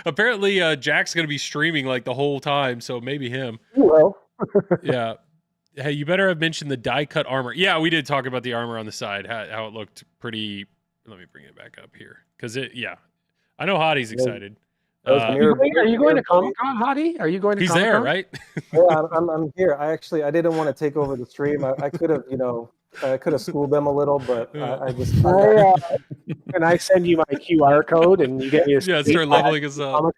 apparently Jack's going to be streaming like the whole time, so maybe him. Well. Yeah. Hey, you better have mentioned the die-cut armor. Yeah, we did talk about the armor on the side, how it looked pretty. Let me bring it back up here. Because I know Hadi's excited. Are you going to Comic-Con, Hadi? Are you going to He's Comic-Con? there, right? Yeah, I'm here. I didn't want to take over the stream. I could have, I could have schooled them a little, but I just. Can I send you my QR code and you get me a start leveling us up.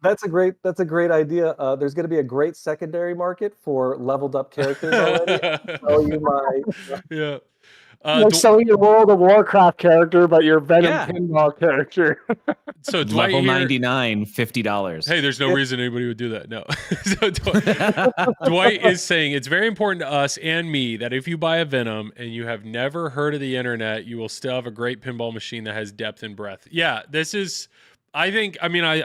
That's a great idea. There's going to be a great secondary market for leveled up characters already. So you might. Like selling your World of Warcraft character, but your Venom pinball character. So Dwight level here, 99, $50. Hey, there's no reason anybody would do that. No. So Dwight is saying it's very important to us and me that if you buy a Venom and you have never heard of the internet, you will still have a great pinball machine that has depth and breadth. Yeah, this is. I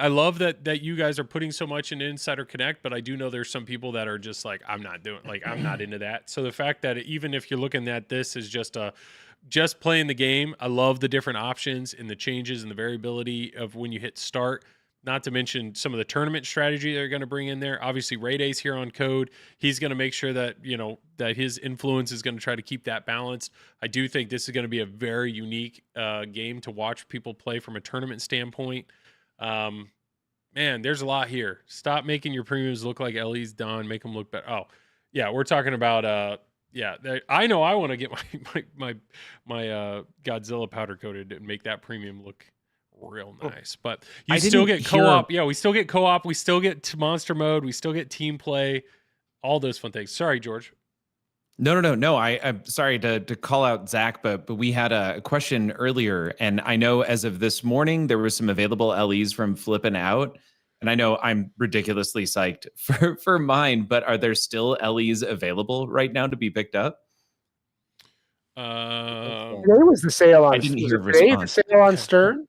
love that you guys are putting so much in Insider Connect, but I do know there's some people that are just like, I'm not into that. So the fact that even if you're looking at this as just playing the game, I love the different options and the changes and the variability of when you hit start. not to mention some of the tournament strategy they're going to bring in there. Obviously, Ray Day's here on code. He's going to make sure that, that his influence is going to try to keep that balanced. I do think this is going to be a very unique game to watch people play from a tournament standpoint. Man, there's a lot here. Stop making your premiums look like LE's done. Make them look better. Oh, yeah, we're talking about I know I want to get my Godzilla powder coated and make that premium look real nice. But you still get co-op. Yeah, we still get co-op. We still get monster mode. We still get team play. All those fun things. Sorry, George. No. I'm sorry to call out Zach, but we had a question earlier, and I know as of this morning there was some available LEs from Flippin' Out, and I know I'm ridiculously psyched for mine, but are there still LEs available right now to be picked up? Today was the sale on. I didn't hear a response. The sale on Stern.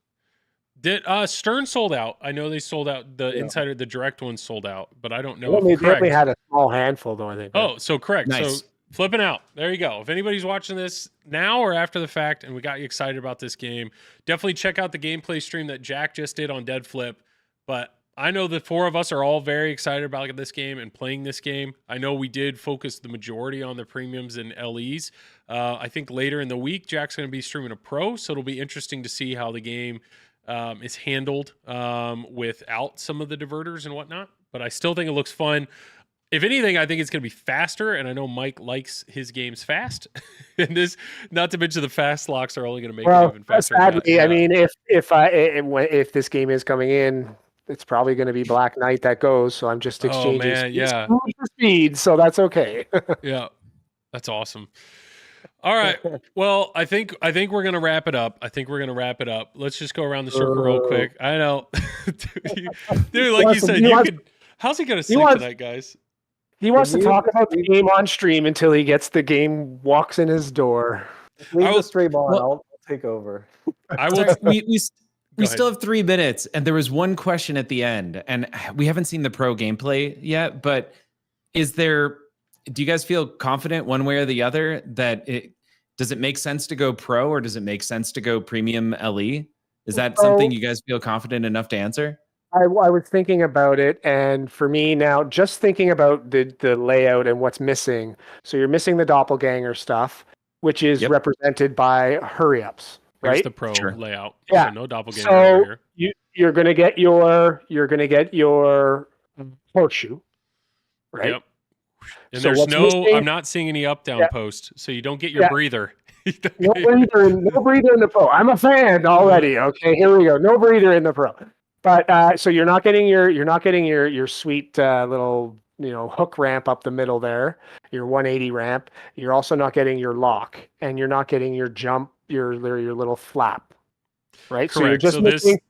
Did Stern sold out? I know they sold out. The Insider, the direct one sold out, but I don't know. Well, they only had a small handful, though. I think. Oh, so correct. Nice. So Flipping Out. There you go. If anybody's watching this now or after the fact, and we got you excited about this game, definitely check out the gameplay stream that Jack just did on Dead Flip. But I know the four of us are all very excited about this game and playing this game. I know we did focus the majority on the premiums and LEs. I think later in the week, Jack's going to be streaming a pro, so it'll be interesting to see how the game is handled without some of the diverters and whatnot. But I still think it looks fun. If anything, I think it's going to be faster, and I know Mike likes his games fast. And this, not to mention the fast locks are only going to make it even faster. Sadly, I mean, if this game is coming in, it's probably going to be Black Knight that goes. So I'm just exchanging speed, so that's okay. Yeah, that's awesome. All right. Well, I think we're gonna wrap it up. Let's just go around the circle real quick. I know, dude. Like you said, how's he gonna sleep tonight, guys? He wants to talk about the game on stream until he gets the game walks in his door. Leave the stream on. I'll take over. I will. We still have 3 minutes, and there was one question at the end, and we haven't seen the pro gameplay yet. But do you guys feel confident one way or the other that does it make sense to go pro or does it make sense to go premium LE? Is that something you guys feel confident enough to answer? I was thinking about it, and for me now, just thinking about the layout and what's missing. So you're missing the doppelganger stuff, which is represented by hurry ups. Right? Here's the pro layout. Yeah. So no doppelganger over here. You're gonna get your horseshoe, right? Yep. And so I'm not seeing any up down post, so you don't get your breather. No breather in the pro. I'm a fan already. Okay, here we go. No breather in the pro. But so you're not getting your sweet little hook ramp up the middle there, your 180 ramp. You're also not getting your lock, and you're not getting your jump, your little flap. Right. Correct. So you're just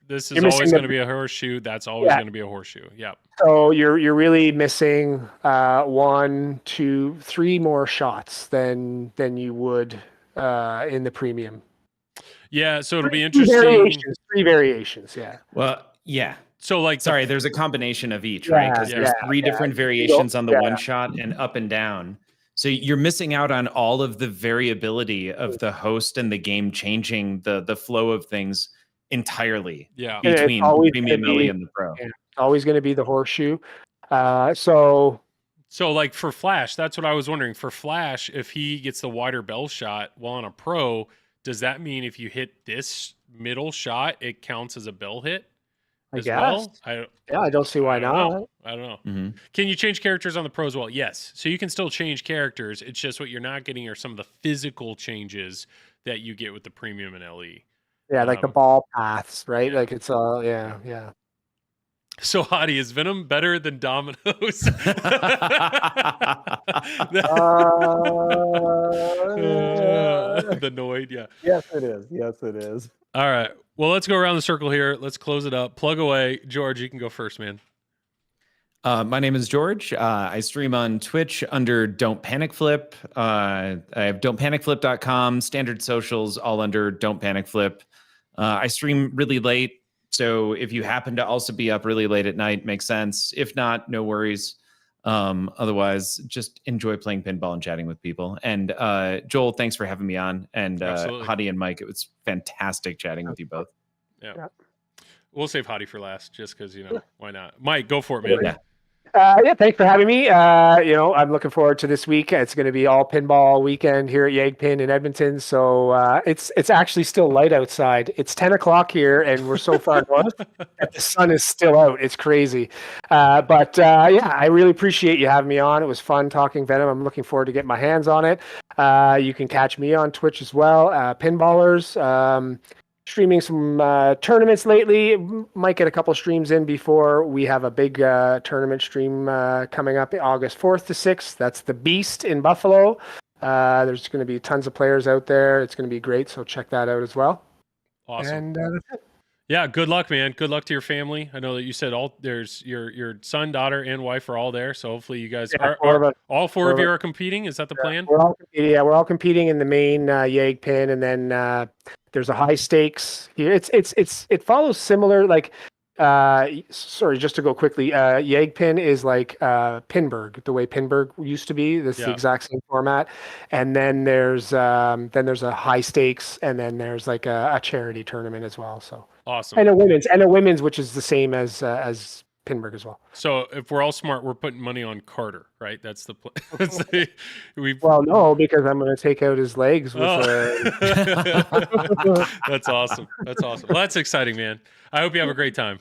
this is always going to be a horseshoe. That's always going to be a horseshoe. Yep. So you're really missing 1, 2, 3 more shots than you would in the premium. Yeah. So it'll be interesting. 3 variations. Yeah. Well, yeah. So there's a combination of each, right? Because there's 3 different variations on the one shot and up and down. So you're missing out on all of the variability of the host and the game changing the flow of things entirely. Yeah. Between premium LE and the pro. Yeah, it's always going to be the horseshoe. So like for Flash, that's what I was wondering. For Flash, if he gets the wider bell shot while on a pro, does that mean if you hit this middle shot, it counts as a bell hit? I guess. Well? I don't see why not. I don't know. Mm-hmm. Can you change characters on the pro as well? Yes. So you can still change characters. It's just what you're not getting are some of the physical changes that you get with the premium and LE. Yeah, like the ball paths, right? Like it's yeah. So Hadi, is Venom better than Domino's? The Noid, yeah. Yes, it is. Yes, it is. All right. Well, let's go around the circle here. Let's close it up. Plug away. George, you can go first, man. My name is George. I stream on Twitch under Don't Panic Flip. I have don'tpanicflip.com, standard socials, all under Don't Panic Flip. I stream really late, so if you happen to also be up really late at night, makes sense. If not, no worries. Otherwise, just enjoy playing pinball and chatting with people. And Joel, thanks for having me on. And Hadi and Mike, it was fantastic chatting with you both. Yeah. we'll save Hadi for last, just because why not? Mike, go for it, man. Yeah. Yeah, thanks for having me. I'm looking forward to this week. It's going to be all pinball weekend here at Yegpin in Edmonton. So it's actually still light outside. It's 10 o'clock here, and we're so far north that the sun is still out. It's crazy. But I really appreciate you having me on. It was fun talking Venom. I'm looking forward to getting my hands on it. You can catch me on Twitch as well, Pinballers. Streaming some tournaments lately. Might get a couple streams in before we have a big tournament stream coming up August 4th to 6th. That's the Beast in Buffalo. There's going to be tons of players out there. It's going to be great, so check that out as well. Awesome. And that's it. Yeah, good luck, man. Good luck to your family. I know that you said there's your son, daughter, and wife are all there. So hopefully you guys are all four of you are competing. Is that the plan? We're all competing in the main Yeg pin, and then there's a high stakes here. It follows similar sorry, just to go quickly. Yeg pin is like Pinburg, the way Pinburg used to be. This is the exact same format. And then there's a high stakes, and then there's like a charity tournament as well. So awesome. And a women's, which is the same as Pinburg as well. So if we're all smart, we're putting money on Carter, right? That's the plan. Well, no, because I'm going to take out his legs with That's awesome. That's awesome. Well, that's exciting, man. I hope you have a great time.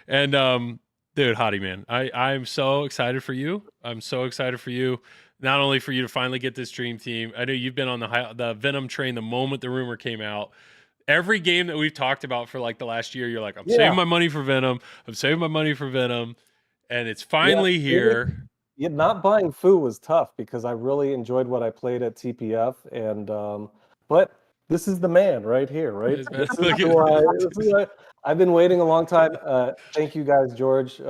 And dude, Hadi, man, I'm so excited for you. I'm so excited for you. Not only for you to finally get this dream team. I know you've been on the Venom train the moment the rumor came out. Every game that we've talked about for like the last year, you're like, I'm saving my money for Venom. And it's finally here. Not buying Foo was tough because I really enjoyed what I played at TPF, and but this is the man right here, right? This is why I've been waiting a long time. Thank you guys, George,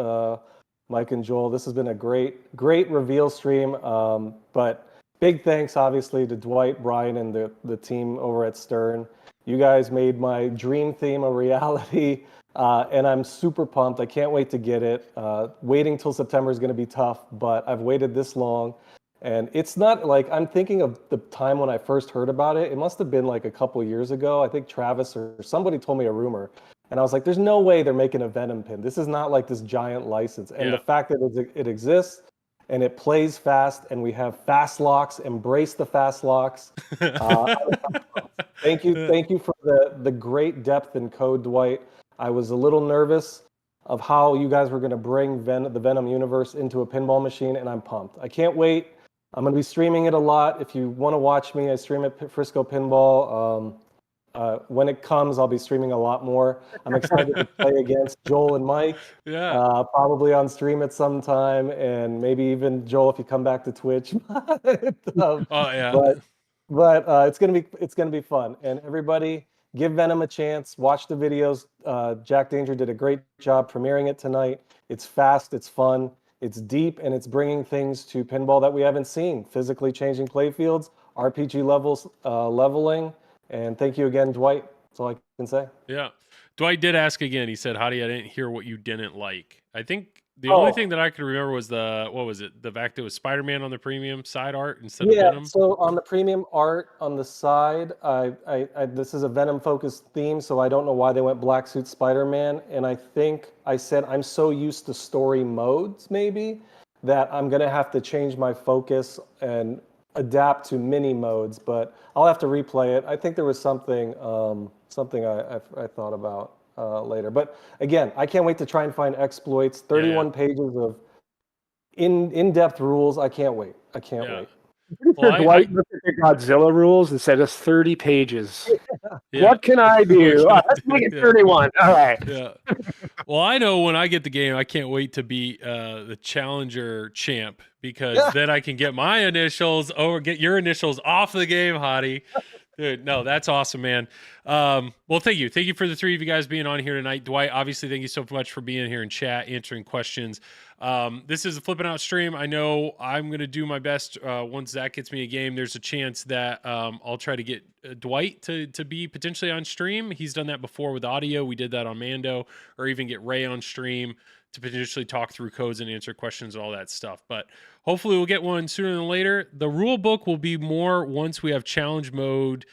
Mike, and Joel. This has been a great reveal stream. But big thanks, obviously, to Dwight, Brian, and the team over at Stern. You guys made my dream theme a reality, and I'm super pumped. I can't wait to get it. Waiting till September is going to be tough, but I've waited this long. And it's not like, I'm thinking of the time when I first heard about it. It must have been like a couple years ago. I think Travis or somebody told me a rumor. And I was like, there's no way they're making a Venom pin. This is not like this giant license. And the fact that it exists, and it plays fast, and we have fast locks. Embrace the fast locks. Thank you for the great depth in code, Dwight. I was a little nervous of how you guys were going to bring the Venom universe into a pinball machine, and I'm pumped. I can't wait. I'm going to be streaming it a lot. If you want to watch me, I stream at Frisco Pinball. When it comes, I'll be streaming a lot more. I'm excited to play against Joel and Mike. Yeah. Probably on stream at some time, and maybe even Joel if you come back to Twitch. But it's gonna be fun. And everybody, give Venom a chance. Watch the videos. Jack Danger did a great job premiering it tonight. It's fast. It's fun. It's deep, and it's bringing things to pinball that we haven't seen. Physically changing playfields, RPG levels, leveling. And thank you again, Dwight. That's all I can say. Yeah. Dwight did ask again. He said, Hadi, I didn't hear what you didn't like. I think the only thing that I could remember was the fact it was Spider-Man on the premium side art instead of Venom. Yeah, so on the premium art on the side, this is a Venom-focused theme, so I don't know why they went Black Suit Spider-Man. And I think I said I'm so used to story modes, maybe, that I'm going to have to change my focus and adapt to mini modes, but I'll have to replay it. I think there was something I thought about later. But again, I can't wait to try and find exploits. 31 pages of in-depth rules. I can't wait. Wait. Well, Dwight looked at the Godzilla rules and said, "It's 30 pages. What can I do? Let's make it 31. All right." Yeah. Well, I know when I get the game, I can't wait to be the challenger champ, because then I can get my initials or get your initials off the game, Hadi. Dude, no, that's awesome, man. Well, thank you. Thank you for the three of you guys being on here tonight. Dwight, obviously, thank you so much for being here in chat, answering questions. This is a Flipping Out stream. I know I'm going to do my best. Once Zach gets me a game, there's a chance that I'll try to get Dwight to be potentially on stream. He's done that before with audio. We did that on Mando, or even get Ray on stream to potentially talk through codes and answer questions and all that stuff. But hopefully we'll get one sooner than later. The rule book will be more once we have challenge mode,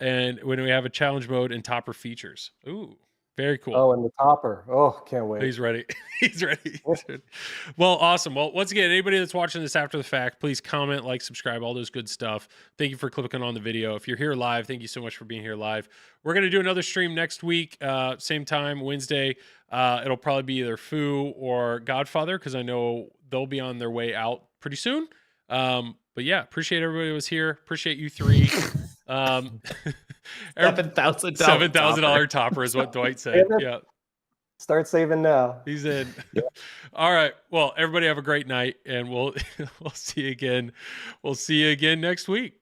and when we have a challenge mode and topper features. Ooh. Very cool. Oh, and the topper. Oh, can't wait. He's ready. He's ready. Well, awesome. Well, once again, anybody that's watching this after the fact, please comment, like, subscribe, all those good stuff. Thank you for clicking on the video. If you're here live, thank you so much for being here live. We're going to do another stream next week, same time, Wednesday. It'll probably be either Foo or Godfather, because I know they'll be on their way out pretty soon. But yeah, appreciate everybody who was here. Appreciate you three. $7,000 topper is what Dwight said. Yeah. Start saving now. He's in. All right. Well, everybody have a great night, and we'll see you again. We'll see you again next week.